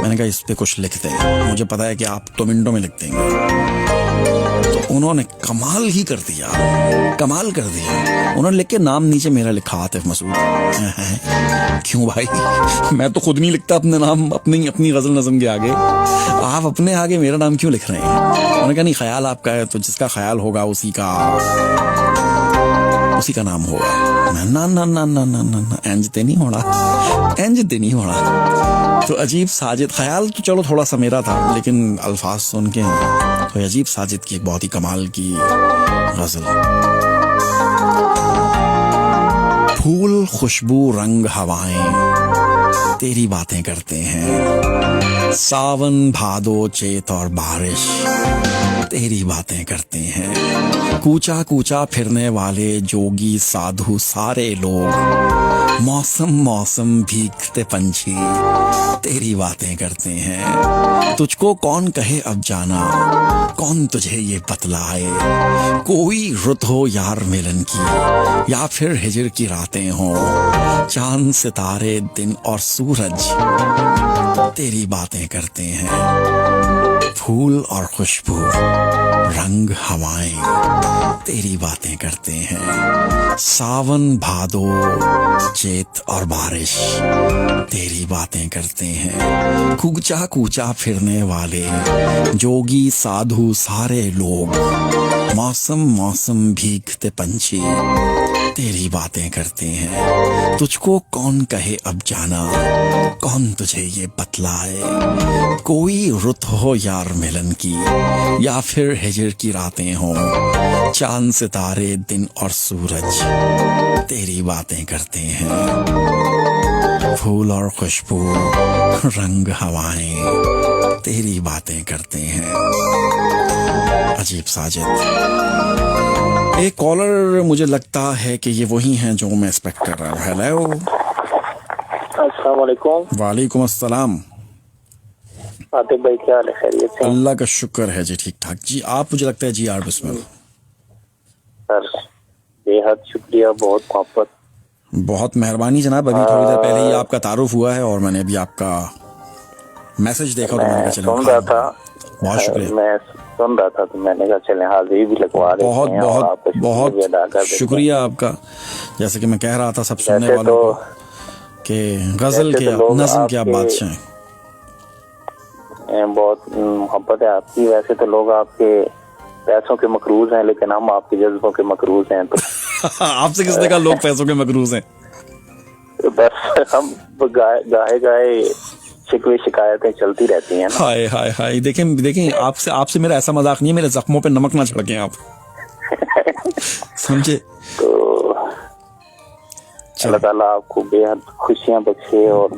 मैंने कहा इस पे कुछ लिखते हैं, मुझे पता है कि आप तो मिनटों में लिख देंगे। तो उन्होंने कमाल ही कर दिया, कमाल कर दिया। उन्होंने लिख के नाम नीचे मेरा लिखा, आतिफ मसूद। क्यों भाई, मैं तो खुद नहीं लिखता अपने नाम अपनी गजल नज़म के आगे, आप अपने आगे मेरा नाम क्यों लिख रहे हैं। उन्होंने कहा नहीं, ख्याल आपका है तो जिसका ख्याल होगा उसी का नाम होगा। ना ना ना ना ना ना, इंज ते नहीं होना, इंज ते नहीं होना। तो अजीब साजिद, ख्याल तो चलो थोड़ा सा मेरा था, लेकिन अल्फाज सुन के तो अजीब साजिद की एक बहुत ही कमाल की गजल। फूल खुशबू रंग हवाएं तेरी बातें करते हैं, सावन भादो चेत और बारिश तेरी बातें करते हैं, कूचा कूचा फिरने वाले जोगी साधु सारे लोग, मौसम मौसम भीगते पंछी तेरी बातें करते हैं। तुझको कौन कहे अब जाना, कौन तुझे ये बतलाए, कोई रुत हो यार मिलन की या फिर हिजर की रातें हो, चांद सितारे दिन और सूरज तेरी बातें करते हैं। फूल और खुशबू रंग हवाएं तेरी बातें करते हैं, सावन भादो चेत और बारिश तेरी बातें करते हैं, कूचा कूचा फिरने वाले जोगी साधु सारे लोग, मौसम मौसम भीगते पंछी तेरी बातें करते हैं। तुझको कौन कहे अब जाना, कौन तुझे ये बतलाए, कोई रुत हो यार मिलन की या फिर हिजर की रातें हो, चांद सितारे दिन और सूरज तेरी बातें करते हैं, फूल और खुशबू रंग हवाएं तेरी बातें करते हैं। अजीब साजिद। एक कॉलर मुझे लगता है कि ये वही हैं जो मैं एक्सपेक्ट कर रहा हूँ। हेलो, अस्सलाम वालेकुम। वालेकुम अस्सलाम। आतिफ भाई क्या हाल है, खैरियत से? अल्लाह का शुक्र है जी, ठीक ठाक जी। आप मुझे लगता है जी आर बिस्मिल। सर बेहद शुक्रिया, बहुत मोहब्बत, बहुत मेहरबानी जनाब। अभी थोड़ी देर पहले ही आपका तारुफ हुआ है और मैंने अभी आपका मैसेज देखा तो मैंने कहा चलो सुन रहा था। बहुत शुक्रिया। मैं सुन रहा था तो मैंने कहा चले हाजिरी भी लगवा देते बहुत हैं। बहुत बहुत अदा कर देते शुक्रिया आपका। जैसे कि मैं कह रहा था सब सुनने वालों को कि गजल के नज़्म के आप बादशाह हैं। बहुत मोहब्बत है आपकी। वैसे तो लोग आपके पैसों के मकरूज हैं, लेकिन हम आपके जज्बों के मकरूज हैं। तो आपसे किसने कहा लोग पैसों के मकरूज हैं? तो बस हम गाए शिकवे शिकायतें चलती रहती हैं। हाय हाय हाय। देखें आपसे मेरा ऐसा मजाक नहीं है, मेरे जख्मों पे नमक ना छिड़कें आप। समझे? तो अल्लाह ताला आपको बेहद खुशियां बख्शे और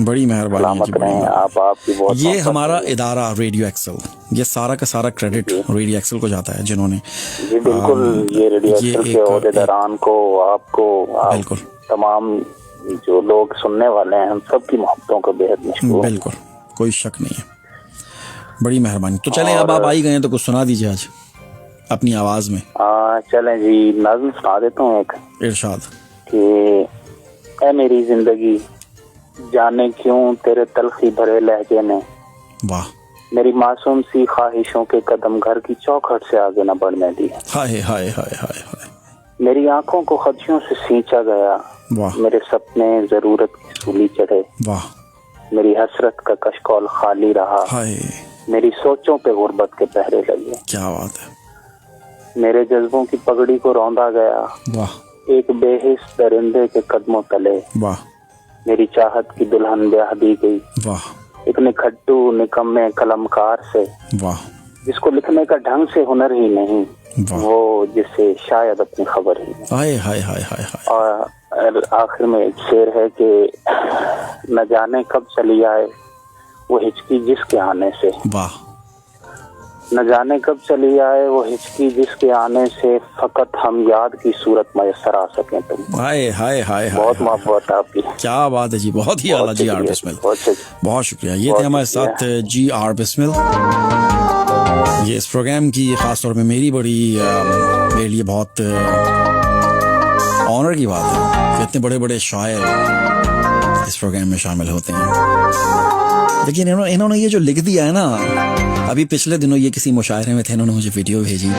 बड़ी मेहरबानी करें। आपकी बहुत ये हमारा इदारा रेडियो एक्सेल, ये सारा का सारा क्रेडिट रेडियो एक्सेल को जाता है, जिन्होंने जी बिल्कुल ये रेडियो एक्सेल के ओहदेदारान को, आपको, बिल्कुल तमाम जो लोग सुनने वाले हैं, हम सबकी मोहब्बतों को बेहद मशकूर। बिल्कुल कोई शक नहीं है, बड़ी मेहरबानी। तो चलें अब आप आई गए हैं तो कुछ सुना दीजिए आज अपनी आवाज में। चलें जी, नज़्म सुना देता हूँ एक। इरशाद। कि ऐ मेरी जिंदगी जाने क्यों तेरे तलखी भरे लहजे ने, वाह, मेरी मासूम सी ख्वाहिशों के कदम घर की चौखट से आगे न बढ़ने दिए। हाय हाय हाय हाय हाय। मेरी आंखों को खदियों से सींचा गया, वाह, मेरे सपने जरूरत की सूली चढ़े, वाह, मेरी हसरत का कशकौल खाली रहा, हाय, मेरी सोचों पे गुर्बत के पहरे लगे। क्या बात है। मेरे जज्बों की पगड़ी को रौंदा गया, वाह, एक बेहिस दरिंदे के कदमों तले, वाह, मेरी चाहत की दुल्हन ब्याह दी गई, वाह, एक निखट्टू निकम्मे कलमकार से, वाह, जिसको लिखने का ढंग से हुनर ही नहीं, वो जिससे शायद अपनी खबर ही नहीं। हाय हाय हाय हाय हाय। और आखिर में एक शेर है कि न जाने कब चली आए वो हिचकी जिसके आने से, वाह, न जाने कब चली आए वो हिचकी जिसके आने से, फकत हम याद की सूरत मयसर आ सकें तुम। हाय हाय हाय। बहुत मोहब्बत आपकी। क्या बात है जी, बहुत ही आला जी आर बिस्मिल, बहुत शुक्रिया। ये थे हमारे साथ जी आर बिस्मिल। ये इस प्रोग्राम की खास तौर पे मेरे लिए बहुत ऑनर की बात है कि इतने बड़े बड़े शायर इस प्रोग्राम में शामिल होते हैं। लेकिन इन्होंने ये जो लिख दिया है ना, अभी पिछले दिनों ये किसी मुशायरे में थे, इन्होंने मुझे वीडियो भेजी,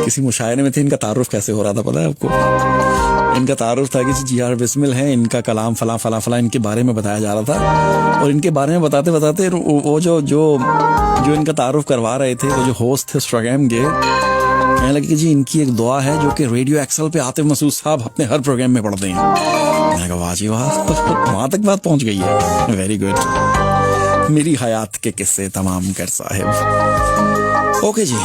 किसी मुशायरे में थे। इनका तारुफ कैसे हो रहा था पता है आपको? इनका तारुफ था कि जी आर बिस्मिल हैं, इनका कलाम फला फला फला इनके बारे में बताया जा रहा था। और इनके बारे में बताते बताते वो जो इनका तारुफ करवा रहे थे, वो जो होस्ट थे उस प्रोग्राम के, कहने लगे कि जी इनकी एक दुआ है जो कि रेडियो एक्सेल पे आतिफ मसूद साहब अपने हर प्रोग्राम में पढ़ते हैं। मैंने कहा वाह जी वाह, वहां तक बात पहुंच गई है। Very good. मेरी हयात के किस्से तमाम कर साहिब। ओके जी,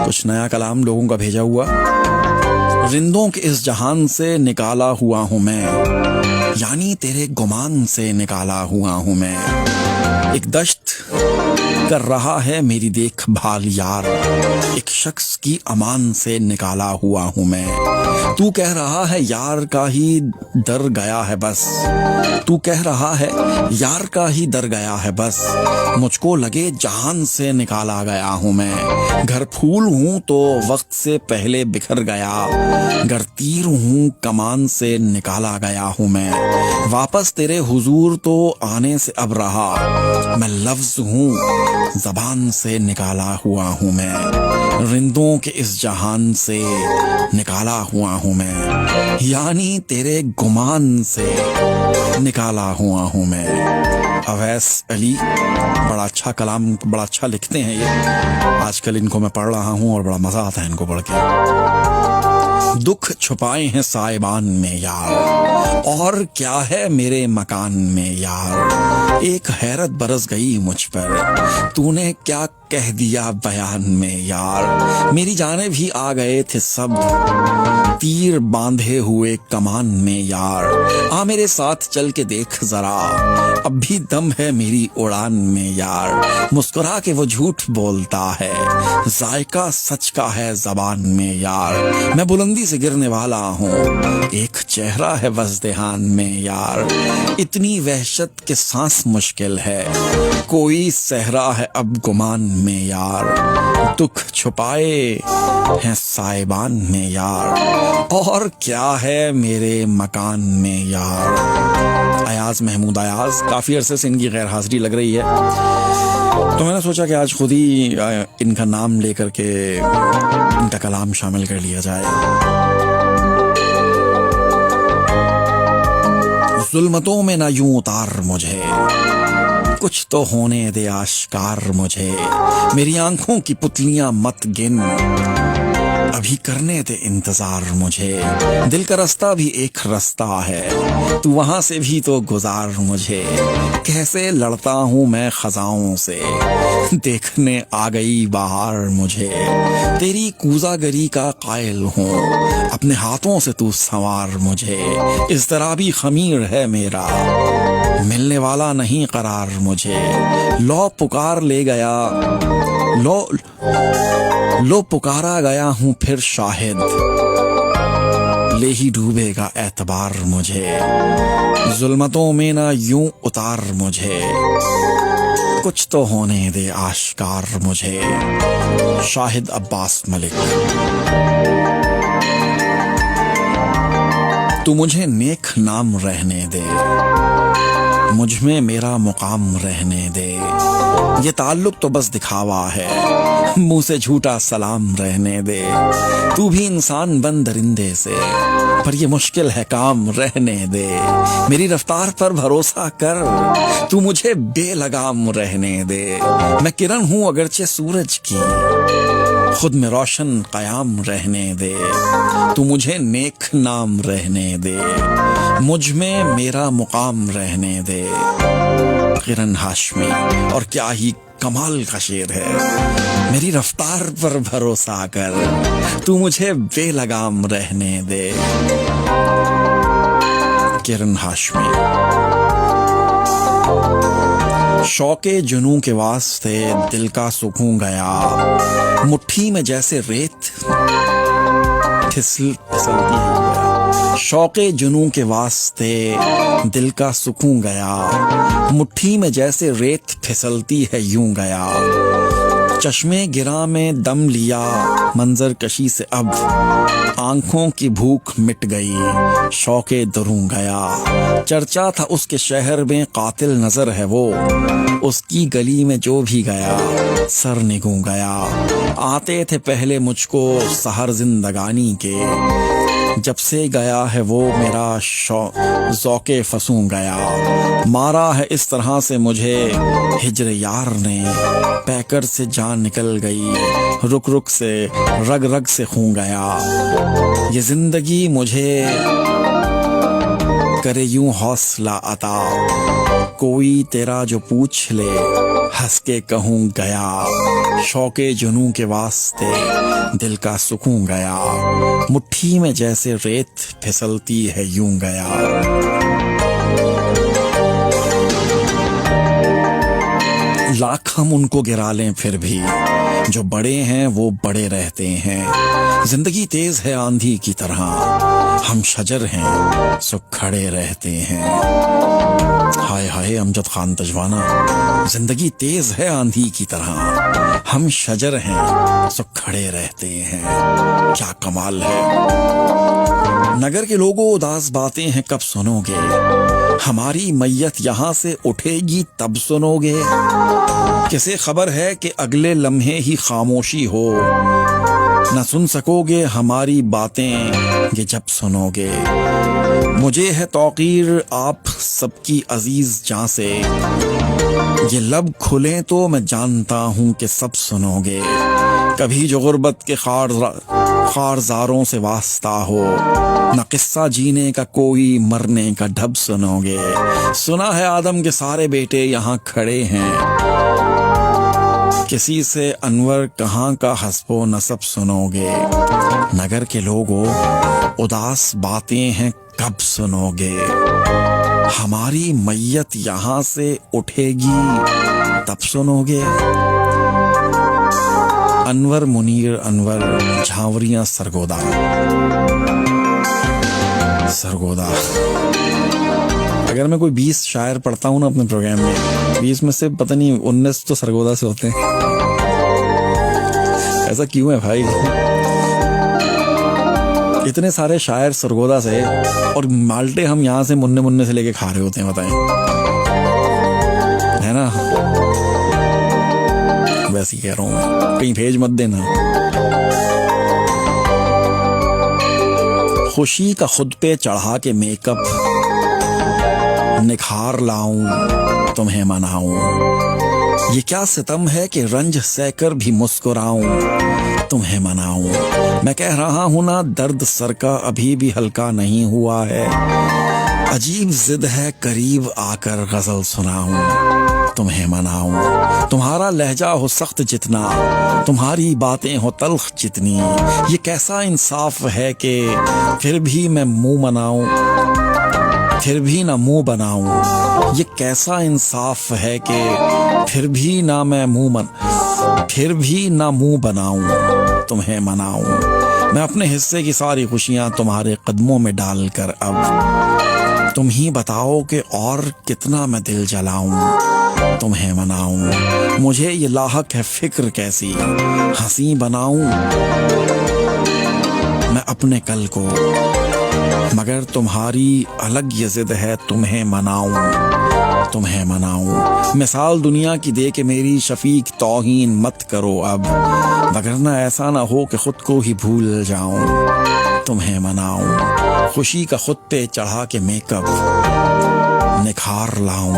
कुछ नया कलाम लोगों का भेजा हुआ। रिंदों के इस जहान से निकाला हुआ हूं मैं, यानी तेरे गुमान से निकाला हुआ हूं मैं। एक दश्त कर रहा है मेरी देखभाल यार, एक शख्स की अमान से निकाला हुआ हूं मैं। तू कह रहा है यार का ही डर गया है बस, तू कह रहा है यार का ही डर गया है बस, मुझको लगे जहान से निकाला गया हूं मैं। घर फूल हूं तो वक्त से पहले बिखर गया, घर तीर हूं कमान से निकाला गया हूं मैं। वापस तेरे हुजूर तो आने से अब रहा, मैं लफ्ज हूं ज़बान से निकाला हुआ हूं मैं। रिंदों के इस जहान से निकाला हुआ हूं मैं, यानी तेरे गुमान से निकाला हुआ हूं मैं। अवैस अली बड़ा अच्छा कलाम, बड़ा अच्छा लिखते हैं ये। आजकल इनको मैं पढ़ रहा हूं और बड़ा मजा आता है इनको पढ़ के। दुख छुपाए हैं साइबान में यार, और क्या है मेरे मकान में यार। एक हैरत बरस गई मुझ पर, तूने क्या कह दिया बयान में यार, मेरी जाने भी आ गए थे सब तीर बांधे हुए कमान में यार। आ मेरे साथ चल के देख जरा, अब भी दम है मेरी उड़ान में यार। मुस्कुरा के वो झूठ बोलता है, जायका सच का है जबान में यार। मैं बुलंदी से गिरने वाला हूँ, एक चेहरा है वज्देहान में यार। इतनी वहशत के सांस मुश्किल है, कोई सहरा है अब गुमान में यार। दुख छुपाए हैं साइबान में यार, और क्या है मेरे मकान में यार। अयाज महमूद अयाज, काफी अरसे से इनकी गैर हाजिरी लग रही है, तो मैंने सोचा कि आज खुद ही इनका नाम लेकर के इनका कलाम शामिल कर लिया जाए। जुल्मतों में ना यूं उतार मुझे, कुछ तो होने दे आश्कार मुझे। मेरी आंखों की पुतलियां मत गिन, अभी करने दे इंतजार मुझे। दिल का रास्ता भी एक रास्ता है, तू वहां से भी तो गुजार मुझे। कैसे लड़ता हूँ मैं खजाओं से, देखने आ गई बाहर मुझे। तेरी कूजागरी का कायल हूँ, अपने हाथों से तू संवार मुझे। इस तरह भी खमीर है मेरा, मिलने वाला नहीं करार मुझे। लो पुकार ले गया, लो पुकारा गया हूँ फिर शाहिद, ले ही डूबेगा एतबार मुझे। जुल्मतों में ना यूं उतार मुझे, कुछ तो होने दे आश्कार मुझे। शाहिद अब्बास मलिक। तू मुझे नेक नाम रहने दे, मुझ में मेरा मुकाम रहने दे। ये ताल्लुक तो बस दिखावा है, मुंह से झूठा सलाम रहने दे। तू भी इंसान बन दरिंदे से, पर ये मुश्किल है काम रहने दे। मेरी रफ्तार पर भरोसा कर, तू मुझे बेलगाम रहने दे। मैं किरण हूँ अगरचे सूरज की, खुद में रोशन कयाम रहने दे। तू मुझे नेक नाम रहने दे, मुझ में मेरा मुकाम रहने दे। किरण हाशमी। और क्या ही कमाल का शेर है। मेरी रफ्तार पर भरोसा कर, तू मुझे बेलगाम रहने दे। किरण हाशमी। शौके जुनूं के वास्ते दिल का सुकून गया, मुट्ठी में जैसे रेत फिसलती है। शौके जुनूं के वास्ते दिल का सुकून गया, मुट्ठी में जैसे रेत फिसलती है यूं गया। चश्मे गिरा में दम लिया मंजर कशी से, अब आंखों की भूख मिट गई, शौके दरूं गया। चर्चा था उसके शहर में कातिल नजर है वो, उसकी गली में जो भी गया सर निगूं गया। आते थे पहले मुझको सहर जिंदगानी के, जब से गया है वो मेरा ज़ौक़े फसूं गया। मारा है इस तरह से मुझे हिजर यार ने, पैकर से जान निकल गई, रुक रुक से रग रग से खून गया। ये जिंदगी मुझे करे यूं हौसला अता, कोई तेरा जो पूछ ले हंस के कहूँ गया। शौके जुनूं के वास्ते दिल का सुकून गया, मुट्ठी में जैसे रेत फिसलती है यूं गया। लाख हम उनको गिरा लें फिर भी, जो बड़े हैं वो बड़े रहते हैं। जिंदगी तेज है आंधी की तरह, हम शजर हैं सो खड़े रहते हैं। हाय हाय अमजद खान तजवाना। जिंदगी तेज है आंधी की तरह, हम शजर हैं सो खड़े रहते हैं। क्या कमाल है। नगर के लोगों उदास बातें हैं कब सुनोगे, हमारी मैयत यहाँ से उठेगी तब सुनोगे। किसे खबर है कि अगले लम्हे ही खामोशी हो, न सुन सकोगे हमारी बातें ये जब सुनोगे। मुझे है तौकीर आप सबकी अजीज जान से, ये लब खुले तो मैं जानता हूँ कि सब सुनोगे। कभी जो गुर्बत के खारजारों से वास्ता हो, न किस्सा जीने का कोई मरने का ढब सुनोगे। सुना है आदम के सारे बेटे यहाँ खड़े हैं, किसी से अनवर कहाँ का हस्बो नसब सुनोगे, नगर के लोगों उदास बातें हैं कब सुनोगे, हमारी मैयत यहाँ से उठेगी तब सुनोगे। अनवर मुनीर अनवर झांवरियां सरगोदा सरगोदा। अगर मैं कोई 20 शायर पढ़ता हूँ ना अपने प्रोग्राम में, 20 में से पता नहीं 19 तो सरगोदा से होते हैं। ऐसा क्यों है भाई? इतने सारे शायर सरगोदा से और माल्टे हम यहाँ से मुन्ने मुन्ने से लेके खा रहे होते हैं, बताएं, है ना? वैसे ही कह रहा हूँ मैं, कहीं भेज मत देना। खुशी का खुद पे चढ़ा के मेकअप निखार लाऊं तुम्हें मनाऊं, ये क्या सितम है कि रंज सहकर भी मुस्कुराऊं तुम्हें मनाऊं। मैं कह रहा हूं ना दर्द सर का अभी भी हल्का नहीं हुआ है, अजीब जिद है करीब आकर गजल सुनाऊं तुम्हें मनाऊं। तुम्हारा लहजा हो सख्त जितना, तुम्हारी बातें हो तल्ख जितनी, ये कैसा इंसाफ है कि फिर भी मैं मुंह मनाऊं फिर भी ना मुंह बनाऊं। ये कैसा इंसाफ है कि फिर भी ना मुंह बनाऊं तुम्हें मनाऊं। मैं अपने हिस्से की सारी खुशियां तुम्हारे कदमों में डालकर अब तुम ही बताओ कि और कितना मैं दिल जलाऊं तुम्हें मनाऊं। मुझे ये लाहक है फिक्र कैसी हंसी बनाऊं मैं अपने कल को, मगर तुम्हारी अलग ये जिद है तुम्हें मनाऊं। मिसाल दुनिया की दे के मेरी शफीक तौहीन मत करो अब, वगरना ऐसा ना हो कि खुद को ही भूल जाऊं तुम्हें मनाऊं। खुशी का खुद पे चढ़ा के मेकअप निखार लाऊं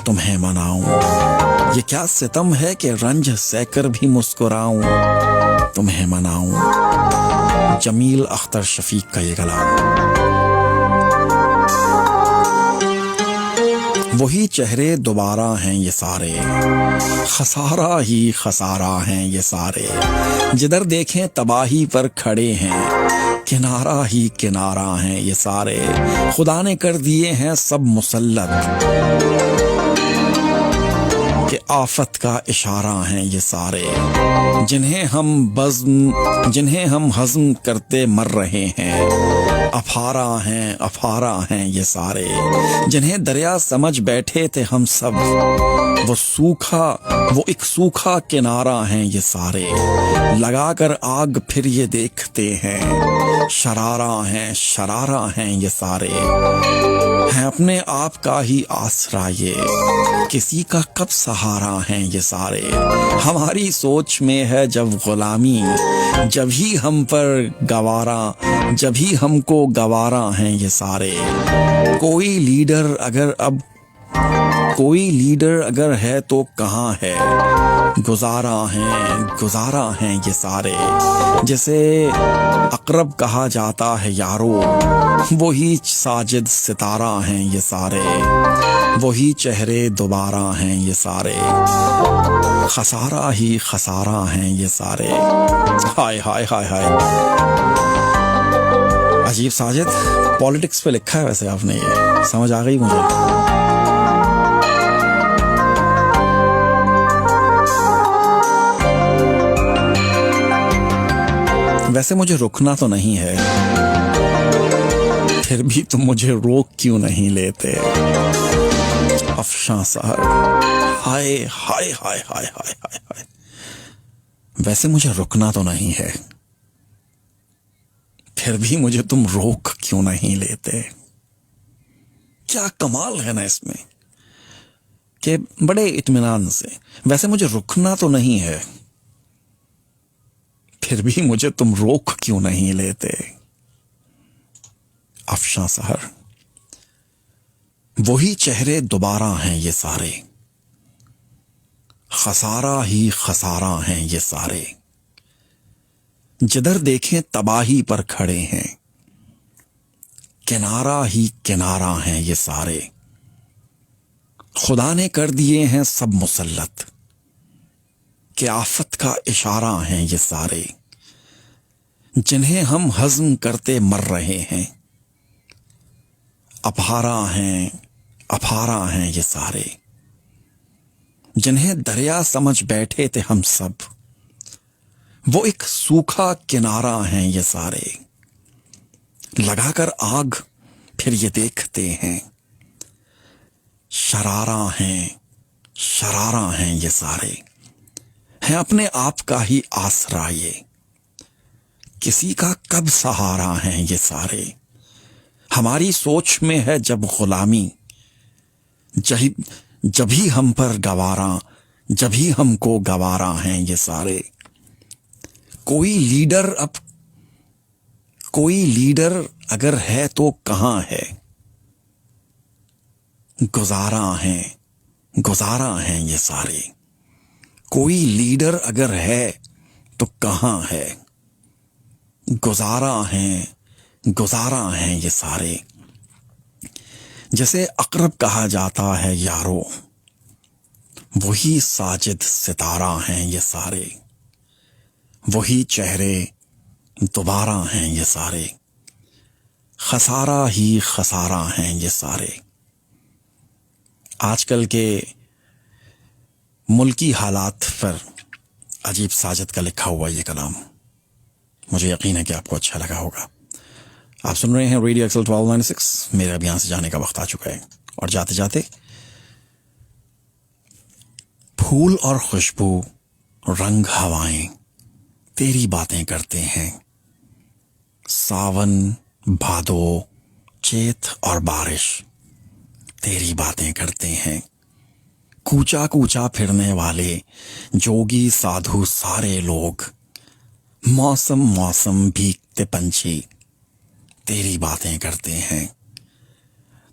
तुम्हें मनाऊं। ये क्या सितम है कि रंज सहकर भी मुस्कुराऊं तुम्हें मनाऊं। जमील अख्तर शफीक का ये कलाम। वही चेहरे दोबारा हैं ये सारे, खसारा ही खसारा हैं ये सारे, जिधर देखें तबाही पर खड़े हैं, किनारा ही किनारा हैं ये सारे, खुदा ने कर दिए हैं सब मुसल्लत, कि आफत का इशारा हैं ये सारे, जिन्हें हम हज़्म करते मर रहे हैं, अफारा हैं ये सारे, जिन्हें दरिया समझ बैठे थे हम सब, वो एक सूखा किनारा हैं ये सारे, लगाकर आग फिर ये देखते हैं, शरारा हैं ये सारे, हैं अपने आप का ही आसरा ये, किसी का कब सहारा हैं ये सारे, हमारी सोच में है जब गुलामी, जब ही हमको गवारा हैं ये सारे, कोई लीडर अगर है तो कहाँ है, गुजारा हैं ये सारे, जैसे अकरब कहा जाता है यारो, वही साजिद सितारा हैं ये सारे, वही चेहरे दोबारा हैं ये सारे, खसारा ही खसारा हैं ये सारे। हाय हाय हाय हाय, अजीब साजिद, पॉलिटिक्स पे लिखा है वैसे आपने, ये समझ आ गई मुझे। वैसे मुझे रुकना तो नहीं है, फिर भी तुम मुझे रोक क्यों नहीं लेते, अफशां सहर, हाय हाय हाय हाय हाय हाय। वैसे मुझे रुकना तो नहीं है, फिर भी मुझे तुम रोक क्यों नहीं लेते। क्या कमाल है ना इसमें कि बड़े इत्मीनान से, वैसे मुझे रुकना तो नहीं है, फिर भी मुझे तुम रोक क्यों नहीं लेते। अफशां सहर, वही चेहरे दोबारा हैं ये सारे, खसारा ही खसारा हैं ये सारे, जिधर देखें तबाही पर खड़े हैं, किनारा ही किनारा हैं ये सारे, खुदा ने कर दिए हैं सब मुसल्लत, क़याफ़त का इशारा हैं ये सारे, जिन्हें हम हज़म करते मर रहे हैं। अफारा हैं ये सारे, जिन्हें दरिया समझ बैठे थे हम सब, वो एक सूखा किनारा हैं ये सारे। लगाकर आग फिर ये देखते हैं, शरारा हैं ये सारे, हैं अपने आप का ही आसरा ये, किसी का कब सहारा हैं ये सारे। हमारी सोच में है जब गुलामी, जभी हम पर गवारा, जभी हमको गवारा हैं ये सारे। कोई लीडर अगर है तो कहां है, गुजारा हैं ये सारे। कोई लीडर अगर है तो कहां है, गुजारा हैं ये सारे। जैसे अकरब कहा जाता है यारो, वही साजिद सितारा हैं ये सारे। वही चेहरे दोबारा हैं ये सारे, खसारा ही खसारा हैं ये सारे। आजकल के मुल्की हालात पर अजीब साजिद का लिखा हुआ ये कलाम, मुझे यकीन है कि आपको अच्छा लगा होगा। आप सुन रहे हैं रेडियो एक्सल 1296। मेरे अब यहाँ से जाने का वक्त आ चुका है, और जाते जाते फूल और खुशबू, रंग हवाएं तेरी बातें करते हैं। सावन भादो चैत और बारिश तेरी बातें करते हैं। कूचा कूचा फिरने वाले जोगी साधु सारे लोग, मौसम मौसम भीगते पंछी तेरी बातें करते हैं।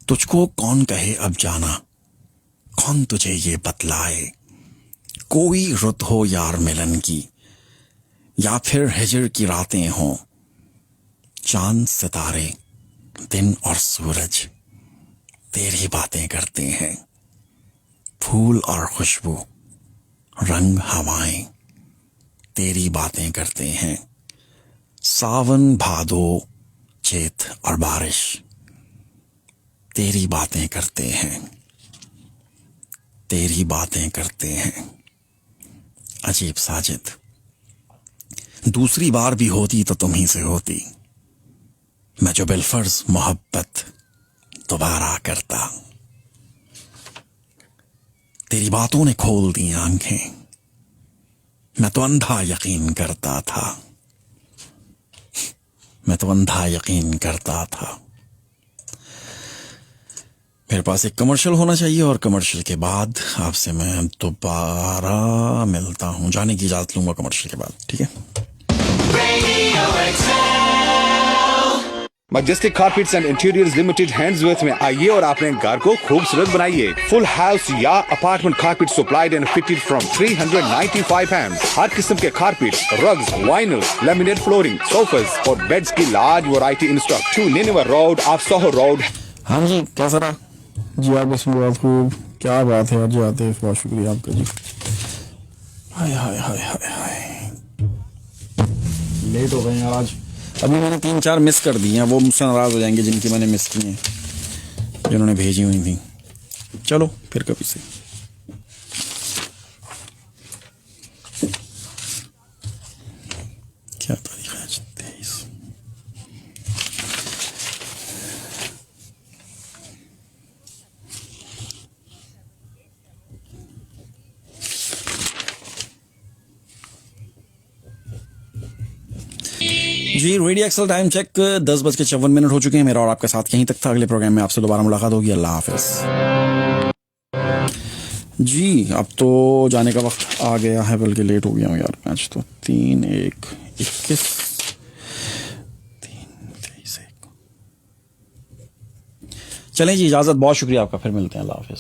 तुझको कौन कहे अब जाना, कौन तुझे ये बतलाए। कोई रुत हो यार मिलन की, या फिर हिजर की रातें हों। चांद सितारे दिन और सूरज तेरी बातें करते हैं। फूल और खुशबू, रंग हवाएं तेरी बातें करते हैं। सावन भादो चैत और बारिश तेरी बातें करते हैं, तेरी बातें करते हैं। अजीब साजिद, दूसरी बार भी होती तो तुम ही से होती, मैं जो बिलफर्ज मोहब्बत दोबारा करता। तेरी बातों ने खोल दी आंखें, मैं तो अंधा यकीन करता था, मैं तो अंधा यकीन करता था। मेरे पास एक कमर्शियल होना चाहिए, और कमर्शियल के बाद आपसे मैं दोबारा मिलता हूं। जाने की इजाजत लूंगा कमर्शियल के बाद, ठीक है। Majestic carpets and interiors limited Handsworth में आइए और अपने घर को खूबसूरत बनाइए। फुल हाउस या apartment carpet supplied and fitted from 395 हैंड्स। हर किस्म के carpets, rugs, vinyls, laminate flooring, sofas और बेड्स की large variety in stock. 2 Nineveh road, Soho road. हाँ जी, कैसा रहा जी? आप बस बहुत खूब, क्या बात है जी। आते बहुत शुक्रिया आपका जी। हाय हाय हाय हाय हाय, लेट हो गए यार आज। अभी मैंने 3-4 मिस कर दी हैं, वो मुझसे नाराज हो जाएंगे जिनकी मैंने मिस की हैं, जिन्होंने भेजी हुई थी। चलो फिर कभी से। क्या तारीख है आज? 23। जी, रेडियो एक्सल टाइम चेक 10:54 हो चुके हैं। मेरा और आपका साथ यहीं तक था। अगले प्रोग्राम में आपसे दोबारा मुलाकात होगी। अल्लाह हाफिज जी। अब तो जाने का वक्त आ गया है, बल्कि लेट हो गया हूँ यार। आज तो 3-1-21 3-23-1। चलें जी, इजाज़त, बहुत शुक्रिया आपका। फिर मिलते हैं। अल्लाह हाफिज।